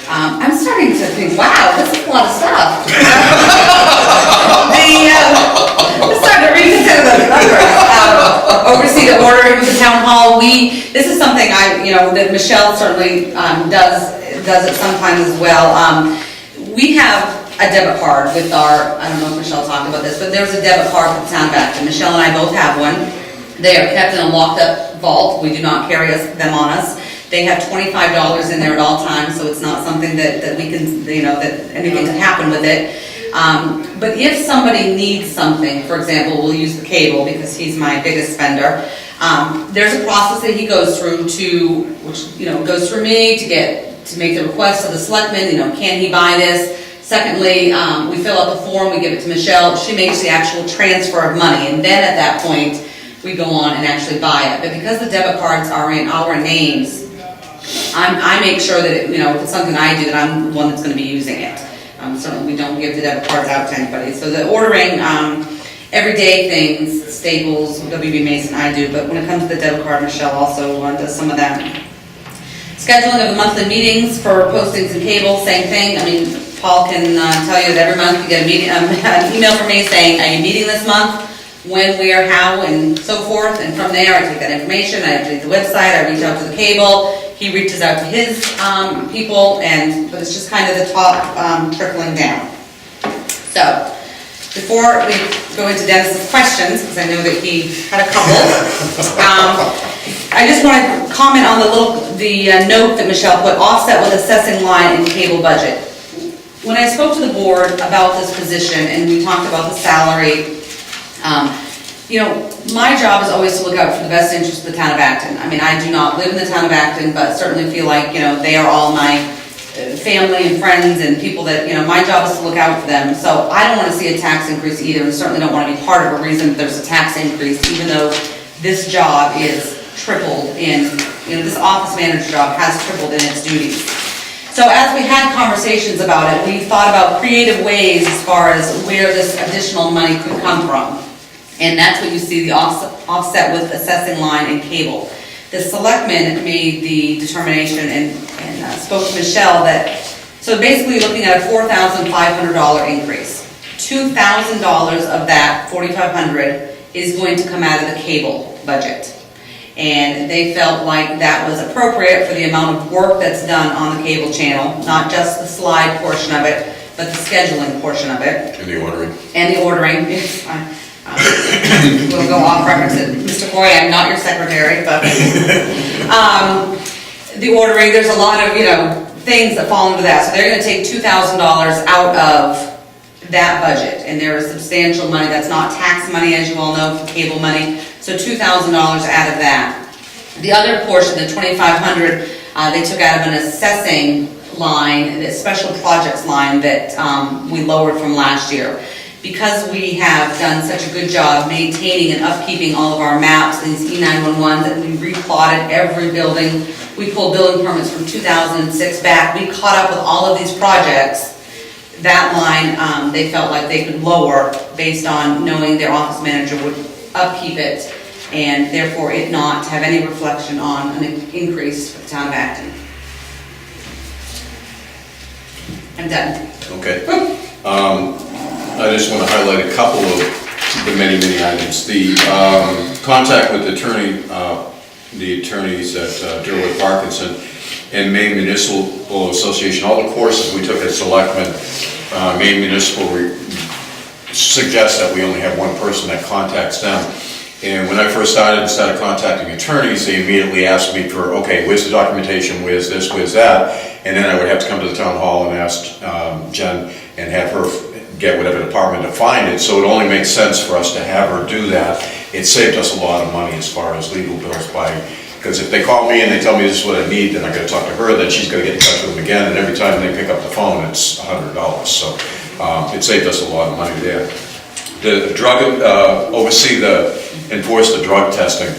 S14: I'm starting to think, wow, this is a lot of stuff. I'm starting to reconsider those numbers. Oversee the ordering of the town hall. This is something that Michelle certainly does it sometimes as well. We have a debit card with I don't know if Michelle talked about this, but there's a debit card for the town of Acton. Michelle and I both have one. They are kept in a locked up vault. We do not carry them on us. They have $25 in there at all times, so it's not something that we can, that anything can happen with it. But if somebody needs something, for example, we'll use the cable because he's my biggest spender. There's a process that he goes through which goes through me to make the request to the selectmen, can he buy this? Secondly, we fill out the form, we give it to Michelle, she makes the actual transfer of money, and then at that point, we go on and actually buy it. But because the debit cards are in our names, I make sure that, if it's something I do, that I'm the one that's going to be using it. Certainly we don't give the debit cards out to anybody. So the ordering, everyday things, Staples, WB Mason, I do, but when it comes to the debit card, Michelle also does some of that. Scheduling of the monthly meetings for postings and cable, same thing. Paul can tell you that every month you get an email from me saying, are you meeting this month? When, where, how, and so forth. And from there, I take that information, I update the website, I reach out to the cable, he reaches out to his people, but it's just kind of the top trickling down. So, before we go into Dennis's questions, because I know that he had a couple, I just want to comment on the note that Michelle put, offset with assessing line in cable budget. When I spoke to the board about this position and we talked about the salary, my job is always to look out for the best interest of the town of Acton. I do not live in the town of Acton, but certainly feel like, they are all my family and friends and people that, my job is to look out for them. So I don't want to see a tax increase either, and certainly don't want to be part of a reason that there's a tax increase, even though this job is tripled in, this office manager job has tripled in its duties. So as we had conversations about it, we thought about creative ways as far as where this additional money could come from. And that's what you see, the offset with assessing line and cable. The selectmen made the determination and spoke to Michelle that, so basically looking at a $4,500 increase. $2,000 of that $4,500 is going to come out of the cable budget. And they felt like that was appropriate for the amount of work that's done on the cable channel, not just the slide portion of it, but the scheduling portion of it.
S1: And the ordering.
S14: And the ordering, yes, we'll go off reference, Mr. Coy, I'm not your secretary, but, the ordering, there's a lot of, things that fall into that, so they're gonna take $2,000 out of that budget, and there is substantial money, that's not tax money, as you all know, for cable money, so $2,000 out of that. The other portion, the $2,500, they took out of an assessing line, the special projects line that we lowered from last year. Because we have done such a good job maintaining and upkeeping all of our maps, these E911s, that we replotted every building, we pulled building permits from 2006 back, we caught up with all of these projects. That line, they felt like they could lower based on knowing their office manager would upkeep it, and therefore it not have any reflection on an increase for the town of Acton. I'm done.
S1: Okay. I just want to highlight a couple of the many items. The contact with the attorneys at Durwood Parkinson and Maine Municipal Association, all the courses we took as selectmen, Maine Municipal suggests that we only have one person that contacts them. And when I first started contacting attorneys, they immediately asked me for, okay, where's the documentation, where's this, where's that? And then I would have to come to the town hall and ask Jen and have her get whatever department to find it. So it only makes sense for us to have her do that. It saved us a lot of money as far as legal bills because if they call me and they tell me this is what I need, then I gotta talk to her, then she's gonna get in touch with them again, and every time they pick up the phone, it's $100. So it saved us a lot of money there. The drug, enforce the drug testing,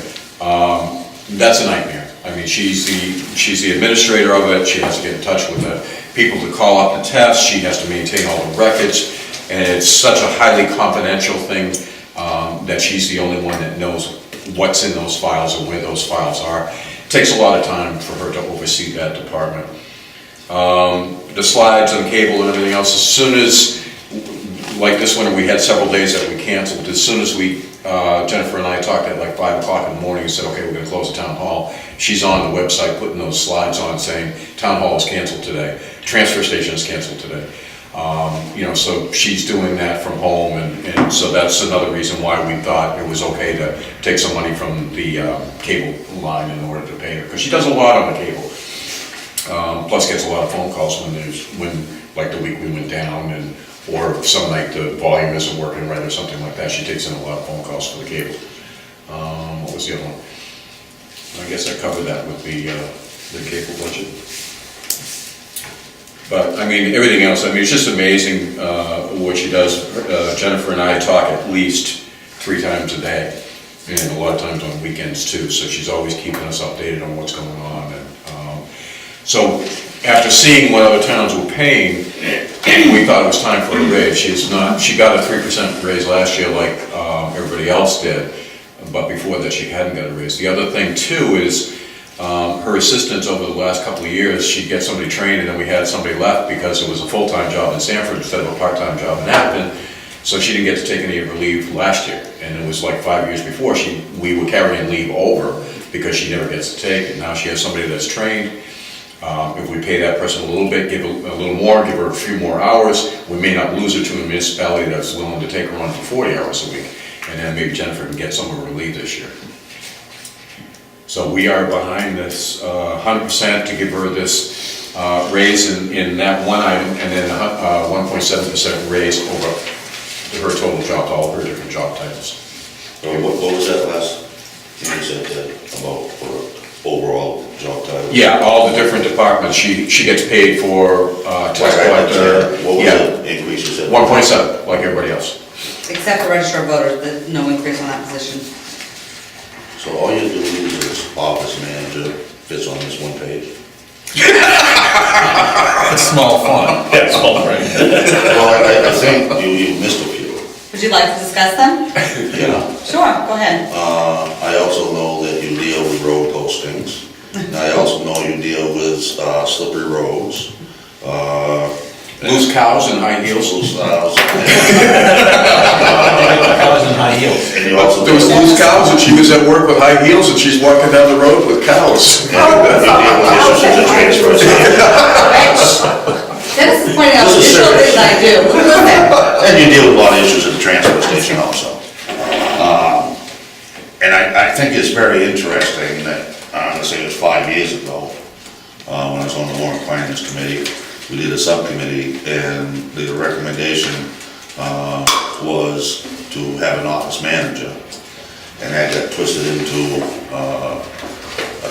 S1: that's a nightmare. I mean, she's the administrator of it, she has to get in touch with the people to call up the test, she has to maintain all the records, and it's such a highly confidential thing that she's the only one that knows what's in those files or where those files are. It takes a lot of time for her to oversee that department. The slides and cable and everything else, as soon as, like this winter, we had several days that we canceled. As soon as Jennifer and I talked at like 5 o'clock in the morning and said, okay, we're gonna close the town hall. She's on the website putting those slides on saying, town hall is canceled today, transfer station is canceled today. So she's doing that from home, and so that's another reason why we thought it was okay to take some money from the cable line in order to pay her, because she does a lot on the cable. Plus gets a lot of phone calls when like the week we went down, or if some night the volume isn't working right or something like that, she takes in a lot of phone calls for the cable. What was the other one? I guess I covered that with the cable budget. But, I mean, everything else, I mean, it's just amazing what she does. Jennifer and I talk at least 3 times a day, and a lot of times on weekends too, so she's always keeping us updated on what's going on. And so, after seeing what other towns were paying, we thought it was time for a raise. She got a 3% raise last year like everybody else did, but before that she hadn't got a raise. The other thing too is, her assistants over the last couple of years, she'd get somebody trained and then we had somebody left because it was a full-time job in Sanford instead of a part-time job in Acton. So she didn't get to take any of her leave last year. And it was like 5 years before we were carrying leave over because she never gets to take it. Now she has somebody that's trained. If we pay that person a little bit, give a little more, give her a few more hours, we may not lose her to a municipality that's willing to take her on for 40 hours a week. And then maybe Jennifer can get some of her leave this year. So we are behind this 100% to give her this raise in that one item, and then 1.7% raise over her total job, all of her different job titles.
S3: What was that last, you said that about for overall job titles?
S1: Yeah, all the different departments, she gets paid for tax collector.
S3: What was the increase you said?
S1: 1.7, like everybody else.
S14: Except the register of voters, no increase on that position.
S3: So all you're doing is office manager fits on this one page?
S4: It's small fun.
S8: Yeah, small print.
S3: Well, I think you missed a few,
S14: Would you like to discuss them?
S3: yeah.
S14: Sure, go ahead.
S3: I also know that you deal with road postings. And I also know you deal with slippery roads,
S1: Loose cows and high heels.
S3: loose valves.
S12: Cows in high heels.
S3: And you also
S1: There was
S3: deal
S1: loose cows and she was at work with high heels and she's walking down the road with cows.
S3: with issues of the transfer station.
S14: Dennis is pointing out
S3: This is
S14: additional
S3: serious.
S14: things I do. Listen.
S3: And you deal with a lot of issues at the transfer station also. And I think it's very interesting that, I'm gonna say it was 5 years ago, when I was on the Warrant Finance Committee, we did a subcommittee, and the recommendation was to have an office manager. And that got twisted into a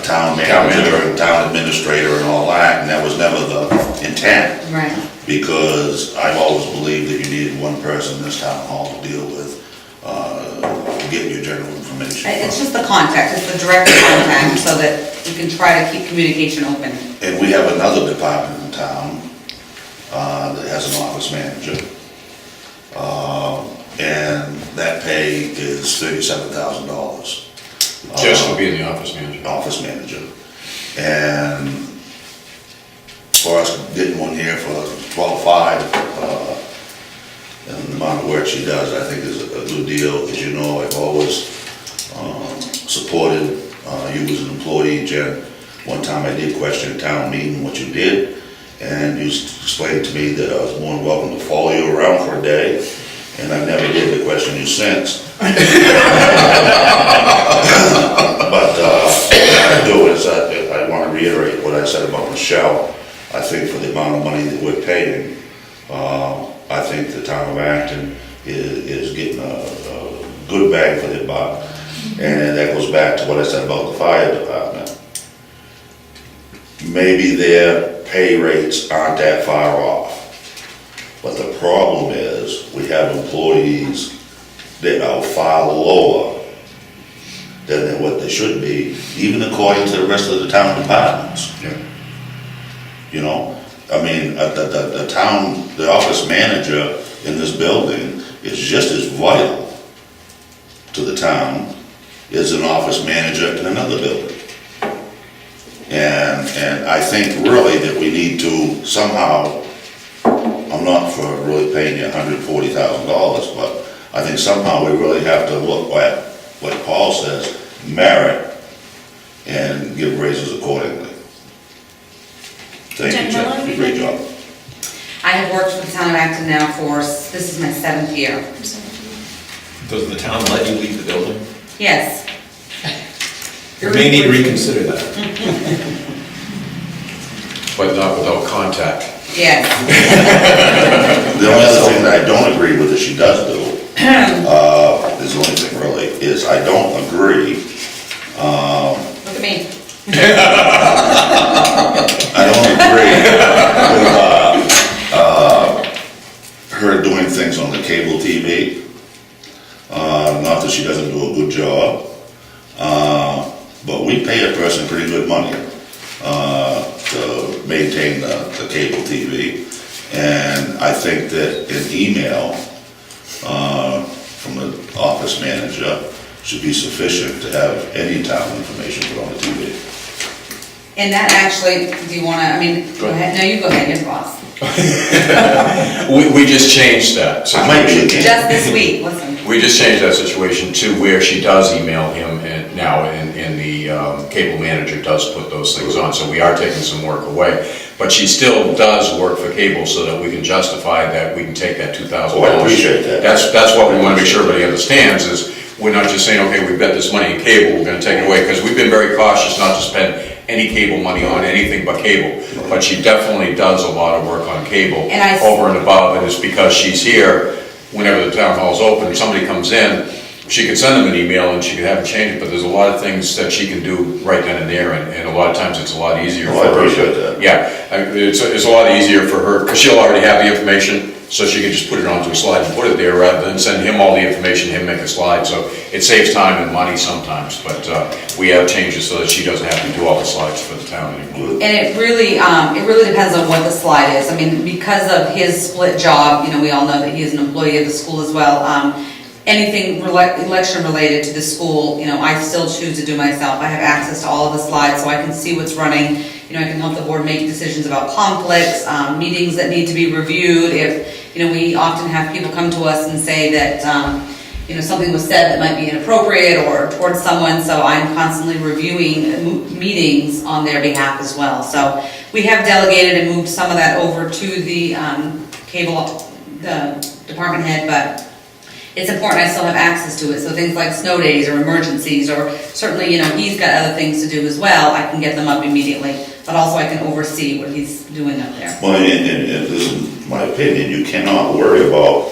S3: town manager and town administrator and all that, and that was never the intent.
S14: Right.
S3: Because I've always believed that you needed one person in this town hall to deal with, getting your general information.
S14: It's just the contact, it's the direct contact, so that you can try to keep communication open.
S3: And we have another department in town, that has an office manager. And that pay is $37,000.
S1: Just for being the office manager.
S3: Office manager. And for us getting one here for $12,500, and the amount of work she does, I think is a good deal. As you know, I've always supported you as an employee, Jen. One time I did question a town meeting what you did, and you explained to me that I was more than welcome to follow you around for a day, and I never did question you since. But what I do is I want to reiterate what I said about Michelle. I think for the amount of money that we're paying, I think the town of Acton is getting a good bang for their buck. And that goes back to what I said about the fire department. Maybe their pay rates aren't that far off. But the problem is, we have employees that are far lower than what they should be, even according to the rest of the town departments.
S1: Yeah.
S3: You know, I mean, the office manager in this building is just as vital to the town as an office manager in another building. And I think really that we need to somehow, I'm not for really paying you $140,000, but I think somehow we really have to look at what Paul says, merit, and give raises accordingly. Thank you, Jen. Great job.
S14: I have worked with the town of Acton now for, this is my 7th year.
S4: Does the town let you leave the building?
S14: Yes.
S4: You may need to reconsider that.
S1: But not without contact.
S14: Yes.
S3: The only other thing that I don't agree with that she does do, is the only thing really, is I don't agree,
S14: Look at me.
S3: I don't agree with, her doing things on the cable TV. Not that she doesn't do a good job, but we pay a person pretty good money, to maintain the cable TV. And I think that an email, from the office manager should be sufficient to have any town information put on the TV.
S14: And that actually, do you wanna, I mean, go ahead, no, you go ahead, you're the boss.
S1: We just changed that
S3: Might be
S1: situation.
S3: again.
S14: Just this week, listen.
S1: We just changed that situation to where she does email him and now, and the cable manager does put those things on, so we are taking some work away. But she still does work for cable so that we can justify that we can take that $2,000.
S3: Oh, I appreciate that.
S1: That's what we wanna make sure everybody understands, is we're not just saying, okay, we've got this money in cable, we're gonna take it away, because we've been very cautious not to spend any cable money on anything but cable. But she definitely does a lot of work on cable
S14: And I-
S1: over and above, and it's because she's here whenever the town hall's open, if somebody comes in, she can send them an email and she can have them change it, but there's a lot of things that she can do right then and there, and a lot of times it's a lot easier
S3: Oh,
S1: for
S3: I
S1: her.
S3: appreciate that.
S1: Yeah, it's a lot easier for her, because she'll already have the information, so she can just put it onto a slide and put it there, rather than send him all the information, him make a slide, so it saves time and money sometimes, but we have changes so that she doesn't have to do all the slides for the town anymore.
S14: And it really depends on what the slide is. I mean, because of his split job, you know, we all know that he is an employee of the school as well. Anything election related to the school, you know, I still choose to do myself. I have access to all of the slides, so I can see what's running. You know, I can help the board make decisions about conflicts, meetings that need to be reviewed. If, you know, we often have people come to us and say that, you know, something was said that might be inappropriate or towards someone, so I'm constantly reviewing meetings on their behalf as well. So we have delegated and moved some of that over to the the department head, but it's important I still have access to it. So things like snow days or emergencies, or certainly, you know, he's got other things to do as well, I can get them up immediately, but also I can oversee what he's doing up there.
S3: Well, and this is my opinion, you cannot worry about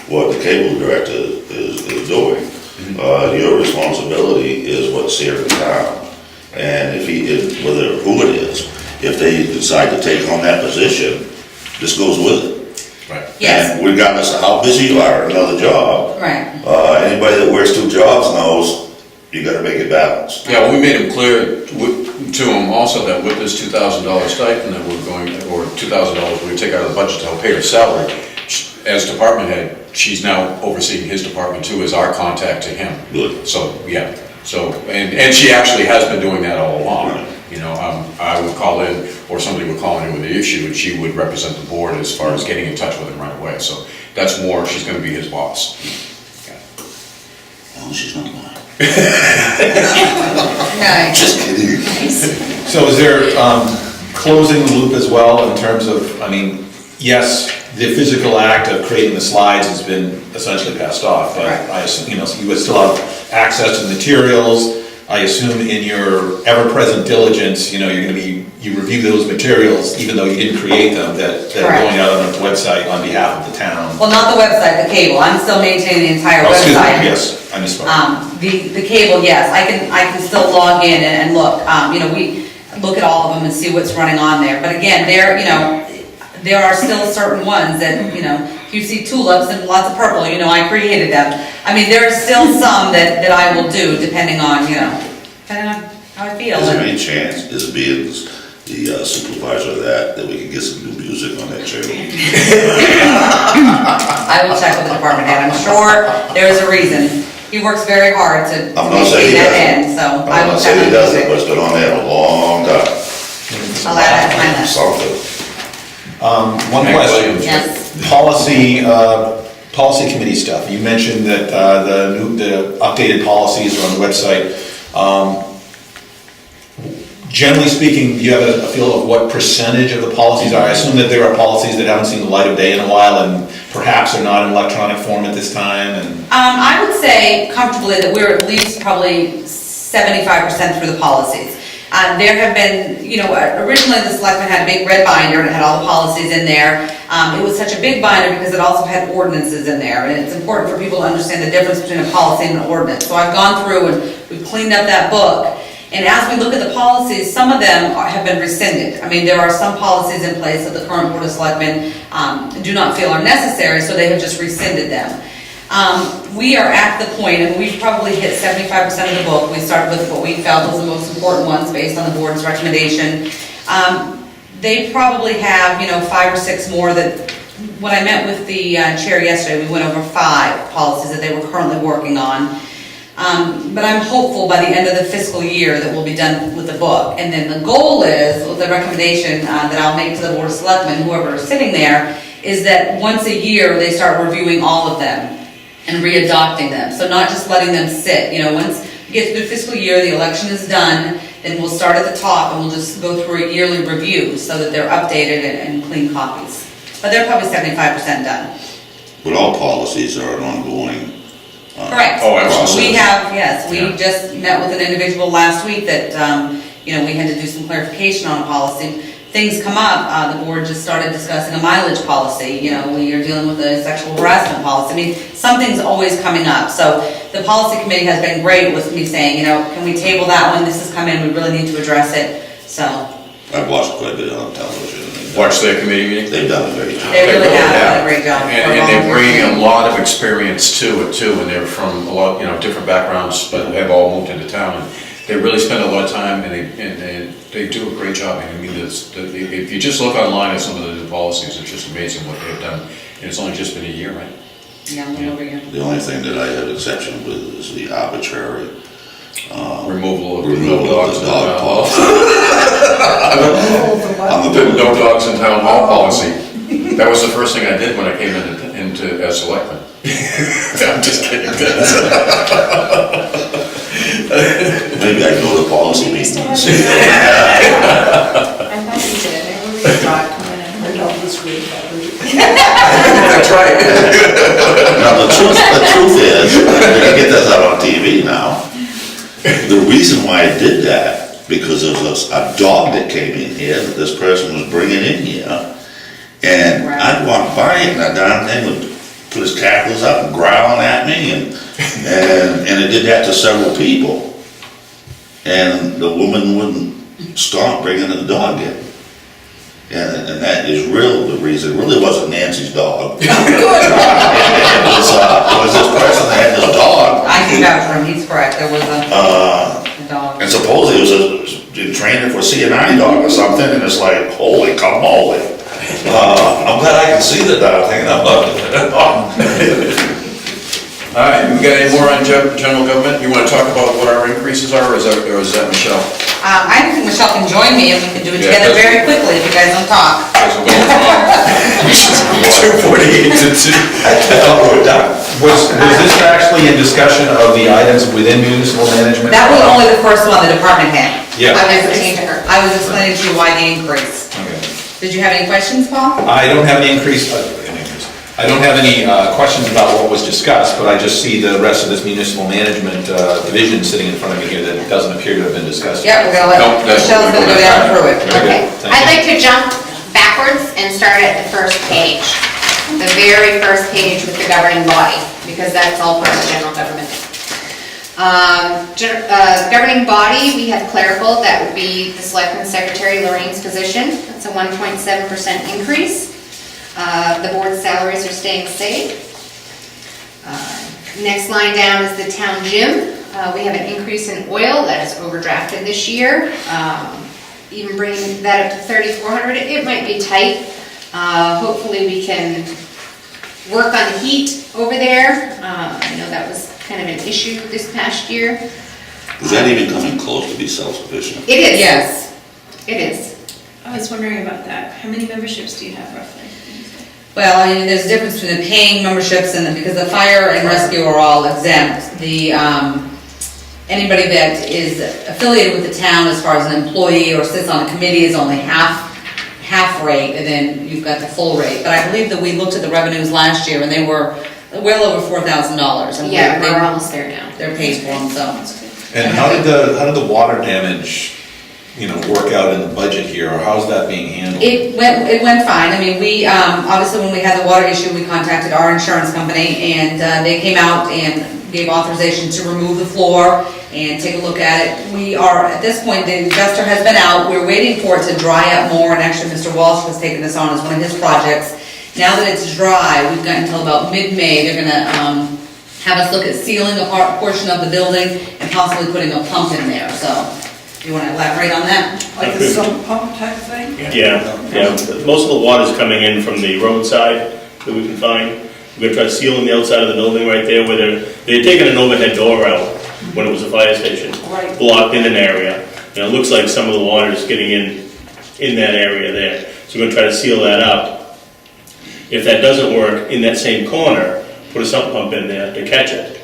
S3: what the cable director is doing. Your responsibility is what's here in town. And whether who it is, if they decide to take on that position, this goes with it.
S1: Right.
S14: Yes.
S3: And regardless of how busy you are at another job,
S14: Right.
S3: anybody that works 2 jobs knows you gotta make it balanced.
S1: Yeah, well, we made it clear to him also that with this $2,000 stipend that we're going, or $2,000 we take out of the budget to help pay her salary, as department head, she's now overseeing his department too, as our contact to him.
S3: Good.
S1: So, yeah, so, and she actually has been doing that all along. You know, I would call in, or somebody would call in with the issue, and she would represent the board as far as getting in touch with him right away. So that's more, she's gonna be his boss. Yeah.
S3: Oh, she's not lying.
S14: Right.
S3: Just kidding.
S4: So is there, closing the loop as well in terms of, I mean, yes, the physical act of creating the slides has been essentially passed off, but
S14: Right.
S4: I assume, you know, you would still have access to the materials. I assume in your ever-present diligence, you know, you review those materials, even though you didn't create them, that are
S14: Correct.
S4: going out on the website on behalf of the town.
S14: Well, not the website, the cable. I'm still maintaining the entire
S4: Oh, excuse me,
S14: website.
S4: yes, I misspoke.
S14: The cable, yes, I can still log in and look. You know, we look at all of them and see what's running on there. But again, there are still certain ones that, you know, if you see tulips and lots of purple, you know, I created them. I mean, there are still some that I will do depending on, you know, depending on how I feel.
S3: Is there any chance, as being the supervisor of that we can get some new music on that channel?
S14: I will check with the department head. I'm sure there's a reason. He works very hard to
S3: I'm not saying
S14: maintain
S3: he
S14: that
S3: doesn't.
S14: end, so I
S3: I'm
S14: will
S3: not
S14: check
S3: saying
S14: with
S3: he doesn't, but
S14: the
S3: it's been on there a long time.
S14: I'll add that to my list.
S3: Something.
S4: One
S1: Meg
S4: question.
S1: Williams.
S14: Yes.
S4: Policy committee stuff. You mentioned that the updated policies are on the website. Generally speaking, do you have a feel of what percentage of the policies are? I assume that there are policies that haven't seen the light of day in a while and perhaps are not in electronic form at this time, and
S14: I would say comfortably that we're at least probably 75% through the policies. There have been, you know, originally the selectmen had a big red binder and it had all the policies in there. It was such a big binder because it also had ordinances in there, and it's important for people to understand the difference between a policy and an ordinance. So I've gone through and we've cleaned up that book. And as we look at the policies, some of them have been rescinded. I mean, there are some policies in place that the current Board of Selectmen do not feel are necessary, so they have just rescinded them. We are at the point, and we've probably hit 75% of the book. We started with what we felt was the most important ones based on the board's recommendation. They probably have, you know, 5 or 6 more that, when I met with the chair yesterday, we went over 5 policies that they were currently working on. But I'm hopeful by the end of the fiscal year that we'll be done with the book. And then the goal is, with the recommendation that I'll make to the Board of Selectmen, whoever is sitting there, is that once a year they start reviewing all of them and re-adopting them. So not just letting them sit. You know, once we get through the fiscal year, the election is done, then we'll start at the top and we'll just go through a yearly review so that they're updated and clean copies. But they're probably 75% done.
S3: But all policies are an ongoing
S14: Correct.
S1: Oh, absolutely.
S14: We have, yes, we
S1: Yeah.
S14: just met with an individual last week that, you know, we had to do some clarification on a policy. Things come up, the board just started discussing a mileage policy, you know, we are dealing with a sexual harassment policy. I mean, something's always coming up. So the policy committee has been great with me saying, you know, can we table that one? This has come in, we really need to address it, so.
S3: I've watched quite a bit on television, and
S1: Watch their committee meeting?
S3: They've done a great job.
S14: They really have done a great job.
S1: And they're bringing a lot of experience to it too, and they're from a lot, different backgrounds, but have all moved into town. And they really spend a lot of time, and they do a great job. I mean, if you just look online at some of the new policies, it's just amazing what they've done. And it's only just been a year, right?
S14: Yeah, a little over here.
S3: The only thing that I had exception with is the arbitrary
S1: Removal of
S3: removal
S1: no
S3: of
S1: dogs
S3: the
S1: in
S3: dog
S1: town.
S3: policy.
S1: The no dogs in town hall policy. That was the first thing I did when I came into as selectman. I'm just kidding.
S3: Maybe I go to policy meetings.
S10: I thought you did, I really thought coming in.
S5: Our dog was great that week.
S1: That's right.
S3: Now, the truth is, you can get this out on TV now. The reason why I did that, because there was a dog that came in here that this person was bringing in here. And I'd walk by it and that darn thing would put his cackles up and growling at me and it did that to several people. And the woman wouldn't stop bringing the dog in. And that is the reason. It really wasn't Nancy's dog. It was this person that had this dog.
S14: I can vouch for him, he's correct, there was a dog.
S3: And supposedly it was a trainer for a CNI dog or something, and it's like, holy camole. I'm glad I can see the darn thing, and I'm
S1: All right, we got any more on general government? You want to talk about what our increases are, or is that Michelle?
S14: I think Michelle can join me and we can do it
S1: Yeah,
S14: together
S1: that's-
S14: very quickly if you guys don't talk.
S1: Because we're going from 248 to 2.
S3: I thought we were done.
S4: Was this actually in discussion of the items within municipal management?
S14: That was only the first one, the department head.
S4: Yeah.
S14: I was explaining to you why the increase.
S4: Okay.
S14: Did you have any questions, Paul?
S4: I don't have any I don't have any questions about what was discussed, but I just see the rest of this municipal management division sitting in front of me here that doesn't appear to have been discussed.
S14: Yeah, we're gonna
S1: Nope,
S14: let,
S1: that's what
S14: Michelle's
S1: we're
S14: gonna go
S1: gonna
S14: down
S1: do.
S14: through it.
S4: Very
S6: Okay,
S4: good. Thank
S6: I'd
S4: you.
S6: like to jump backwards and start at the first page. The very first page with the governing body, because that's all part of general government. Governing body, we have clerical, that would be the selectman secretary Lorraine's position. That's a 1.7% increase. The board's salaries are staying the same. Next line down is the town gym. We have an increase in oil that is overdrafted this year. Even bringing that up to 3,400, it might be tight. Hopefully we can work on the heat over there. I know that was kind of an issue this past year.
S3: Is that even coming close to be self-sufficient?
S6: It is.
S14: Yes.
S6: It is.
S10: I was wondering about that. How many memberships do you have roughly?
S14: Well, I mean, there's a difference between the paying memberships and because the fire and rescue are all exempt. The, anybody that is affiliated with the town as far as an employee or sits on a committee is only half rate, and then you've got the full rate. But I believe that we looked at the revenues last year and they were well over $4,000. And
S6: Yeah, we're almost there now.
S14: They're paid for them, so.
S4: And how did the water damage, work out in the budget here, or how's that being handled?
S14: It went fine. I mean, we, obviously when we had the water issue, we contacted our insurance company and they came out and gave authorization to remove the floor and take a look at it. We are, at this point, the investor has been out. We're waiting for it to dry up more, and actually Mr. Walsh was taking this on as one of his projects. Now that it's dry, we've got until about mid-May, they're gonna, have us look at sealing a portion of the building and possibly putting a pump in there, so. You wanna elaborate on that?
S5: Like a sump pump type thing?
S8: Yeah. Most of the water's coming in from the roadside that we can find. We're gonna try to seal in the outside of the building right there where they're taking an overhead door out when it was a fire station.
S5: Right.
S8: Blocked in an area. And it looks like some of the water is getting in that area there. So we're gonna try to seal that up. If that doesn't work, in that same corner, put a sump pump in there to catch it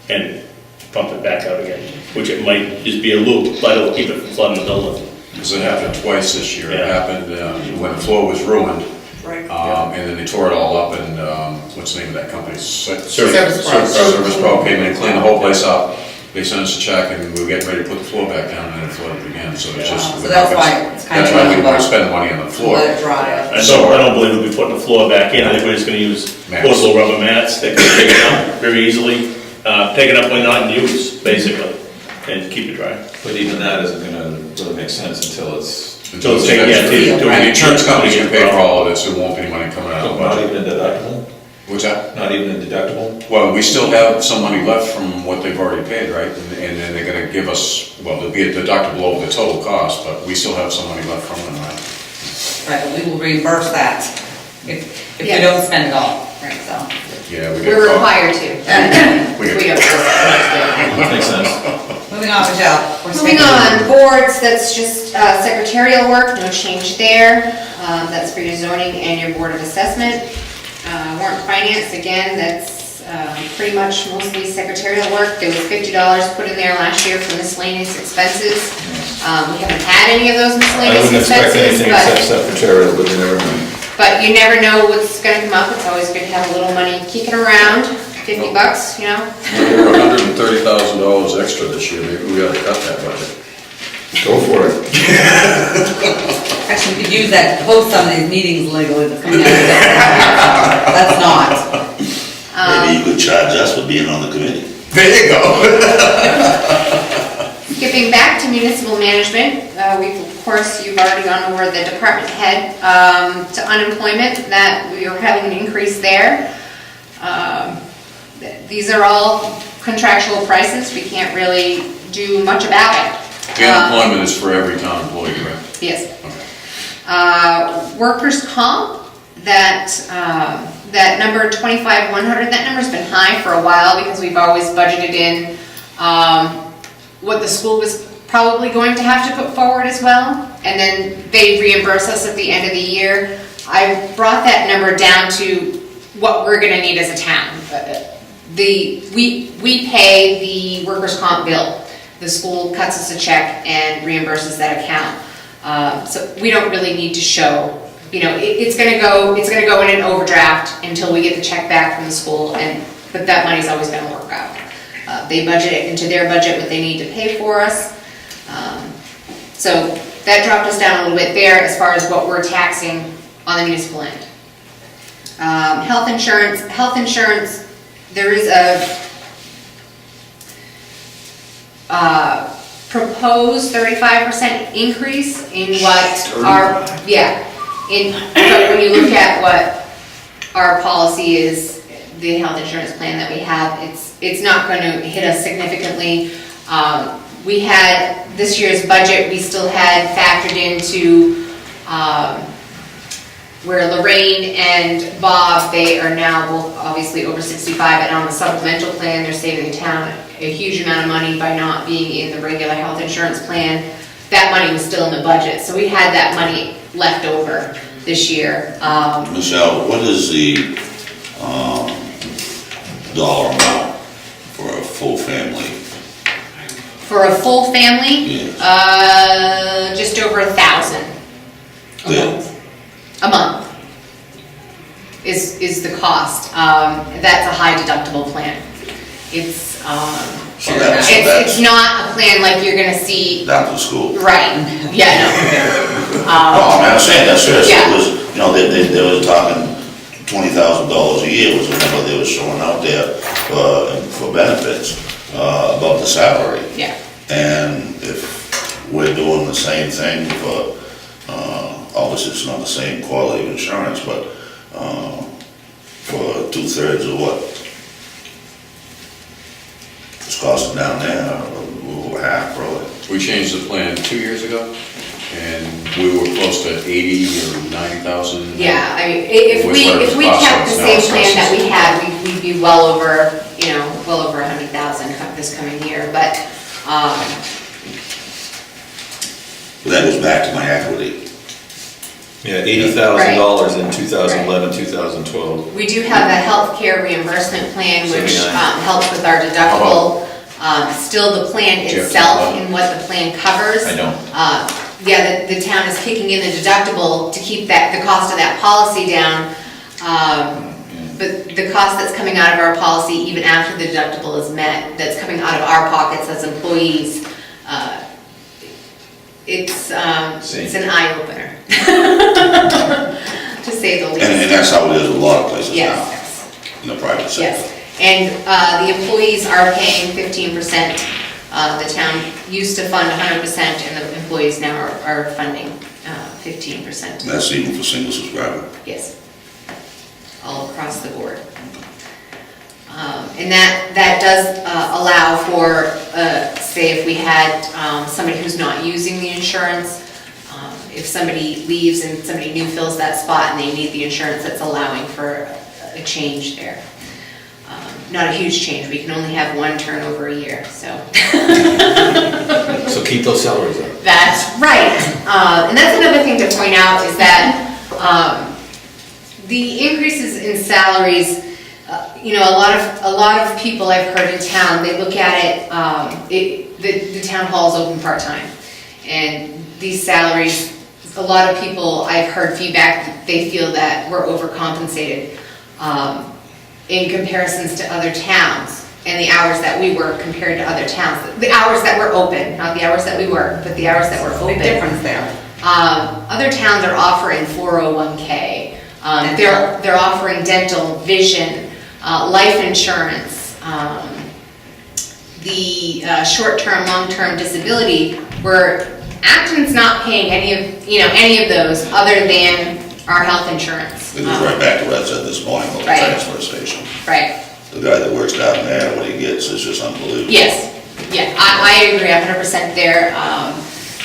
S8: and pump it back out again, which it might just be a loop, but it'll keep it from flooding the building.
S1: Because it happened twice this year. It
S8: Yeah.
S1: happened when the floor was ruined,
S5: Right.
S1: and then they tore it all up, and what's the name of that company?
S6: Service Pro.
S1: Service Pro came in and cleaned the whole place up. They sent us a check, and we were getting ready to put the floor back down, and then it flooded again, so it's just.
S14: So that's why it's kind of
S1: That's why we
S14: limbo.
S1: want to spend the money on the floor.
S14: Let it dry.
S8: I don't believe we'll be putting the floor back in. I think we're just gonna use
S1: Mats.
S8: portable rubber mats that can take it up very easily, take it up when not in use, basically, and keep it dry.
S4: But even that isn't gonna really make sense until it's
S8: So it's saying, yeah,
S1: And the insurance company's gonna pay for all of this, there won't be any money coming out of the
S4: Not
S1: budget.
S4: even a deductible?
S1: What's that?
S4: Not even a deductible?
S1: Well, we still have some money left from what they've already paid, right? And then they're gonna give us, well, there'll be a deductible over the total cost, but we still have some money left from them, right?
S14: Right, but we will reimburse that if we
S6: Yeah.
S14: don't spend it all,
S6: Right.
S14: so.
S1: Yeah, we
S6: We're
S1: got caught.
S6: required to.
S1: We
S6: We
S1: got-
S6: don't.
S4: Makes sense.
S14: Moving on, Michelle. We're
S6: Moving on, boards, that's just secretarial work, no change there. That's for your zoning and your board of assessment. Warrant finance, again, that's pretty much mostly secretarial work. There was $50 put in there last year for miscellaneous expenses. We haven't had any of those
S4: I
S6: miscellaneous
S4: wouldn't expect
S6: expenses,
S4: anything except secretarial, but you never know.
S6: but you never know what's gonna come up. It's always good to have a little money kicking around, $50, you know?
S1: We're $130,000 extra this year, maybe we ought to cut that budget.
S4: Go for it.
S14: Actually, we could use that to host some of these meetings legally that's coming out of that. That's not.
S3: Maybe you could charge us for being on the committee.
S1: There you go.
S6: Skipping back to municipal management, of course, you've already gone over the department head to unemployment, that we are having an increase there. These are all contractual prices, we can't really do much about it.
S1: The unemployment is for every town employee, correct?
S6: Yes. Workers' comp, that number 25,100, that number's been high for a while because we've always budgeted in what the school was probably going to have to put forward as well, and then they reimburse us at the end of the year. I brought that number down to what we're gonna need as a town. We pay the workers' comp bill. The school cuts us a check and reimburses that account. So we don't really need to show, it's gonna go in an overdraft until we get the check back from the school, but that money's always gonna work out. They budget it into their budget what they need to pay for us. So that dropped us down a little bit there as far as what we're taxing on the municipal end. Health insurance, there is a proposed 35% increase in what our, but when you look at what our policy is, the health insurance plan that we have, it's not going to hit us significantly. We had, this year's budget, we still had factored into where Lorraine and Bob, they are now both obviously over 65, and on the supplemental plan, they're saving the town a huge amount of money by not being in the regular health insurance plan. That money was still in the budget, so we had that money left over this year.
S3: Michelle, what is the dollar amount for a full family?
S6: For a full family,
S3: Yes.
S6: just over 1,000
S3: Good.
S6: a month is the cost. That's a high deductible plan. It's it's not a plan like you're gonna see.
S3: Down to the school.
S6: Right, yeah, no.
S3: No, I mean, I'm saying that seriously,
S6: Yeah.
S3: it was, they were talking $20,000 a year was the number they were showing out there for benefits, above the salary.
S6: Yeah.
S3: And if we're doing the same thing for, obviously it's not the same quality of insurance, but, for 2/3 of what it's costing down there, over half probably.
S1: We changed the plan 2 years ago, and we were close to 80 or 90,000.
S6: Yeah, I mean, if we kept the same plan that we had, we'd be well over 100,000 this coming year, but,
S3: But that goes back to my equity.
S4: Yeah, $80,000 in 2011, 2012.
S6: we do have a healthcare reimbursement plan, which
S4: 79.
S6: helps with our deductible. Still, the plan itself and what the plan covers.
S4: I don't.
S6: Yeah, the town is kicking in the deductible to keep the cost of that policy down. But the cost that's coming out of our policy, even after the deductible is met, that's coming out of our pockets as employees, it's an eye-opener, to say the least.
S3: And that's how it is in a lot of places
S6: Yes,
S3: now, in the private sector.
S6: yes. And the employees are paying 15%. The town used to fund 100%, and the employees now are funding 15%.
S3: That's even for single subscriber.
S6: Yes. All across the board. And that does allow for, say if we had somebody who's not using the insurance, if somebody leaves and somebody new fills that spot and they need the insurance, that's allowing for a change there. Not a huge change, we can only have one turnover a year, so.
S4: So keep those salaries up.
S6: That's right. And that's another thing to point out is that the increases in salaries, you know, a lot of people I've heard in town, they look at it, the town hall is open part-time. And these salaries, a lot of people, I've heard feedback, they feel that we're overcompensated in comparisons to other towns and the hours that we work compared to other towns. The hours that we're open, not the hours that we work, but the hours that we're open.
S14: Big difference there.
S6: Other towns are offering 401k. They're offering dental, vision, life insurance, the short-term, long-term disability, where Acton's not paying any of those other than our health insurance.
S3: It goes right back to what I said this morning about the
S6: Right.
S3: transfer station.
S6: Right.
S3: The guy that works down there, what he gets is just unbelievable.
S6: Yes, yeah, I agree 100% there.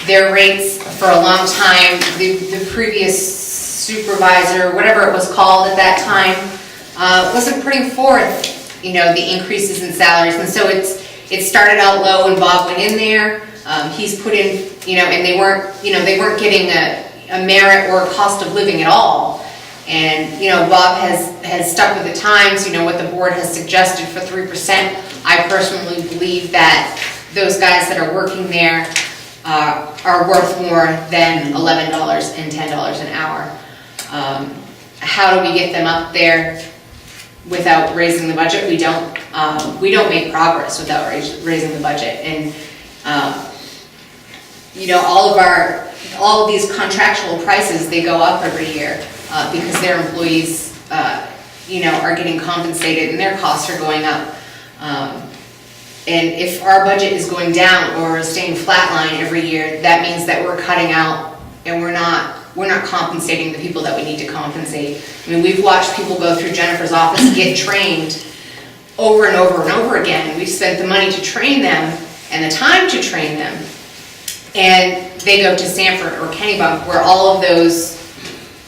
S6: Their rates for a long time, the previous supervisor, whatever it was called at that time, wasn't putting forth, you know, the increases in salaries. And so it started out low when Bob went in there. He's put in, you know, and they weren't getting a merit or a cost of living at all. And, you know, Bob has stuck with the times, you know, what the board has suggested for 3%. I personally believe that those guys that are working there are worth more than $11 and $10 an hour. How do we get them up there without raising the budget? We don't make progress without raising the budget. And, you know, all of these contractual prices, they go up every year because their employees, you know, are getting compensated and their costs are going up. And if our budget is going down or staying flatline every year, that means that we're cutting out and we're not compensating the people that we need to compensate. I mean, we've watched people go through Jennifer's office get trained over and over and over again. We've spent the money to train them and the time to train them. And they go to Sanford or Kennebunk where all of those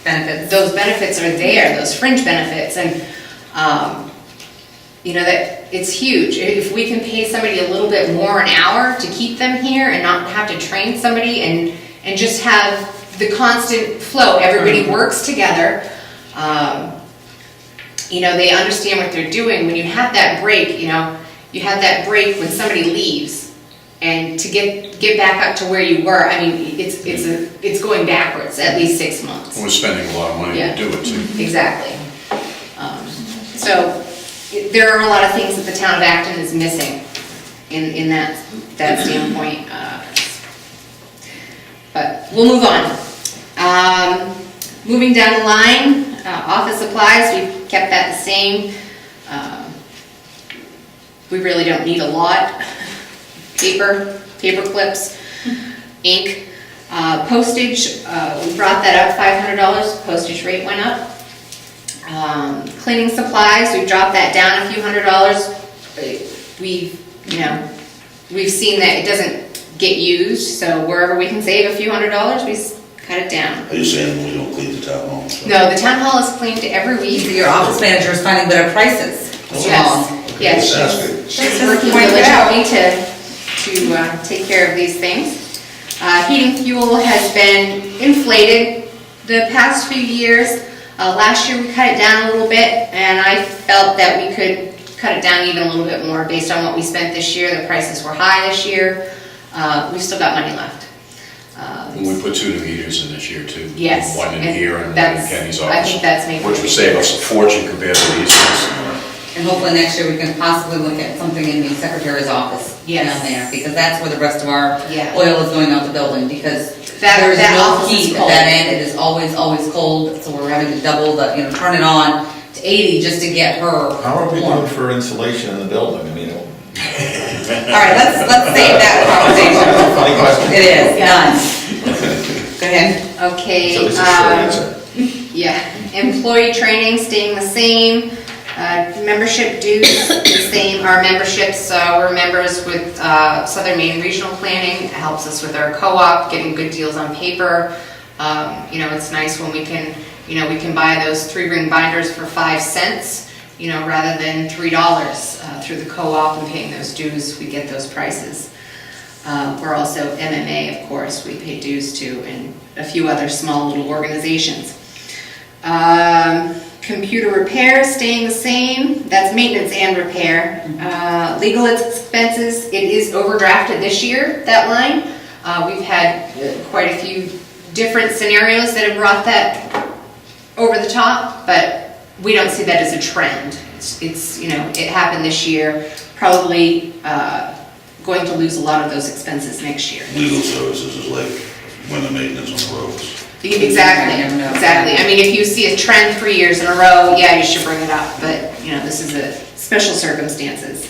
S6: benefits are there, those fringe benefits. And, you know, that it's huge. If we can pay somebody a little bit more an hour to keep them here and not have to train somebody and just have the constant flow, everybody works together, you know, they understand what they're doing. When you have that break, you know, you have that break when somebody leaves, and to get back up to where you were, I mean, it's going backwards at least 6 months.
S1: We're spending a lot of money to do it too.
S6: Exactly. So there are a lot of things that the town of Acton is missing in that standpoint. But we'll move on. Moving down the line, office supplies, we've kept that the same. We really don't need a lot. Paper clips, ink, postage, we brought that up $500, postage rate went up. Cleaning supplies, we dropped that down a few $100s. We've seen that it doesn't get used, so wherever we can save a few $100s, we cut it down.
S3: Are you saying we don't clean the town hall?
S6: No, the town hall is cleaned every week.
S14: Your office manager is finding better prices.
S6: Yes, she's working diligently to take care of these things. Heating fuel has been inflated the past few years. Last year we cut it down a little bit, and I felt that we could cut it down even a little bit more based on what we spent this year. The prices were high this year. We've still got money left.
S1: And we put 2 new heaters in this year too.
S6: Yes.
S1: One in here and one in
S6: that's-
S1: Kenny's
S6: I
S1: office.
S6: think that's making
S1: which would save us a fortune compared to these ones.
S14: And hopefully next year we can possibly look at something in the secretary's office
S6: Yes.
S14: down there, because that's where the rest of our
S6: Yeah.
S14: oil is going out the building, because
S6: That
S14: there's no
S6: office is
S14: heat at
S6: cold.
S14: that end, it is always cold, so we're having to double the, you know, turn it on to 80 just to get her
S4: How are we
S14: warm.
S4: doing for insulation in the building? I mean,
S14: All right, let's save that conversation.
S4: funny question.
S14: It is, done. Go ahead.
S6: Okay,
S4: So this is a short answer.
S6: yeah, employee training staying the same, membership dues the same, our memberships, we're members with Southern Maine Regional Planning, it helps us with our co-op, getting good deals on paper. You know, it's nice when we can, you know, we can buy those 3-ring binders for 5 cents, you know, rather than $3 through the co-op and paying those dues, we get those prices. We're also MMA, of course, we pay dues to, and a few other small little organizations. Computer repair staying the same, that's maintenance and repair. Legal expenses, it is overdrafted this year, that line. We've had quite a few different scenarios that have brought that over the top, but we don't see that as a trend. It's you know, it happened this year, probably going to lose a lot of those expenses next year.
S3: Legal services is like winter maintenance on the roads.
S6: Exactly, exactly. I mean, if you see a trend 3 years in a row, yeah, you should bring it up, but, you know, this is a special circumstances.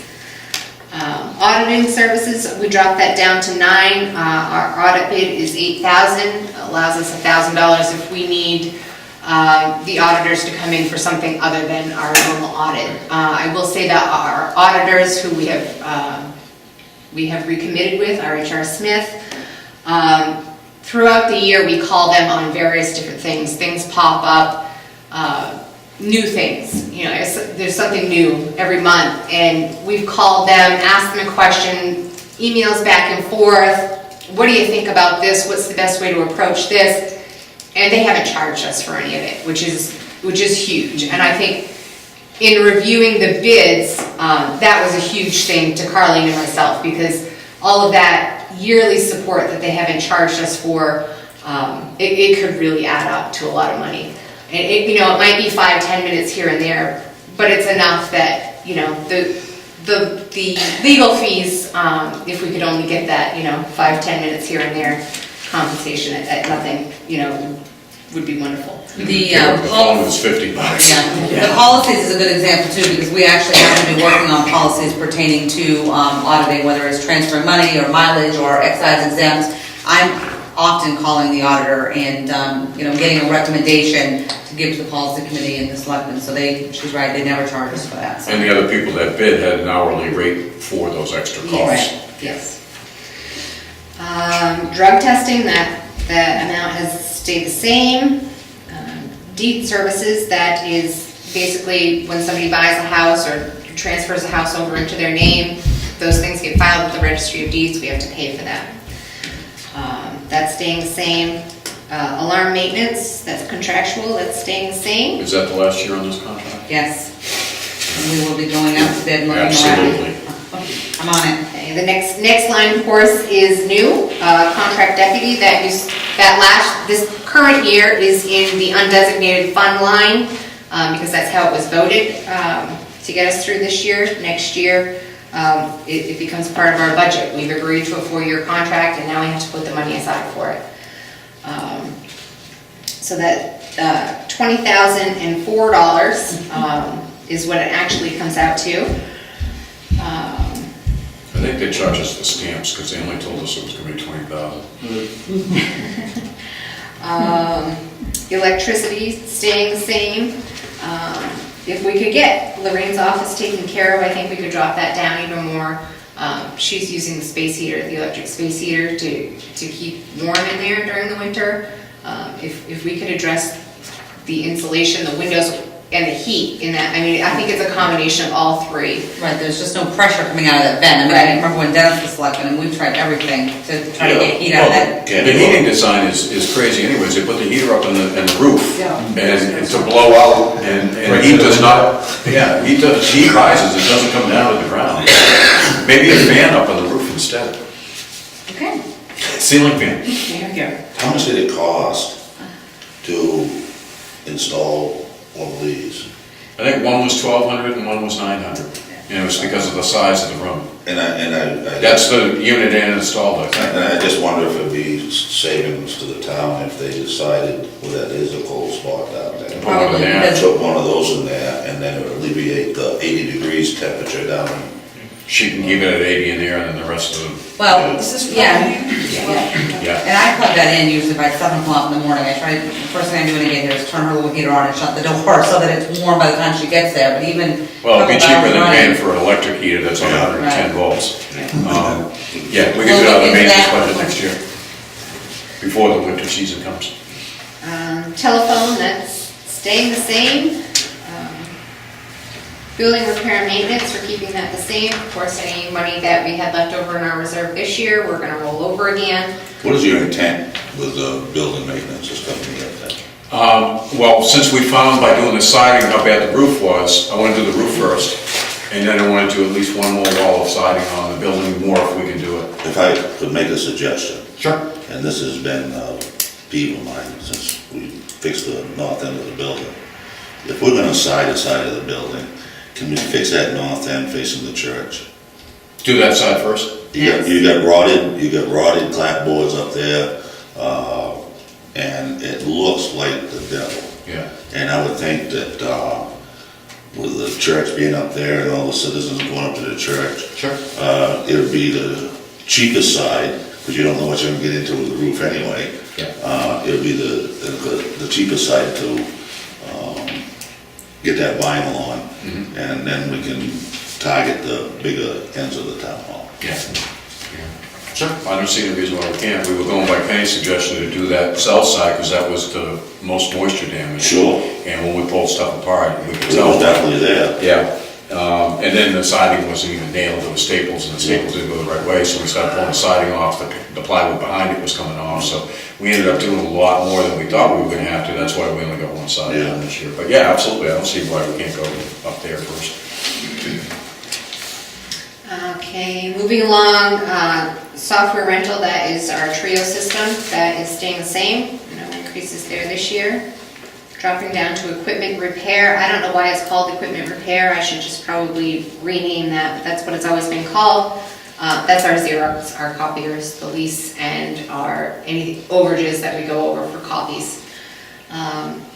S6: Auditing services, we dropped that down to 9. Our audit bid is $8,000, allows us $1,000 if we need the auditors to come in for something other than our normal audit. I will say that our auditors who we have recommitted with, R.H.R. Smith, throughout the year, we call them on various different things. Things pop up, new things. You know, there's something new every month, and we've called them, asked them a question, emails back and forth. What do you think about this? What's the best way to approach this? And they haven't charged us for any of it, which is huge. And I think in reviewing the bids, that was a huge thing to Carleen and myself, because all of that yearly support that they haven't charged us for, it could really add up to a lot of money. You know, it might be 5-10 minutes here and there, but it's enough that, you know, the legal fees, if we could only get that, you know, 5-10 minutes here and there, compensation at nothing, you know, would be wonderful.
S14: The
S1: phone was $50.
S14: Yeah, the policies is a good example too, because we actually have to be working on policies pertaining to auditing, whether it's transfer money or mileage or excise exempts. I'm often calling the auditor and, you know, getting a recommendation to give to the policy committee and the selectmen, so she's right, they never charge us for that. So.
S1: And the other people that bid had an hourly rate for those extra costs.
S6: Yes. Drug testing, that amount has stayed the same. Deed services, that is basically when somebody buys a house or transfers a house over into their name, those things get filed with the Registry of Deeds, we have to pay for that. That's staying the same. Alarm maintenance, that's contractual, that's staying the same.
S1: Is that the last year on this contract?
S14: Yes. And we will be going out to bid and looking
S1: Absolutely.
S14: around. I'm on it.
S6: Okay, the next line, of course, is new, contract deputy, this current year is in the undesignated fund line, because that's how it was voted, to get us through this year. Next year, it becomes part of our budget. We've agreed to a 4-year contract, and now we have to put the money aside for it. So that $20,004 is what it actually comes out to.
S1: I think they charged us the stamps because they only told us it was going to be $20,000.
S6: Electricity staying the same. If we could get Lorraine's office taken care of, I think we could drop that down even more. She's using the space heater, the electric space heater, to keep warm in there during the winter. If we could address the insulation, the windows, and the heat in that, I mean, I think it's a combination of all three.
S14: Right, there's just no pressure coming out of that vent. I mean, I remember when Dennis was selected, and we've tried everything to try to get heat out of that.
S1: The heating design is crazy anyways. They put the heater up in the roof and to blow out, and heat does not, heat rises, it doesn't come down to the ground. Maybe a fan up on the roof instead.
S14: Okay.
S1: Ceiling fan.
S6: There you go.
S3: How much did it cost to install one of these?
S1: I think one was 1,200 and one was 900. And it was because of the size of the room.
S3: And I
S1: That's the unit and installed, I think.
S3: And I just wonder if it'd be savings to the town if they decided, well, that is a cold spot down there.
S14: Probably,
S3: And
S14: because-
S3: put one of those in there, and then it would alleviate the 80 degrees temperature down
S1: She can keep it at 80 in there, and then the rest of them.
S14: Well,
S5: Is this
S14: yeah,
S1: Yeah.
S14: and I plug that in usually by 7 o'clock in the morning. I try, the first thing I do when I get here is turn her little heater on and shut the door so that it's warm by the time she gets there, but even.
S1: Well, it'd be
S14: couple
S1: cheaper
S14: hours
S1: than
S14: running-
S1: paying for an electric heater that's on 110 volts. Yeah, we can
S14: We'll
S1: do that
S14: look
S1: on the
S14: into
S1: maintenance
S14: that.
S1: budget next year, before the winter season comes.
S6: Telephone, that's staying the same. Building repair and maintenance, we're keeping that the same. Of course, any money that we had left over in our reserve this year, we're gonna roll over again.
S3: What is your intent with the building maintenance this company like that?
S1: Well, since we found by doing the siding how bad the roof was, I want to do the roof first, and then I want to do at least one more wall of siding on the building, more if we can do it.
S3: If I could make a suggestion,
S1: Sure.
S3: and this has been a peeve of mine since we fixed the north end of the building. If we're gonna side the side of the building, can we fix that north end facing the church?
S1: Do that side first.
S3: You got rotted clapboards up there, and it looks like the devil.
S1: Yeah.
S3: And I would think that, with the church being up there and all the citizens going up to the church.
S1: Sure.
S3: It would be the cheapest side, because you don't know what you're gonna get into with the roof anyway.
S1: Yeah.
S3: It would be the cheapest side to, get that vinyl on, and then we can target the bigger ends of the town hall.
S1: Yeah. Sure. I don't see any reason why we can't. We were going by Penny's suggestion to do that south side, because that was the most moisture damage.
S3: Sure.
S1: And when we pulled stuff apart, we could
S3: It
S1: tell.
S3: was definitely there.
S1: Yeah, and then the siding wasn't even nailed, there were staples, and the staples didn't go the right way, so we started pulling the siding off, the plywood behind it was coming off, so we ended up doing a lot more than we thought we were gonna have to, that's why we only got one side done this year. But yeah, absolutely, I don't see why we can't go up there first.
S6: Okay, moving along, software rental, that is our Trio system, that is staying the same, no increases there this year. Dropping down to equipment repair, I don't know why it's called equipment repair, I should just probably rename that, but that's what it's always been called. That's our Xerox, our copiers, the lease, and any overages that we go over for copies.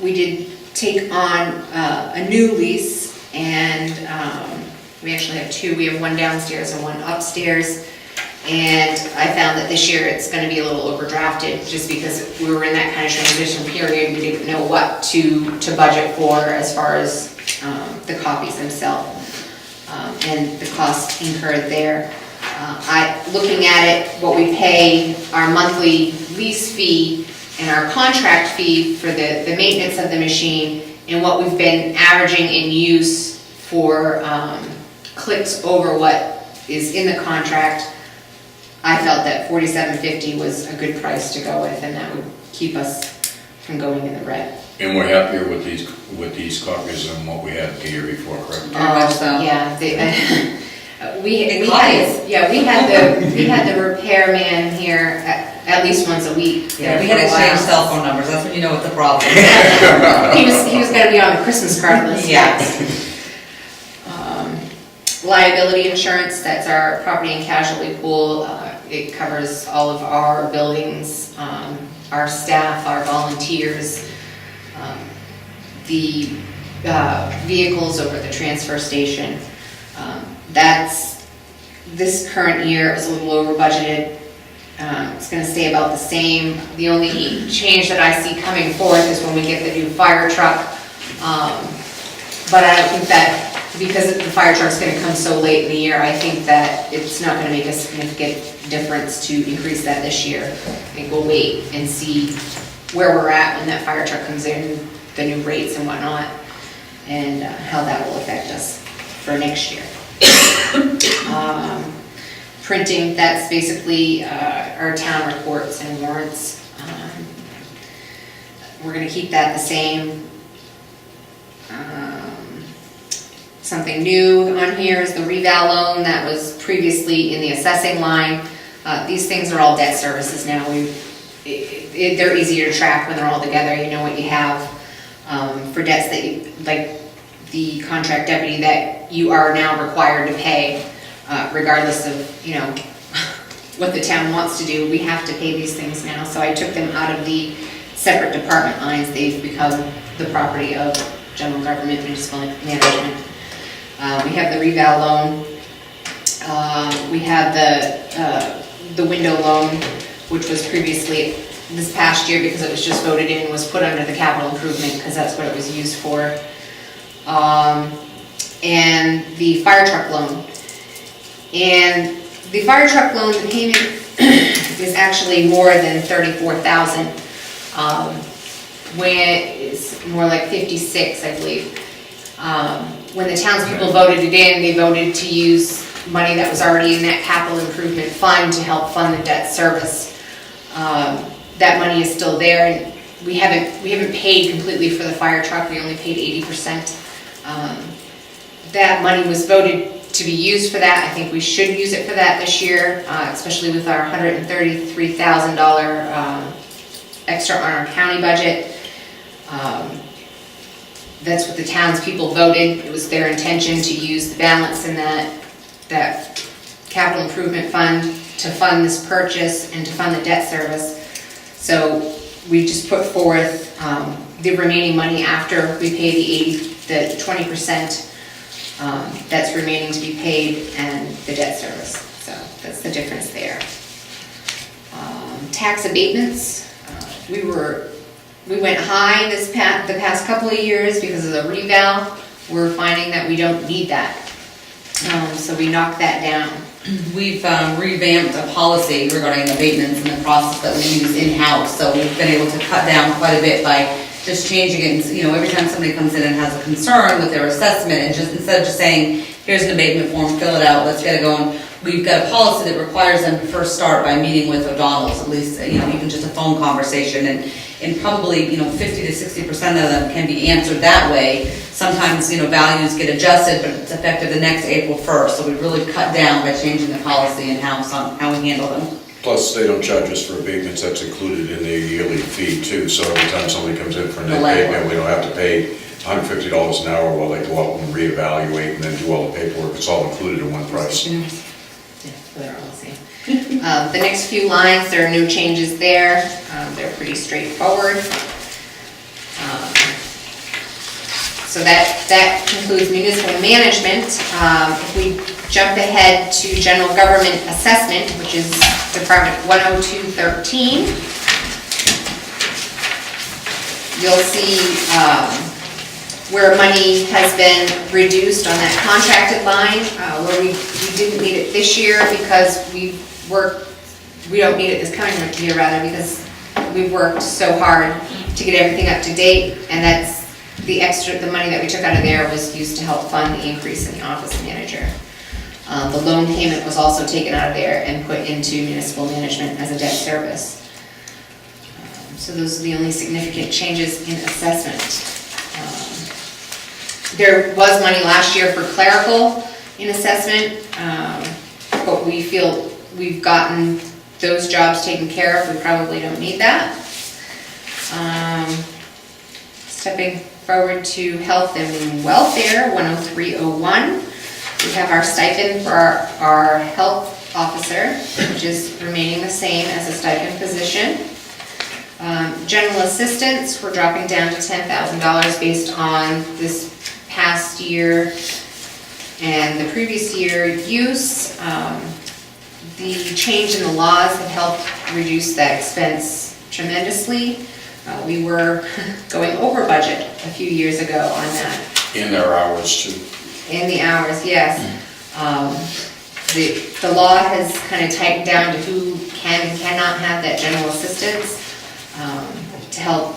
S6: We did take on a new lease, and we actually have two. We have one downstairs and one upstairs. And I found that this year it's gonna be a little overdrafted, just because we were in that kind of transition period. We didn't know what to budget for as far as the copies themselves, and the cost incurred there. Looking at it, what we pay, our monthly lease fee and our contract fee for the maintenance of the machine, and what we've been averaging in use for clicks over what is in the contract, I felt that $47.50 was a good price to go with, and that would keep us from going in the red.
S1: And we're happier with these copies than what we had the year before, correct?
S14: Very much so.
S6: Yeah, we
S14: copies.
S6: had the repairman here at least once a week.
S14: Yeah, we
S6: for
S14: had
S6: a
S14: exchanged
S6: while.
S14: cell phone numbers, that's when you know what the problem is.
S6: He was gonna be on the Christmas card list.
S14: Yeah.
S6: Liability insurance, that's our property and casualty pool. It covers all of our buildings, our staff, our volunteers, the vehicles over at the transfer station. This current year is a little over budgeted. It's gonna stay about the same. The only change that I see coming forth is when we get the new fire truck. But I don't think that, because the fire truck's gonna come so late in the year, I think that it's not gonna make a significant difference to increase that this year. I think we'll wait and see where we're at when that fire truck comes in, the new rates and whatnot, and how that will affect us for next year. Printing, that's basically our town reports and warrants. We're gonna keep that the same. Something new on here is the reval loan that was previously in the assessing line. These things are all debt services now. They're easier to track when they're all together. You know what you have for debts that like the contract deputy that you are now required to pay, regardless of, what the town wants to do. We have to pay these things now. So I took them out of the separate department lines. They've become the property of general government, municipal management. We have the reval loan. We have the window loan, which was previously, this past year, because it was just voted in, was put under the capital improvement, because that's what it was used for. And the fire truck loan. And the fire truck loan, the payment is actually more than 34,000. When it's more like 56, I believe. When the townspeople voted it in, they voted to use money that was already in that capital improvement fund to help fund the debt service. That money is still there, and we haven't paid completely for the fire truck. We only paid 80%. That money was voted to be used for that. I think we should use it for that this year, especially with our $133,000 extra on our county budget. That's what the townspeople voted. It was their intention to use the balance in that capital improvement fund to fund this purchase and to fund the debt service. So we just put forth the remaining money after we pay the 20% that's remaining to be paid and the debt service. So that's the difference there. Tax abatements, we went high the past couple of years because of the reval. We're finding that we don't need that. So we knocked that down.
S14: We've revamped a policy regarding abatements and the process that we use in-house, so we've been able to cut down quite a bit by just changing it. You know, every time somebody comes in and has a concern with their assessment, and just instead of just saying, here's an abatement form, fill it out, let's get it going, we've got a policy that requires them to first start by meeting with O'Donnell's, at least, you know, even just a phone conversation, and probably, you know, 50 to 60% of them can be answered that way. Sometimes, you know, values get adjusted, but it's effective the next April 1st, so we really cut down by changing the policy in-house on how we handle them.
S1: Plus, they don't charge us for abatements, that's included in their yearly fee too, so every time somebody comes in for an
S14: The legwork.
S1: abatement, we don't have to pay $150 an hour while they go out and reevaluate and then do all the paperwork, it's all included in one price.
S6: Yeah, they're all the same. The next few lines, there are no changes there. They're pretty straightforward. So that concludes municipal management. If we jump ahead to general government assessment, which is Department 10213, you'll see where money has been reduced on that contracted line, where we didn't need it this year because we don't need it this coming year rather, because we've worked so hard to get everything up to date, and that's the money that we took out of there was used to help fund the increase in the office manager. The loan payment was also taken out of there and put into municipal management as a debt service. So those are the only significant changes in assessment. There was money last year for clerical in assessment, but we feel we've gotten those jobs taken care of. We probably don't need that. Stepping forward to health and welfare, 10301. We have our stipend for our health officer, which is remaining the same as a stipend position. General assistance, we're dropping down to $10,000 based on this past year and the previous year use. The change in the laws have helped reduce that expense tremendously. We were going over budget a few years ago on that.
S1: In their hours too.
S6: In the hours, yes. The law has kind of tightened down to who can and cannot have that general assistance to help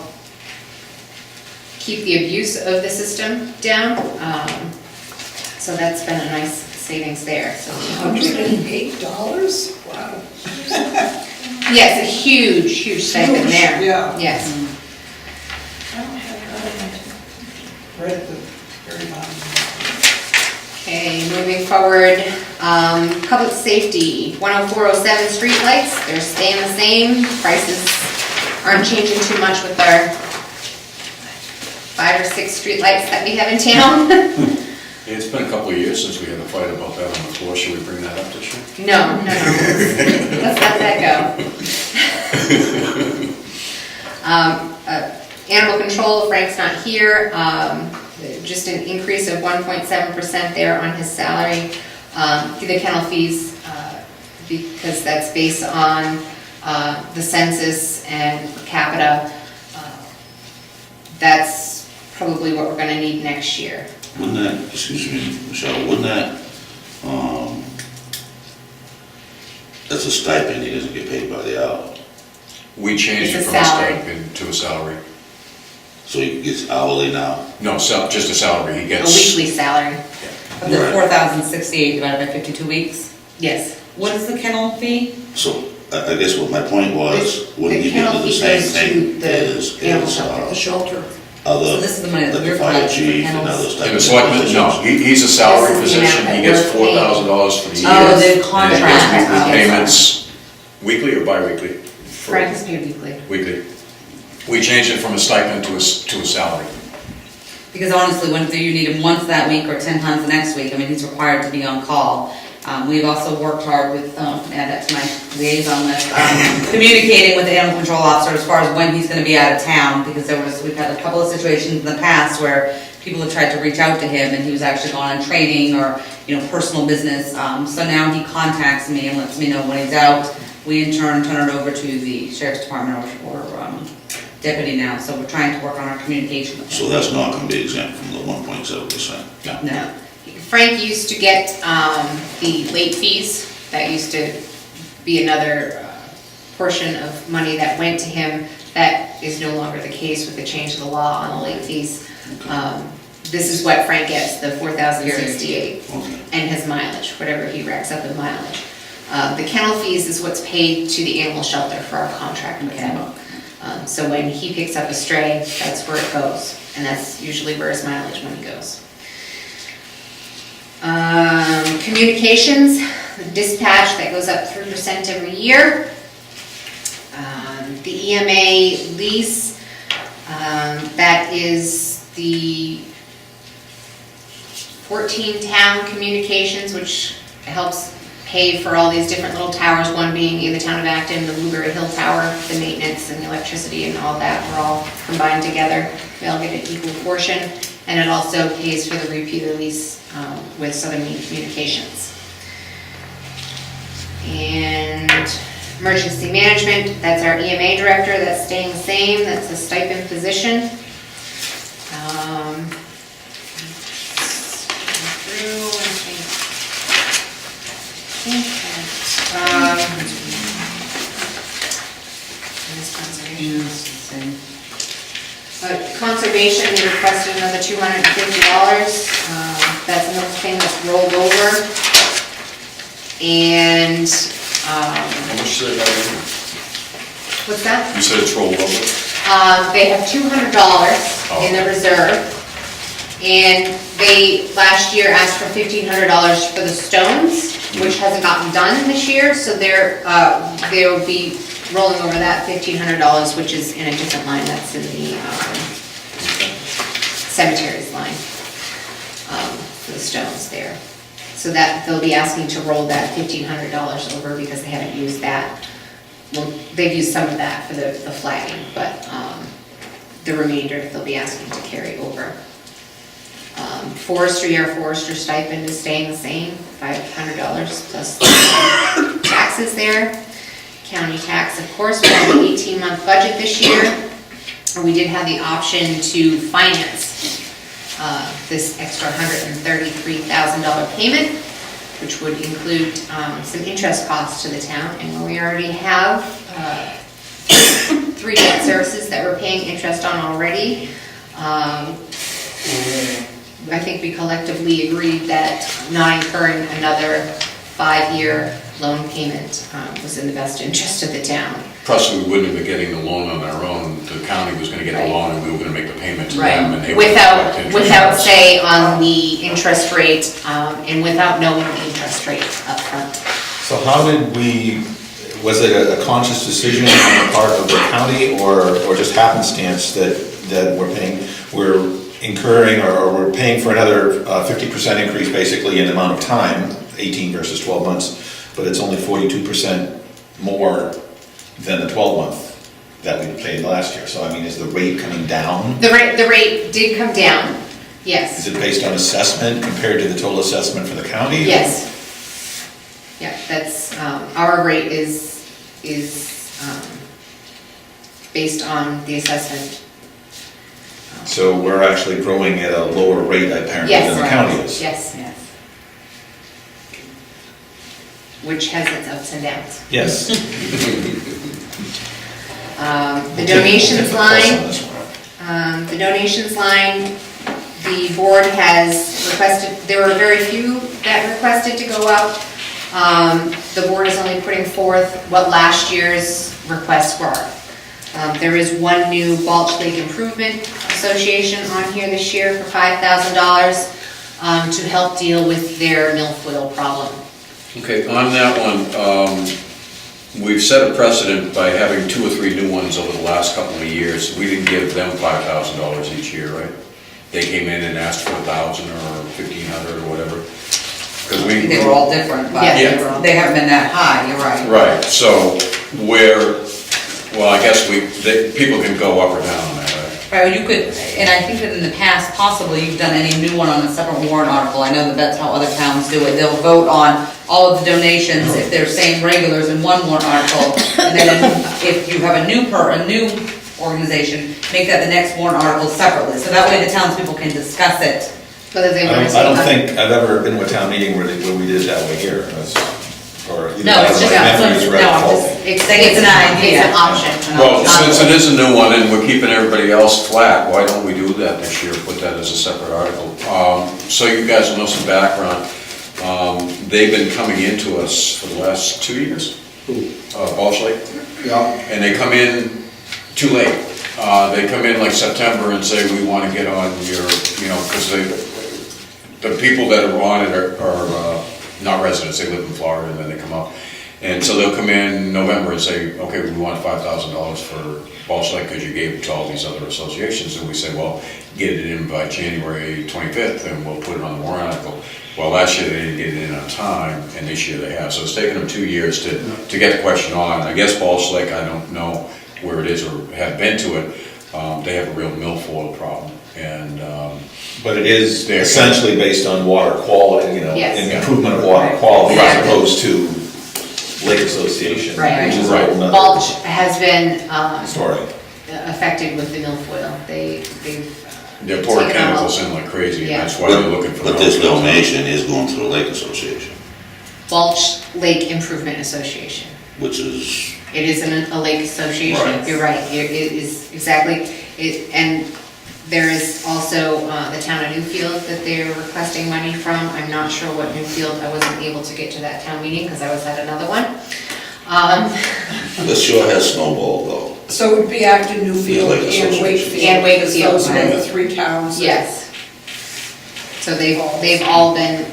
S6: keep the abuse of the system down. So that's been a nice savings there. So
S5: $108? Wow.
S6: yes, a huge stipend there.
S5: Yeah.
S6: Yes.
S5: I don't have that. Right at the very bottom.
S6: Okay, moving forward, public safety, 10407 streetlights, they're staying the same. Prices aren't changing too much with our 5 or 6 streetlights that we have in town.
S1: It's been a couple of years since we had a fight about that on the floor, should we bring that up this year?
S6: No. Let's let that go. Animal control, Frank's not here. Just an increase of 1.7% there on his salary. The kennel fees, because that's based on the census and per capita. That's probably what we're gonna need next year.
S3: Wouldn't that, excuse me, Michelle, wouldn't that, that's a stipend, he doesn't get paid by the hour.
S1: We changed it
S6: It's a
S1: from a
S6: salary.
S1: stipend to a salary.
S3: So he gets hourly now?
S1: No, just a salary, he
S6: A
S1: gets.
S6: weekly salary,
S14: But the
S3: Right.
S14: 4,068 divided by 52 weeks,
S6: yes.
S14: what is the kennel fee?
S3: So, I guess what my point was, wouldn't he
S6: kennel
S3: do the
S6: fee
S3: same
S6: goes
S3: thing
S6: to the
S3: as,
S6: animal shelter.
S5: The shelter.
S3: other,
S14: So this is the money that
S3: like the
S14: we're
S3: fire
S14: collecting for
S3: chief and
S14: kennels.
S3: others type
S1: In the
S3: of
S1: selectmen, no,
S3: positions?
S1: he's a salary
S6: This is the
S1: position,
S6: amount
S1: he
S6: that
S1: gets
S6: we're paying.
S1: $4,000 for the year.
S14: Oh, the
S1: And he gets
S14: contract.
S1: weekly
S14: Oh,
S1: payments, weekly or bi-weekly?
S6: Frank is paid weekly.
S1: Weekly. We changed it from a stipend to a salary.
S14: Because honestly, whether you need him once that week or 10 times the next week, I mean, he's required to be on call. We've also worked hard with, add that to my liaison list, communicating with the animal control officer as far as when he's gonna be out of town, because we've had a couple of situations in the past where people have tried to reach out to him and he was actually gone on training or, personal business. So now he contacts me and lets me know when he's out. We in turn turn it over to the sheriff's department or deputy now, so we're trying to work on our communication with him.
S3: So that's not gonna be exempt from the 1.7%?
S14: No.
S6: Frank used to get the late fees. That used to be another portion of money that went to him. That is no longer the case with the change of the law on the late fees. This is what Frank gets, the $4,068,
S3: Okay.
S6: and his mileage, whatever he racks up in mileage. The kennel fees is what's paid to the animal shelter for our contract with them. So when he picks up a stray, that's where it goes, and that's usually where his mileage money goes. Communications, the dispatch, that goes up 3% every year. The EMA lease, that is the 14 town communications, which helps pay for all these different little towers, one being in the town of Acton, the Blueberry Hill Tower, the maintenance and the electricity and all that, we're all combined together. We all get an equal portion, and it also pays for the repeater lease with Southern Maine Communications. And emergency management, that's our EMA director, that's staying the same, that's a stipend position. Conservation, they requested another $250. That's another thing that's rolled over. And,
S1: How much is that?
S6: what's that?
S1: You said it's rolled over?
S6: They have $200 in the reserve. And they, last year, asked for $1,500 for the stones, which hasn't gotten done this year, so they'll be rolling over that $1,500, which is in a different line, that's in the cemeteries line, for the stones there. So that, they'll be asking to roll that $1,500 over because they haven't used that. Well, they've used some of that for the flagging, but the remainder they'll be asking to carry over. Forestry, our forester stipend is staying the same, $500 plus taxes there. County tax, of course, we have an 18-month budget this year. We did have the option to finance this extra $133,000 payment, which would include some interest costs to the town, and we already have 3 debt services that we're paying interest on already. I think we collectively agreed that not incurring another 5-year loan payment was in the best interest of the town.
S1: Plus, we wouldn't have been getting the loan on our own, the county was gonna get the loan and we were gonna make the payment to them and they would collect interest.
S6: Without say on the interest rate, and without knowing the interest rate up front.
S4: So how did was it a conscious decision on the part of the county or just happenstance that we're incurring or we're paying for another 50% increase basically in the amount of time, 18 versus 12 months, but it's only 42% more than the 12-month that we paid last year. So I mean, is the rate coming down?
S6: The rate did come down, yes.
S4: Is it based on assessment compared to the total assessment for the county?
S6: Yes, our rate is, based on the assessment.
S4: So we're actually growing at a lower rate apparently than the county is.
S6: Yes,
S9: Yes.
S6: which has its ups and downs.
S4: Yes.
S6: The donations
S4: Plus on
S6: line,
S4: this one.
S6: the donations line, the board has requested, there were very few that requested to go up. The board is only putting forth what last year's requests were. There is one new Balch Lake Improvement Association on here this year for $5,000 to help deal with their milfoil problem.
S1: Okay, on that one, we've set a precedent by having 2 or 3 new ones over the last couple of years. We didn't give them $5,000 each year, right? They came in and asked for $1,000 or $1,500 or whatever. Because we.
S14: They were all different, but
S6: Yeah.
S14: they haven't been that high, you're right.
S1: Right, so well, I guess people can go up or down on that, right?
S14: Right, well, you could, and I think that in the past, possibly you've done any new one on a separate warrant article. I know that that's how other towns do it. They'll vote on all of the donations if they're same regulars in one warrant article. And then if you have a new organization, make that the next warrant article separately. So that way the townspeople can discuss it.
S6: Whether they want to
S4: I
S6: say.
S4: don't think I've ever been to a town meeting where we did it that way here. Or either
S14: No, it's
S4: my
S14: just,
S4: memory is right,
S14: I'm
S4: faulty.
S14: just, it's an idea.
S6: It's an option.
S1: Well, since it is a new one and we're keeping everybody else flat, why don't we do that this year, put that as a separate article? So you guys will know some background. They've been coming into us for the last 2 years. Balch Lake.
S11: Yeah.
S1: And they come in too late. They come in like September and say, we want to get on your, because the people that are on it are not residents, they live in Florida, and then they come up. And so they'll come in November and say, okay, we want $5,000 for Balch Lake because you gave it to all these other associations. And we say, well, get it in by January 25th and we'll put it on the warrant article. Well, last year they didn't get it in on time, and this year they have. So it's taken them 2 years to get the question on. I guess Balch Lake, I don't know where it is or have been to it. They have a real milfoil problem. And
S4: But it is essentially based on water quality,
S6: Yes.
S4: and improvement of water quality as
S6: Exactly.
S4: opposed to lake association,
S6: Right.
S4: which is a whole nother
S6: Balch has been
S4: story.
S6: affected with the milfoil. They've
S1: they're pouring
S6: taken all-
S1: chemicals in like crazy, and
S6: Yeah.
S1: that's why they're looking for.
S3: But this donation is going to the Lake Association,
S6: Balch Lake Improvement Association.
S3: which is,
S6: It isn't a lake association,
S3: Right.
S6: you're right, it is exactly, and there is also the town of Newfield that they're requesting money from. I'm not sure what Newfield, I wasn't able to get to that town meeting because I was at another one.
S3: this sure has snowballed though.
S5: So it would be Acton, Newfield,
S3: Lake
S5: and
S3: Association.
S5: Wakefield.
S6: And Wakefield,
S5: Because those are the
S6: right.
S5: 3 towns. that-
S6: Yes. So they've all been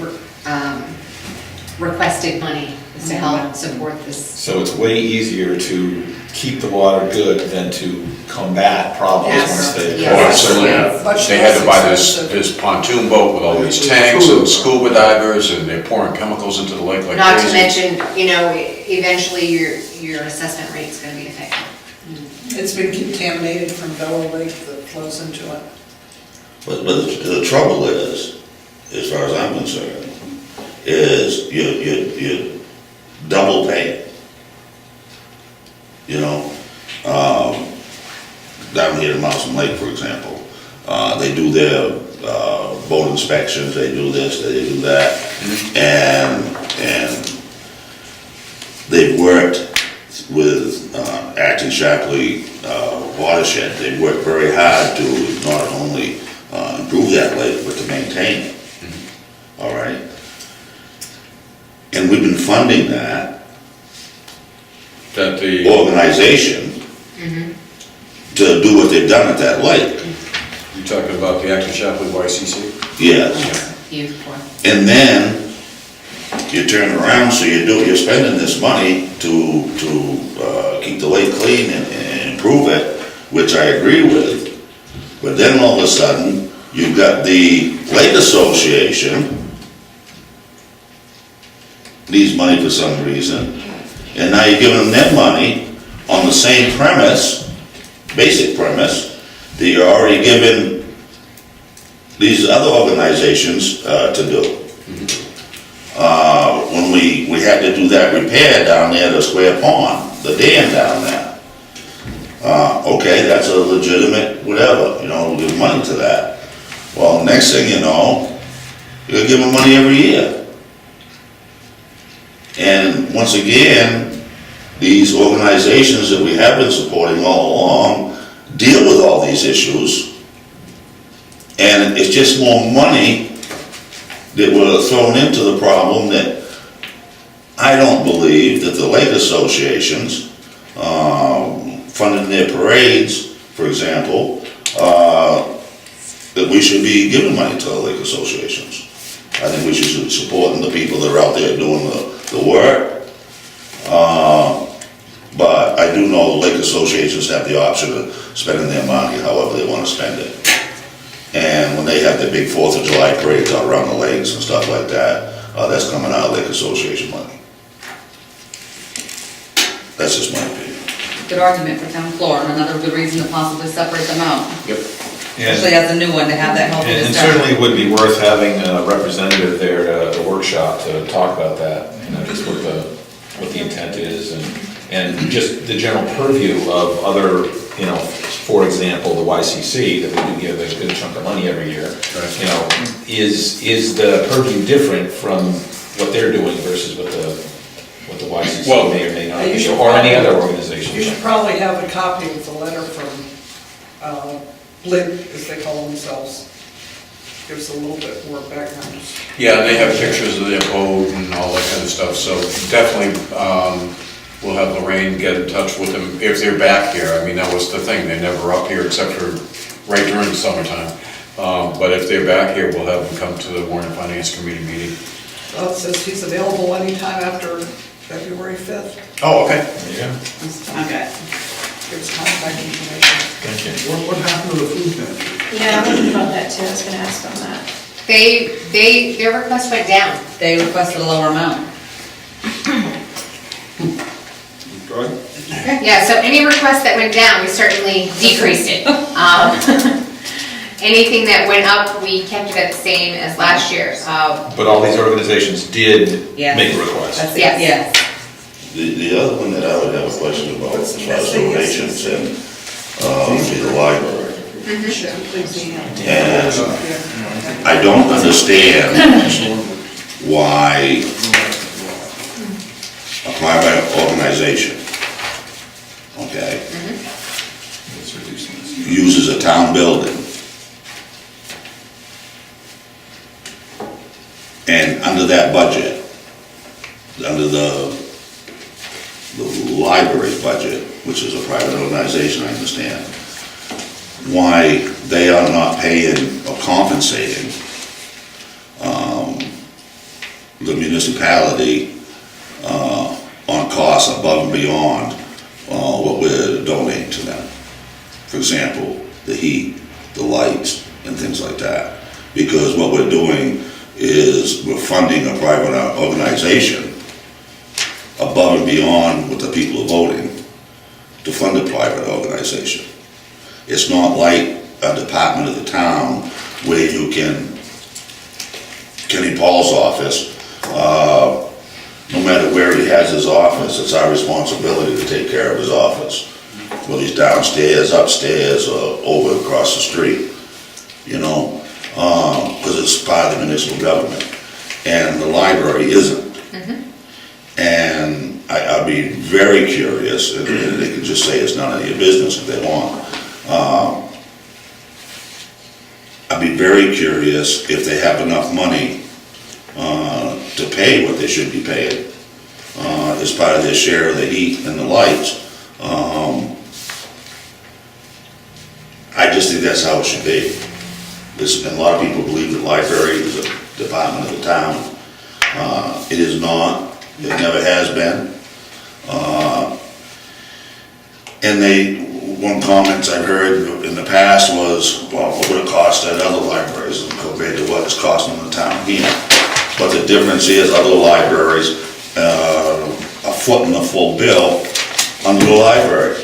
S6: requested money to help support this.
S4: So it's way easier to keep the water good than to combat problems
S6: Yes.
S4: once they.
S6: Yes.
S1: Oh, absolutely.
S5: Much
S1: They had to buy
S5: less
S1: this pontoon boat with all these tanks and scuba divers, and they're pouring chemicals into the lake like
S6: Not to
S1: crazy.
S6: mention, eventually your assessment rate's gonna be affected.
S5: It's been contaminated from Bella Lake that flows into it.
S3: But the trouble is, as far as I'm concerned, is you double pay. Down here in Mountain Lake, for example, they do their boat inspections, they do this, they do that, and they've worked with Acton Shapley watershed. They've worked very hard to not only improve that lake, but to maintain it. All right? And we've been funding that
S1: That the,
S3: organization to do what they've done at that lake.
S1: you talking about the Acton Shapley YCC?
S3: Yes.
S6: Beautiful.
S3: And then you turn around, so you're spending this money to keep the lake clean and improve it, which I agree with. But then all of a sudden, you've got the Lake Association needs money for some reason, and now you're giving them money on the same premise, basic premise, that you're already giving these other organizations to do. When we had to do that repair down there at Square Pond, the dam down there. Okay, that's a legitimate whatever, we'll give money to that. Well, next thing you know, you're gonna give them money every year. And once again, these organizations that we have been supporting all along deal with all these issues. And it's just more money that were thrown into the problem that I don't believe that the lake associations, funding their parades, for example, that we should be giving money to the lake associations. I think we should be supporting the people that are out there doing the work. But I do know the lake associations have the option of spending their money however they want to spend it. And when they have their big 4th of July parades out around the lakes and stuff like that, that's coming out of lake association money. That's just my opinion.
S14: Good argument for town floor, and another good reason to possibly separate them out.
S1: Yep.
S14: Especially as a new one, to have that healthy
S4: And
S14: discussion.
S4: certainly it would be worth having a representative there at the workshop to talk about that, just what the intent is and just the general purview of other, for example, the YCC, that we do give a good chunk of money every year. Is the purview different from what they're doing versus what the YCC may or may not
S5: You
S4: be,
S5: should
S4: or any
S5: probably-
S4: other organization?
S5: You should probably have a copy of the letter from Blink, as they call themselves. Gives a little bit more background.
S1: Yeah, they have pictures of their boat and all that kind of stuff, so definitely, we'll have Lorraine get in touch with them if they're back here. I mean, that was the thing, they're never up here except for right during the summertime. But if they're back here, we'll have them come to the Warren Finance Committee meeting.
S5: Well, it says he's available anytime after February 5th.
S1: Oh, okay.
S4: Yeah.
S14: Okay.
S5: Gives contact information.
S4: Thank you.
S11: What happened to the food pantry?
S10: Yeah, I'm thinking about that too, I was gonna ask on that.
S6: Their request went down.
S14: They requested a lower amount.
S6: Yeah, so any request that went down, we certainly decreased it. Anything that went up, we kept it at the same as last year.
S4: But all these organizations did
S14: Yes.
S4: make a request.
S14: That's it,
S6: Yes.
S14: yes.
S3: The other one that I would have a question about as far as donations and, would be the library. And I don't understand why a private organization, okay, uses a town building. And under that budget, under the library's budget, which is a private organization, I understand, why they are not paying or compensating the municipality on costs above and beyond what we're donating to them. For example, the heat, the lights, and things like that. Because what we're doing is we're funding a private organization above and beyond what the people are voting to fund a private organization. It's not like a department of the town where you can, Kenny Paul's office, no matter where he has his office, it's our responsibility to take care of his office. Whether he's downstairs, upstairs, or over across the street, because it's part of the municipal government. And the library isn't. And I'd be very curious, and they can just say it's none of your business if they want. I'd be very curious if they have enough money to pay what they should be paying as part of their share of the heat and the lights. I just think that's how it should be. And a lot of people believe the library is a department of the town. It is not. It never has been. And one comment I've heard in the past was, well, what would it cost at other libraries compared to what it's costing the town here? But the difference is other libraries are footing the full bill under the library.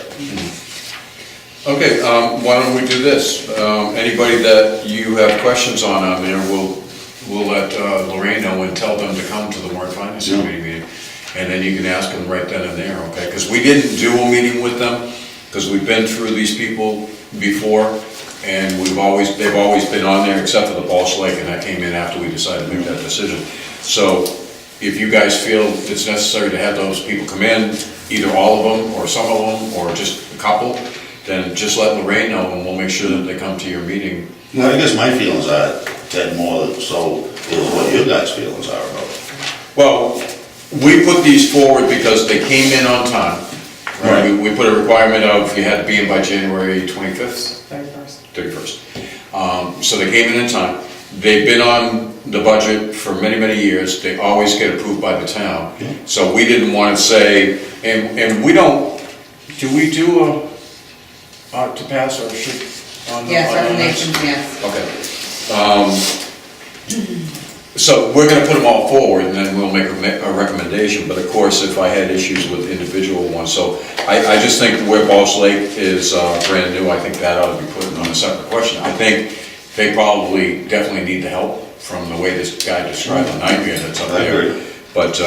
S1: Okay, why don't we do this? Anybody that you have questions on there, we'll let Lorraine know and tell them to come to the Warren Finance Committee meeting. and then you can ask them right then and there, okay? Because we didn't do a meeting with them, because we've been through these people before, and they've always been on there, except for the Balch Lake, and that came in after we decided to make that decision. So, if you guys feel it's necessary to have those people come in, either all of them, or some of them, or just a couple, then just let Lorraine know, and we'll make sure that they come to your meeting.
S3: Well, I guess my feelings are, Ted, more so is what your guys' feelings are about it.
S1: Well, we put these forward because they came in on time.
S3: Right.
S1: We put a requirement of, you had to be in by January 25th? 31st. So they came in time. They've been on the budget for many, many years. They always get approved by the town.
S3: Yeah.
S1: So we didn't want to say, and we don't, do we do to pass or should?
S14: Yes, recommendations, yes.
S1: Okay. So we're gonna put them all forward, and then we'll make a recommendation, but of course, if I had issues with individual ones, so I just think where Balch Lake is brand new, I think that ought to be put on a separate question. I think they probably definitely need the help from the way this guy described the nightmare that's up
S3: I
S1: there.
S3: agree.
S1: But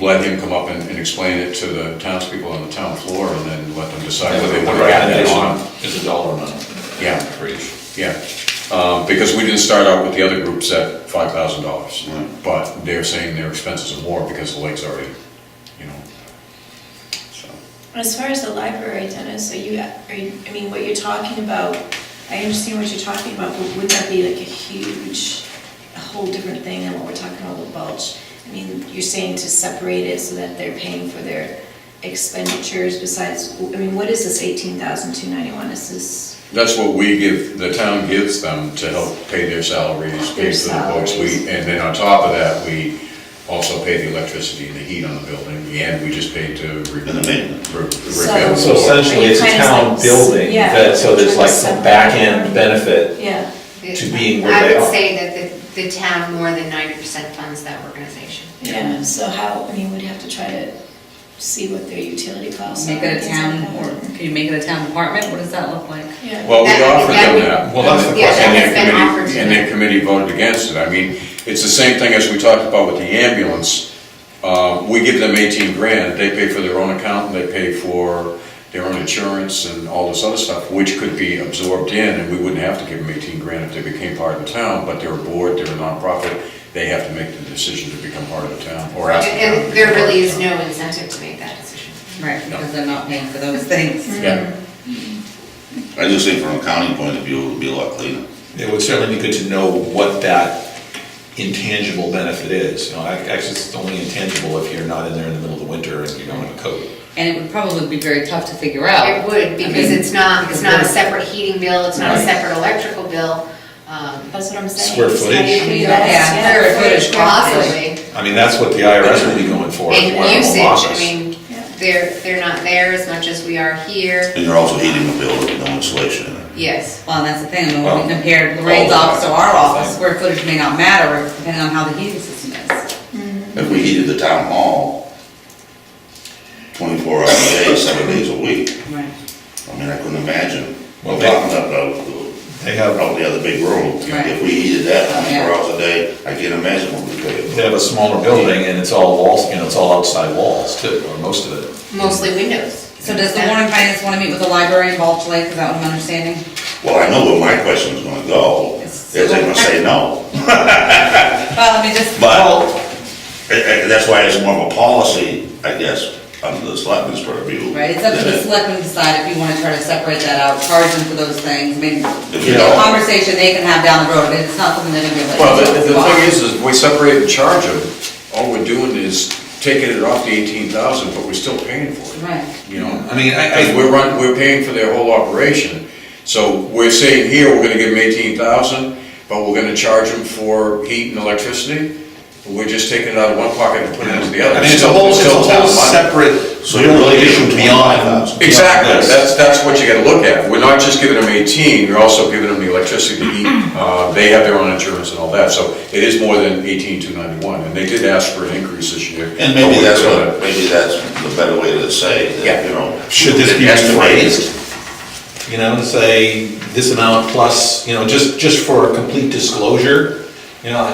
S1: let him come up and explain it to the townspeople on the town floor, and then let them decide whether they want to add that on.
S4: Is a dollar amount.
S1: Yeah.
S4: For each.
S1: Yeah, because we didn't start out with the other groups at $5,000,
S3: Right.
S1: but they're saying their expenses are more because the lake's already, you know. So.
S10: As far as the library, Dennis, I mean, what you're talking about, I understand what you're talking about, but would that be like a whole different thing than what we're talking about with Balch? I mean, you're saying to separate it so that they're paying for their expenditures besides, I mean, what is this 18,291? Is this?
S1: That's what we give, the town gives them to help pay their salaries, pay for the books. And then on top of that, we also pay the electricity and the heat on the building, and we just paid to
S3: And the maintenance.
S1: repair the
S12: So
S1: floor.
S12: essentially, it's a
S10: Kind of
S12: town
S10: like-
S12: building,
S10: yeah,
S12: so there's like some back-end
S10: separate.
S12: benefit
S10: Yeah.
S12: to being where they
S6: I would
S12: are.
S6: say that the town more than 90% funds that organization.
S10: Yeah, so how, I mean, we'd have to try to see what their utility costs are.
S14: Make it a
S10: and things
S14: town,
S10: like
S14: or
S10: that.
S14: can you make it a town department? What does that look like?
S10: Yeah.
S1: Well, we offered
S6: That
S1: them
S6: would-
S1: that.
S4: Well, that's the
S6: Yeah,
S4: question.
S6: that has been offered to
S1: And their
S6: them.
S1: committee voted against it. I mean, it's the same thing as we talked about with the ambulance. We give them 18 grand, they pay for their own account, and they pay for their own insurance and all this other stuff, which could be absorbed in, and we wouldn't have to give them 18 grand if they became part of the town, but they're a board, they're a nonprofit, they have to make the decision to become part of the town, or ask the town. to
S6: And
S1: be
S6: there
S1: part of
S6: really
S1: the
S6: is
S1: town.
S6: no incentive to make that decision.
S14: Right, because they're not paying for those things.
S1: Yeah.
S3: I just think from an accounting point of view, it would be a lot cleaner.
S4: It would certainly be good to know what that intangible benefit is. You know, actually, it's only intangible if you're not in there in the middle of the winter and you don't have a coat.
S14: And it would probably be very tough to figure out.
S6: It would, because
S14: I mean,
S6: it's not a separate heating bill, it's not a
S4: Right.
S6: separate electrical bill.
S10: That's what I'm saying.
S4: Square
S10: It's how
S4: footage.
S10: you figure out-
S14: Yeah, square footage.
S6: Possibly.
S4: I mean, that's what the IRS will be going for. if you want a
S6: And
S4: home
S6: usage, I
S4: office.
S6: mean,
S10: Yeah.
S6: they're not there as much as we are here.
S3: And you're also heating the building with no insulation in it.
S6: Yes.
S14: Well, and that's the thing, I mean,
S4: Well,
S14: when we compared Lorraine's
S4: all the
S14: office to
S4: time.
S14: our office, square footage may not matter depending on how the heating system is.
S3: If we heated the town hall 24 hours a day, 7 days a week,
S14: Right.
S3: I mean, I couldn't imagine.
S4: Well,
S3: Well,
S4: they-
S3: talking about
S4: They have,
S3: out the other big room.
S14: Right.
S3: If we heated that
S14: Yeah.
S3: 24 hours a day, I can't imagine what we
S4: they
S3: pay.
S4: have a smaller building and it's all walls, you know, it's all outside walls too, or most of it.
S6: Mostly windows.
S14: So does the Warren Finance want to meet with the library in Balch Lake, is that what I'm understanding?
S3: Well, I know where my question's gonna go, is they're gonna say no.
S14: Well, let me just.
S3: But, that's why it's more of a policy, I guess, under the selectmen's purview.
S14: Right, it's up to the selectmen to decide if you want to try to separate that out, charge them for those things. I mean,
S3: If
S14: it's
S3: you
S14: a
S3: don't-
S14: conversation they can have down the road, it's not something they're gonna be like.
S1: Well, the thing is if we separate and charge them, all we're doing is taking it off the 18,000, but we're still paying for it.
S14: Right.
S1: You know,
S4: I mean,
S1: because we're paying for their whole operation. So we're saying here, we're gonna give them 18,000, but we're gonna charge them for heat and electricity. We're just taking it out of one pocket and putting it into the other.
S4: I mean, it's a whole
S1: town money.
S4: separate
S3: So you're really
S4: issue
S3: giving them
S4: beyond.
S3: 25,000.
S1: Exactly,
S4: this.
S1: that's what you gotta look at. We're not just giving them 18, we're also giving them the electricity, the heat, they have their own insurance and all that. So it is more than 18,291, and they did ask for an increase this year.
S3: And
S1: but
S3: maybe
S1: we're
S3: that's
S1: gonna-
S3: the better way to say,
S1: Yeah.
S3: that, you know.
S4: Should this be
S3: estimated.
S4: raised? You know, to say this amount plus, you know, just for complete disclosure, you know,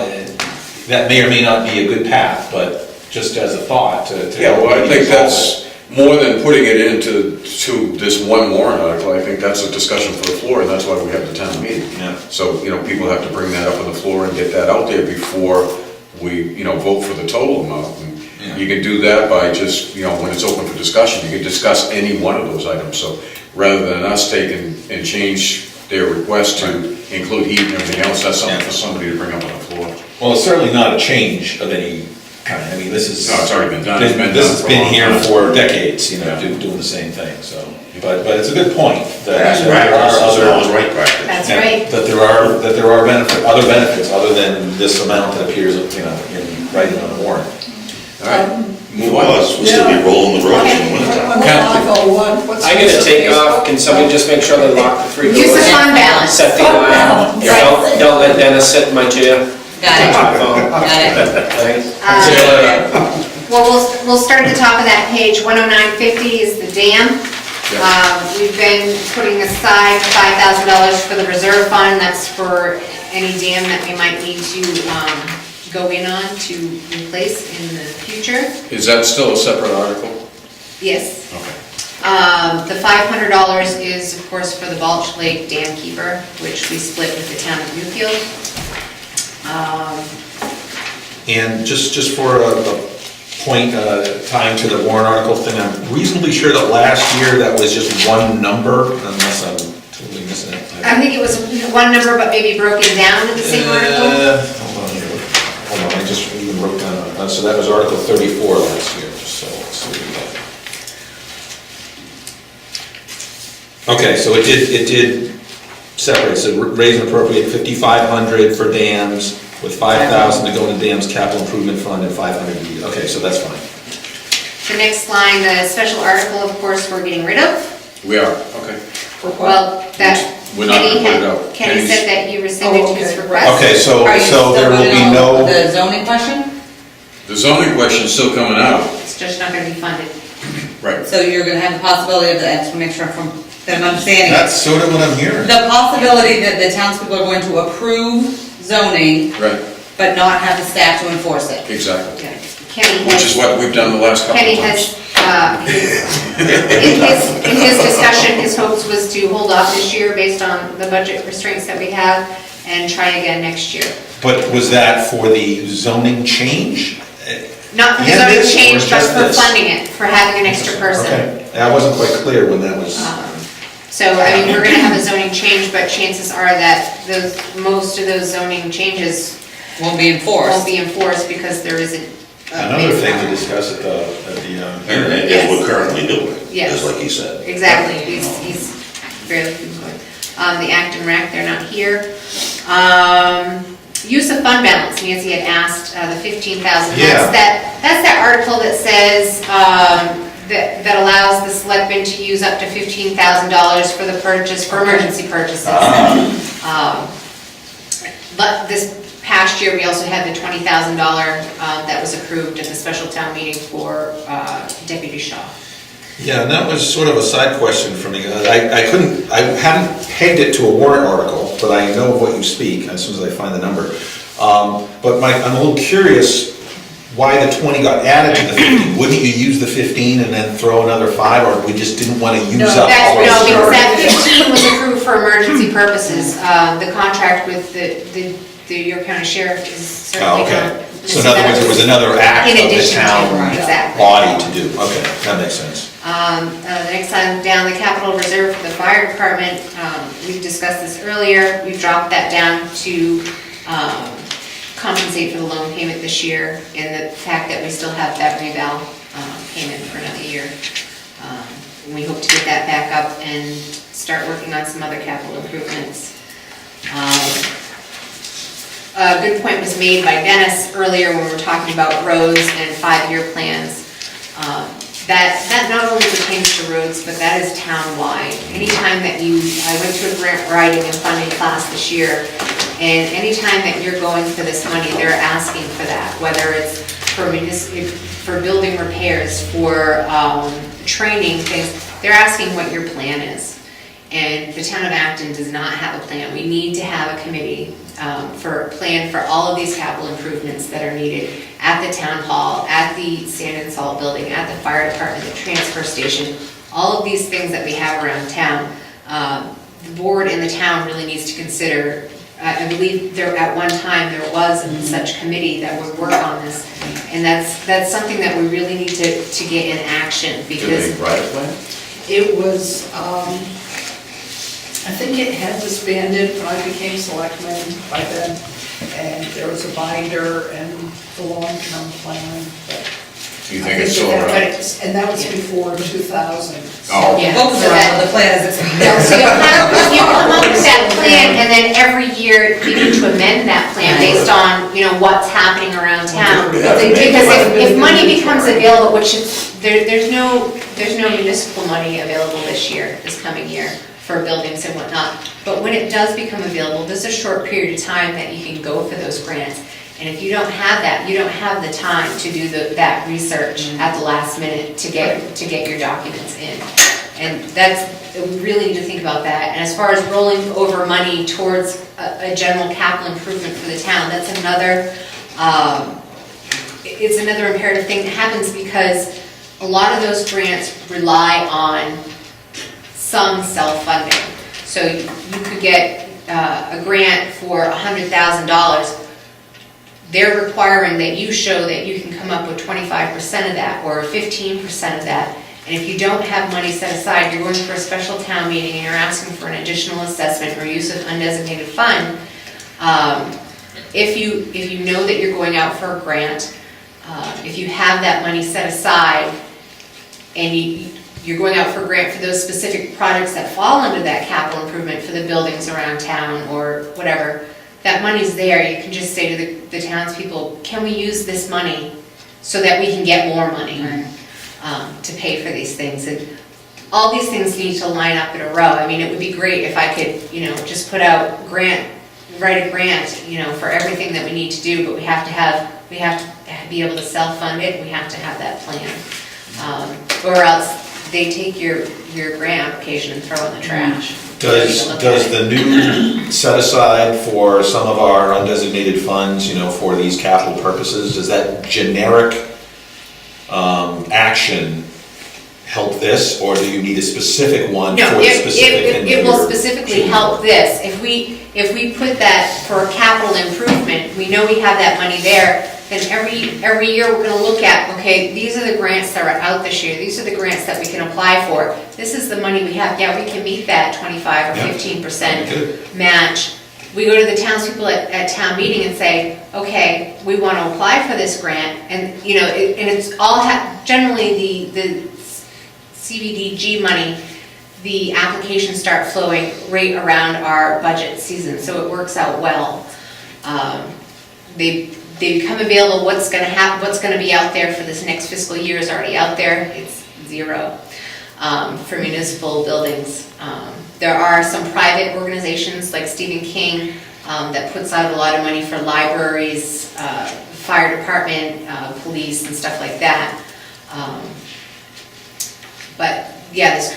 S4: that may or may not be a good path, but just as a thought to.
S15: Yeah, well, I think that's more than putting it into this one warrant article. I think that's a discussion for the floor, and that's why we have the town meeting.
S4: Yeah.
S15: So, people have to bring that up on the floor and get that out there before we, vote for the total amount. And
S4: Yeah.
S15: you can do that by just, when it's open for discussion, you can discuss any one of those items. So rather than us take and change their request to include heat and everything else, that's something for somebody to bring up on the floor.
S4: Well, it's certainly not a change of any kind. I mean, this is.
S15: No, it's already been done. It's been
S4: This
S15: done
S4: has
S15: for a
S4: been
S15: long
S4: here
S15: time.
S4: for decades, doing the same thing, so. But it's a good point that
S3: Past
S4: there are
S3: practice is
S4: other.
S3: always right practice.
S6: That's right.
S4: That there are other benefits other than this amount that appears, in writing on the warrant.
S15: All right, move
S3: For
S15: on.
S3: us, we'll still be rolling the roads in the winter.
S5: I'm on 501. What's
S13: I'm gonna
S5: this?
S13: take off, can somebody just make sure they lock the 3 doors?
S6: Use of fund balance.
S13: Set the alarm, don't let Dennis sit in my chair.
S14: Got it,
S13: Talk phone.
S14: got it.
S13: Thanks. See you later.
S6: Well, we'll start at the top of that page. 10950 is the dam. We've been putting aside $5,000 for the reserve fund. That's for any dam that we might need to go in on to replace in the future.
S15: Is that still a separate article?
S6: Yes.
S15: Okay.
S6: The $500 is, of course, for the Balch Lake Dam Keeper, which we split with the town of Newfield.
S4: And just for a point, tying to the warrant article thing, I'm reasonably sure that last year that was just one number, unless I'm totally missing it.
S6: I think it was one number, but maybe broken down in the same article.
S4: Hold on, I just even wrote down, so that was Article 34 last year, so let's see what we got. Okay, so it did separate, so raise and appropriate 5,500 for dams, with 5,000 to go into dams capital improvement fund and 500 to be, okay, so that's fine.
S6: The next line, the special article, of course, we're getting rid of.
S15: We are, okay.
S5: For what?
S6: Well, that,
S15: We're not gonna put it out.
S6: Kenny said that you rescinded
S5: Oh, okay,
S6: his
S5: right.
S6: request.
S4: Okay, so
S14: Are you still
S4: there will
S14: voting
S4: be
S14: on
S4: no,
S14: the zoning question?
S15: The zoning question's still coming out.
S6: It's just not gonna be funded.
S15: Right.
S14: So you're gonna have the possibility of, I just wanna make sure that I'm understanding.
S4: that's sort of what I'm hearing.
S14: The possibility that the townspeople are going to approve zoning,
S15: Right,
S14: but not have the staff to enforce it.
S15: exactly.
S6: Kenny
S15: Which is
S6: has,
S15: what we've done the last couple of
S6: Kenny
S15: times.
S6: has, in his discussion, his hopes was to hold off this year based on the budget restraints that we have and try again next year.
S4: But was that for the zoning change?
S6: Not for the
S4: Yeah,
S6: zoning
S4: this, or
S6: change, but
S4: just
S6: for
S4: this?
S6: funding it, for having an extra person.
S4: Okay, I wasn't quite clear when that was.
S6: So, I mean, we're gonna have a zoning change, but chances are that most of those zoning changes
S14: Won't be enforced.
S6: won't be enforced because there isn't.
S4: Another thing to discuss at the
S3: And as we're currently doing,
S6: Yes.
S3: just like he said.
S6: Exactly, he's fairly good. The Act and Rec, they're not here. Use of fund balance, Nancy had asked, the 15,000.
S4: Yeah.
S6: That's that article that says, that allows the selectmen to use up to $15,000 for the purchase, for emergency purchases. But this past year, we also had the $20,000 that was approved at the special town meeting for Deputy Shaw.
S4: Yeah, and that was sort of a side question for me. I hadn't pegged it to a warrant article, but I know of what you speak as soon as I find the number. But Mike, I'm a little curious why the 20 got added to the 15. Wouldn't you use the 15 and then throw another 5, or we just didn't want to use up all of
S6: No, because
S4: the...
S6: that 15 was approved for emergency purposes. The contract with the York County Sheriff is certainly
S4: Oh, okay.
S6: not.
S4: So in other words, it was another act
S6: In
S4: of the
S6: addition to,
S4: town
S6: exactly.
S4: body to do. Okay, that makes sense.
S6: The next time down, the capital reserve for the fire department, we discussed this earlier, we've dropped that down to compensate for the loan payment this year and the fact that we still have that reval payment for another year. We hope to get that back up and start working on some other capital improvements. A good point was made by Dennis earlier when we were talking about roads and 5-year plans. That not only pertains to roads, but that is town-wide. Anytime that I went to a grant writing and funding class this year, and anytime that you're going for this money, they're asking for that, whether it's for building repairs, for training things, they're asking what your plan is. And the town of Acton does not have a plan. We need to have a committee for a plan for all of these capital improvements that are needed at the town hall, at the sand and salt building, at the fire department, the transfer station, all of these things that we have around town, the board and the town really needs to consider. I believe there, at one time, there was a such committee that would work on this, and that's something that we really need to get in action,
S15: Do they
S6: because
S15: write a plan?
S5: It was, I think it had disbanded when I became selectman by then, and there was a binder and the long-term plan, but.
S15: Do you think it's still
S5: that-
S15: around?
S5: And that was before 2000.
S15: Oh.
S6: Yeah,
S14: Books
S6: so
S14: are
S6: that-
S14: out, the plan is
S6: Yeah, so you come up with that plan, and then every year you need to amend that plan based on, you know, what's happening around town.
S3: Yeah.
S6: Because if money becomes available, which is, there's no municipal money available this coming year for buildings and whatnot. But when it does become available, there's a short period of time that you can go for those grants. And if you don't have that, you don't have the time to do that research at the last minute to get your documents in. And we really need to think about that. And as far as rolling over money towards a general capital improvement for the town, that's another, it's another imperative thing that happens, because a lot of those grants rely on some self-funding. So you could get a grant for $100,000. They're requiring that you show that you can come up with 25% of that or 15% of that. And if you don't have money set aside, you're going for a special town meeting and you're asking for an additional assessment or use of undesignated fund. If you know that you're going out for a grant, if you have that money set aside and you're going out for a grant for those specific projects that fall under that capital improvement for the buildings around town or whatever, that money's there. You can just say to the townspeople, can we use this money so that we can get more money to pay for these things? And all these things need to line up in a row. I mean, it would be great if I could, just put out write a grant, for everything that we need to do, but we have to be able to self-fund it. We have to have that plan. Or else they take your grant application and throw it in the trash.
S4: Does the new set aside for some of our undesignated funds, for these capital purposes, does that generic action help this, or do you need a specific one for the specific?
S6: No, it will specifically help this. If we put that for capital improvement, we know we have that money there, then every year we're gonna look at, okay, these are the grants that are out this year, these are the grants that we can apply for, this is the money we have, yeah, we can meet that 25 or 15% match. We go to the townspeople at town meeting and say, okay, we wanna apply for this grant, and and it's all, generally the CBDG money, the applications start flowing right around our budget season, so it works out well. They become available. What's going to be out there for this next fiscal year is already out there. It's zero for municipal buildings. There are some private organizations like Stephen King that puts out a lot of money for libraries, fire department, police, and stuff like that. But yeah, this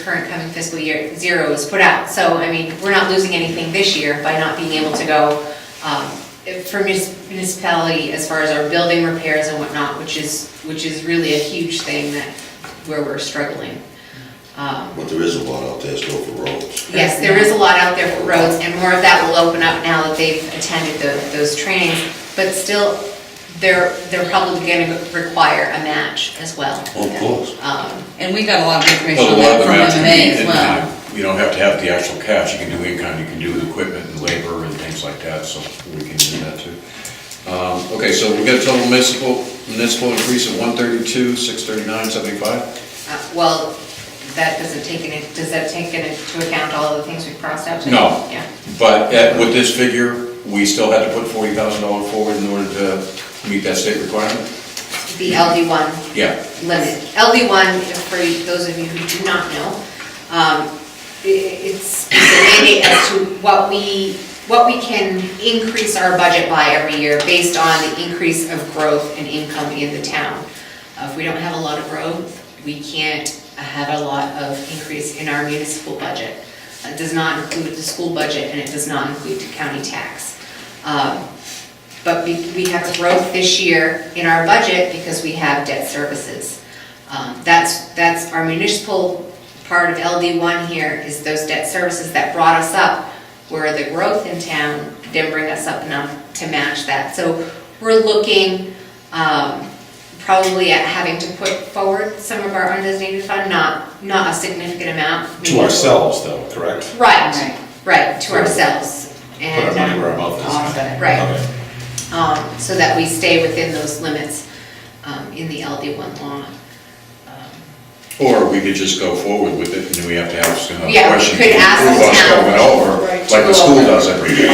S6: current coming fiscal year, zero is put out. So I mean, we're not losing anything this year by not being able to go for municipality as far as our building repairs and whatnot, which is really a huge thing where we're struggling.
S3: But there is a lot out there still for roads.
S6: Yes, there is a lot out there for roads, and more of that will open up now that they've attended those trainings. But still, they're probably going to require a match as well.
S3: Of course.
S14: And we got a lot of information
S15: Well,
S14: on
S15: a lot
S14: that
S15: of
S14: from
S15: them have to
S14: MMA
S15: be
S14: as
S15: in
S14: well.
S15: kind. You don't have to have the actual cash, you can do in-kind, you can do equipment and labor and things like that, so we can do that too. Okay, so we got a total municipal increase of 132, 639, 75?
S6: Well, does that take into account all of the things we've crossed out today?
S15: No.
S6: Yeah.
S15: But with this figure, we still had to put $40,000 forward in order to meet that state requirement?
S6: The LD1
S15: Yeah.
S6: limit. LD1, for those of you who do not know, it's a mandate as to what we can increase our budget by every year based on the increase of growth and income in the town. If we don't have a lot of growth, we can't have a lot of increase in our municipal budget. It does not include the school budget, and it does not include the county tax. But but we have a growth this year in our budget because we have debt services. That's our municipal part of LD1 here, is those debt services that brought us up, where the growth in town didn't bring us up enough to match that. So we're looking probably at having to put forward some of our undesignated fund, not a significant amount.
S4: To
S6: maybe-
S4: ourselves though, correct?
S6: Right, to ourselves.
S4: Put our money where our mouth is.
S6: Right.
S4: Okay.
S6: So that we stay within those limits in the LD1 law.
S15: Or we could just go forward with it, and then we have to ask another
S6: Yeah, we
S15: question.
S6: could ask the
S15: Approve us
S6: town.
S15: going over,
S6: Right, to
S15: like the
S6: go
S15: school
S6: over.
S15: does every year.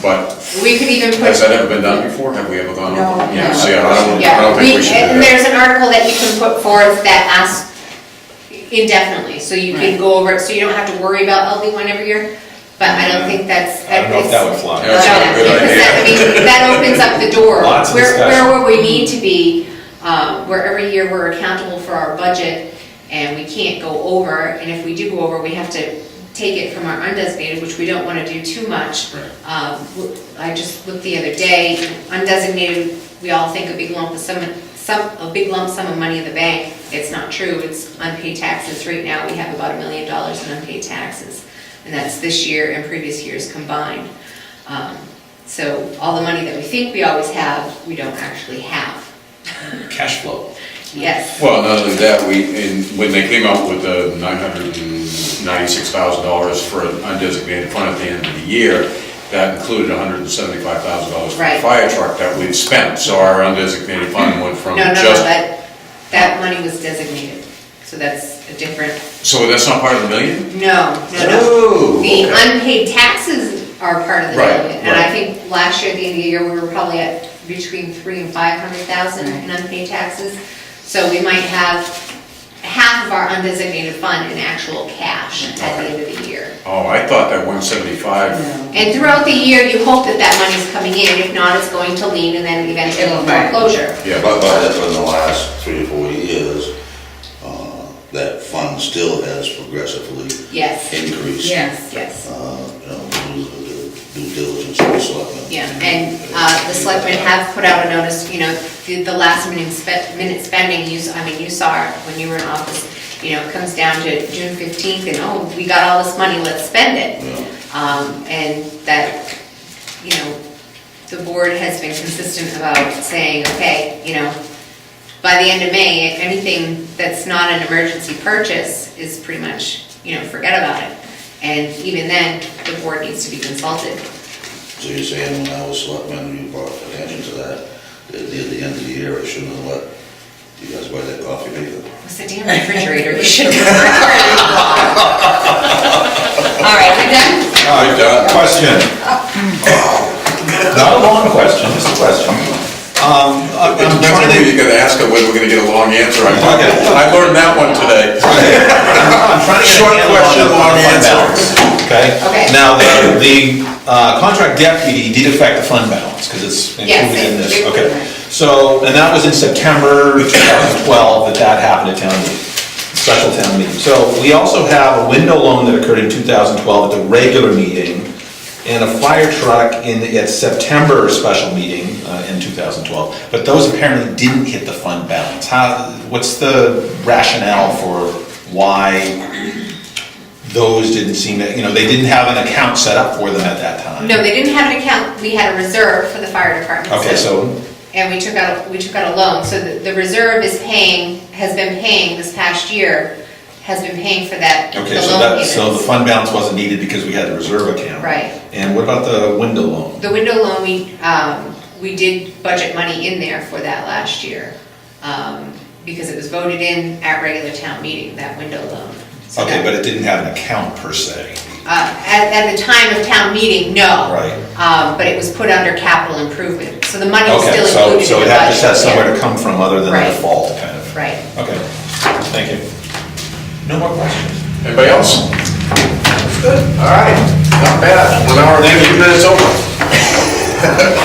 S15: But
S6: We could even put.
S15: has that ever been done before? Have we ever gone over?
S5: No.
S15: Yeah, see, I don't
S6: Yeah,
S15: think we should do
S6: and
S15: that.
S6: there's an article that you can put forth that asks indefinitely, so you can go over it, so you don't have to worry about LD1 every year, but I don't think that's.
S4: I don't know if that would fly.
S15: Yeah, that's not a good
S6: Because that, I mean, that opens up the door.
S4: Lots of
S6: Where
S4: discussion.
S6: we need to be, where every year we're accountable for our budget, and we can't go over, and if we do go over, we have to take it from our undesignated, which we don't wanna do too much. I just looked the other day, undesignated, we all think a big lump of a big lump sum of money in the bank. It's not true, it's unpaid taxes. Right now, we have about $1 million in unpaid taxes, and that's this year and previous years combined. So all the money that we think we always have, we don't actually have.
S4: Cash flow.
S6: Yes.
S15: Well, not only that, when they came up with the $996,000 for an undesignated fund at the end of the year, that included $175,000 for
S6: Right.
S15: the fire truck that we'd spent. So our undesignated fund went from
S6: No,
S15: just...
S6: that money was designated, so that's a different,
S15: So that's not part of the million?
S6: no.
S15: Oh,
S6: The
S15: okay.
S6: unpaid taxes are part of the
S15: Right,
S6: million, and I
S15: right.
S6: think last year, at the end of the year, we were probably at between $300,000 and $500,000 in unpaid taxes. So we might have half of our undesignated fund in actual cash at the end of the year.
S15: Oh, I thought that 175...
S6: And throughout the year, you hope that that money's coming in, if not, it's going to lien and then eventually foreclosure.
S15: Yeah,
S3: But in the last 3 or 4 years, that fund still has progressively
S6: Yes.
S3: increased.
S14: Yes.
S6: Yes.
S3: Due diligence of the selectmen.
S6: Yeah, and the selectmen have put out a notice, the last minute spending, you saw it when you were in office, it comes down to June 15th, and we got all this money, let's spend it. And that, the board has been consistent about saying, okay, by the end of May, anything that's not an emergency purchase is pretty much, forget about it. And even then, the board needs to be consulted.
S3: So you're saying when I was selectman, you brought attention to that, at the end of the year, I shouldn't have let you guys buy that coffee maker?
S6: It's a damn refrigerator, you should have.
S14: All right, we done?
S4: Question. Not a long question, just a question. I'm
S15: It depends on
S4: trying
S15: who
S4: to,
S15: you're gonna ask them, whether we're gonna get a long answer. I learned that one today.
S4: I'm trying to get a
S15: Short
S4: handle
S15: question,
S4: on the
S15: long
S4: fund
S15: answer.
S4: balance. Okay?
S6: Okay.
S4: Now, the contract deputy did affect the fund balance, because it's included in this.
S6: Yes,
S4: Okay.
S6: it-
S4: So, and that was in September 2012 that happened at town meeting, special town meeting. So we also have a window loan that occurred in 2012 at the regular meeting, and a fire truck at September special meeting in 2012. But those apparently didn't hit the fund balance. What's the rationale for why those didn't seem to, they didn't have an account set up for them at that time?
S6: No, they didn't have an account, we had a reserve for the fire department.
S4: Okay, so,
S6: And we took out a loan, so the reserve has been paying this past year, has been paying for that, the
S4: okay,
S6: loan
S4: so the
S6: payments.
S4: fund balance wasn't needed because we had the reserve account.
S6: Right.
S4: And what about the window loan?
S6: The window loan, we did budget money in there for that last year, because it was voted in at regular town meeting, that window loan. So
S4: Okay,
S6: that-
S4: but it didn't have an account per se.
S6: At the time of town meeting, no.
S4: Right.
S6: But it was put under capital improvement, so the money was
S4: Okay,
S6: still
S4: so
S6: included in the
S4: it
S6: budget.
S4: just has somewhere
S6: yeah.
S4: to come from other than the
S6: Right.
S4: default, kind of.
S6: Right.
S4: Okay, thank you. No more questions?
S15: Anybody else? That's good. All right, not bad. 1 hour and 50 minutes over.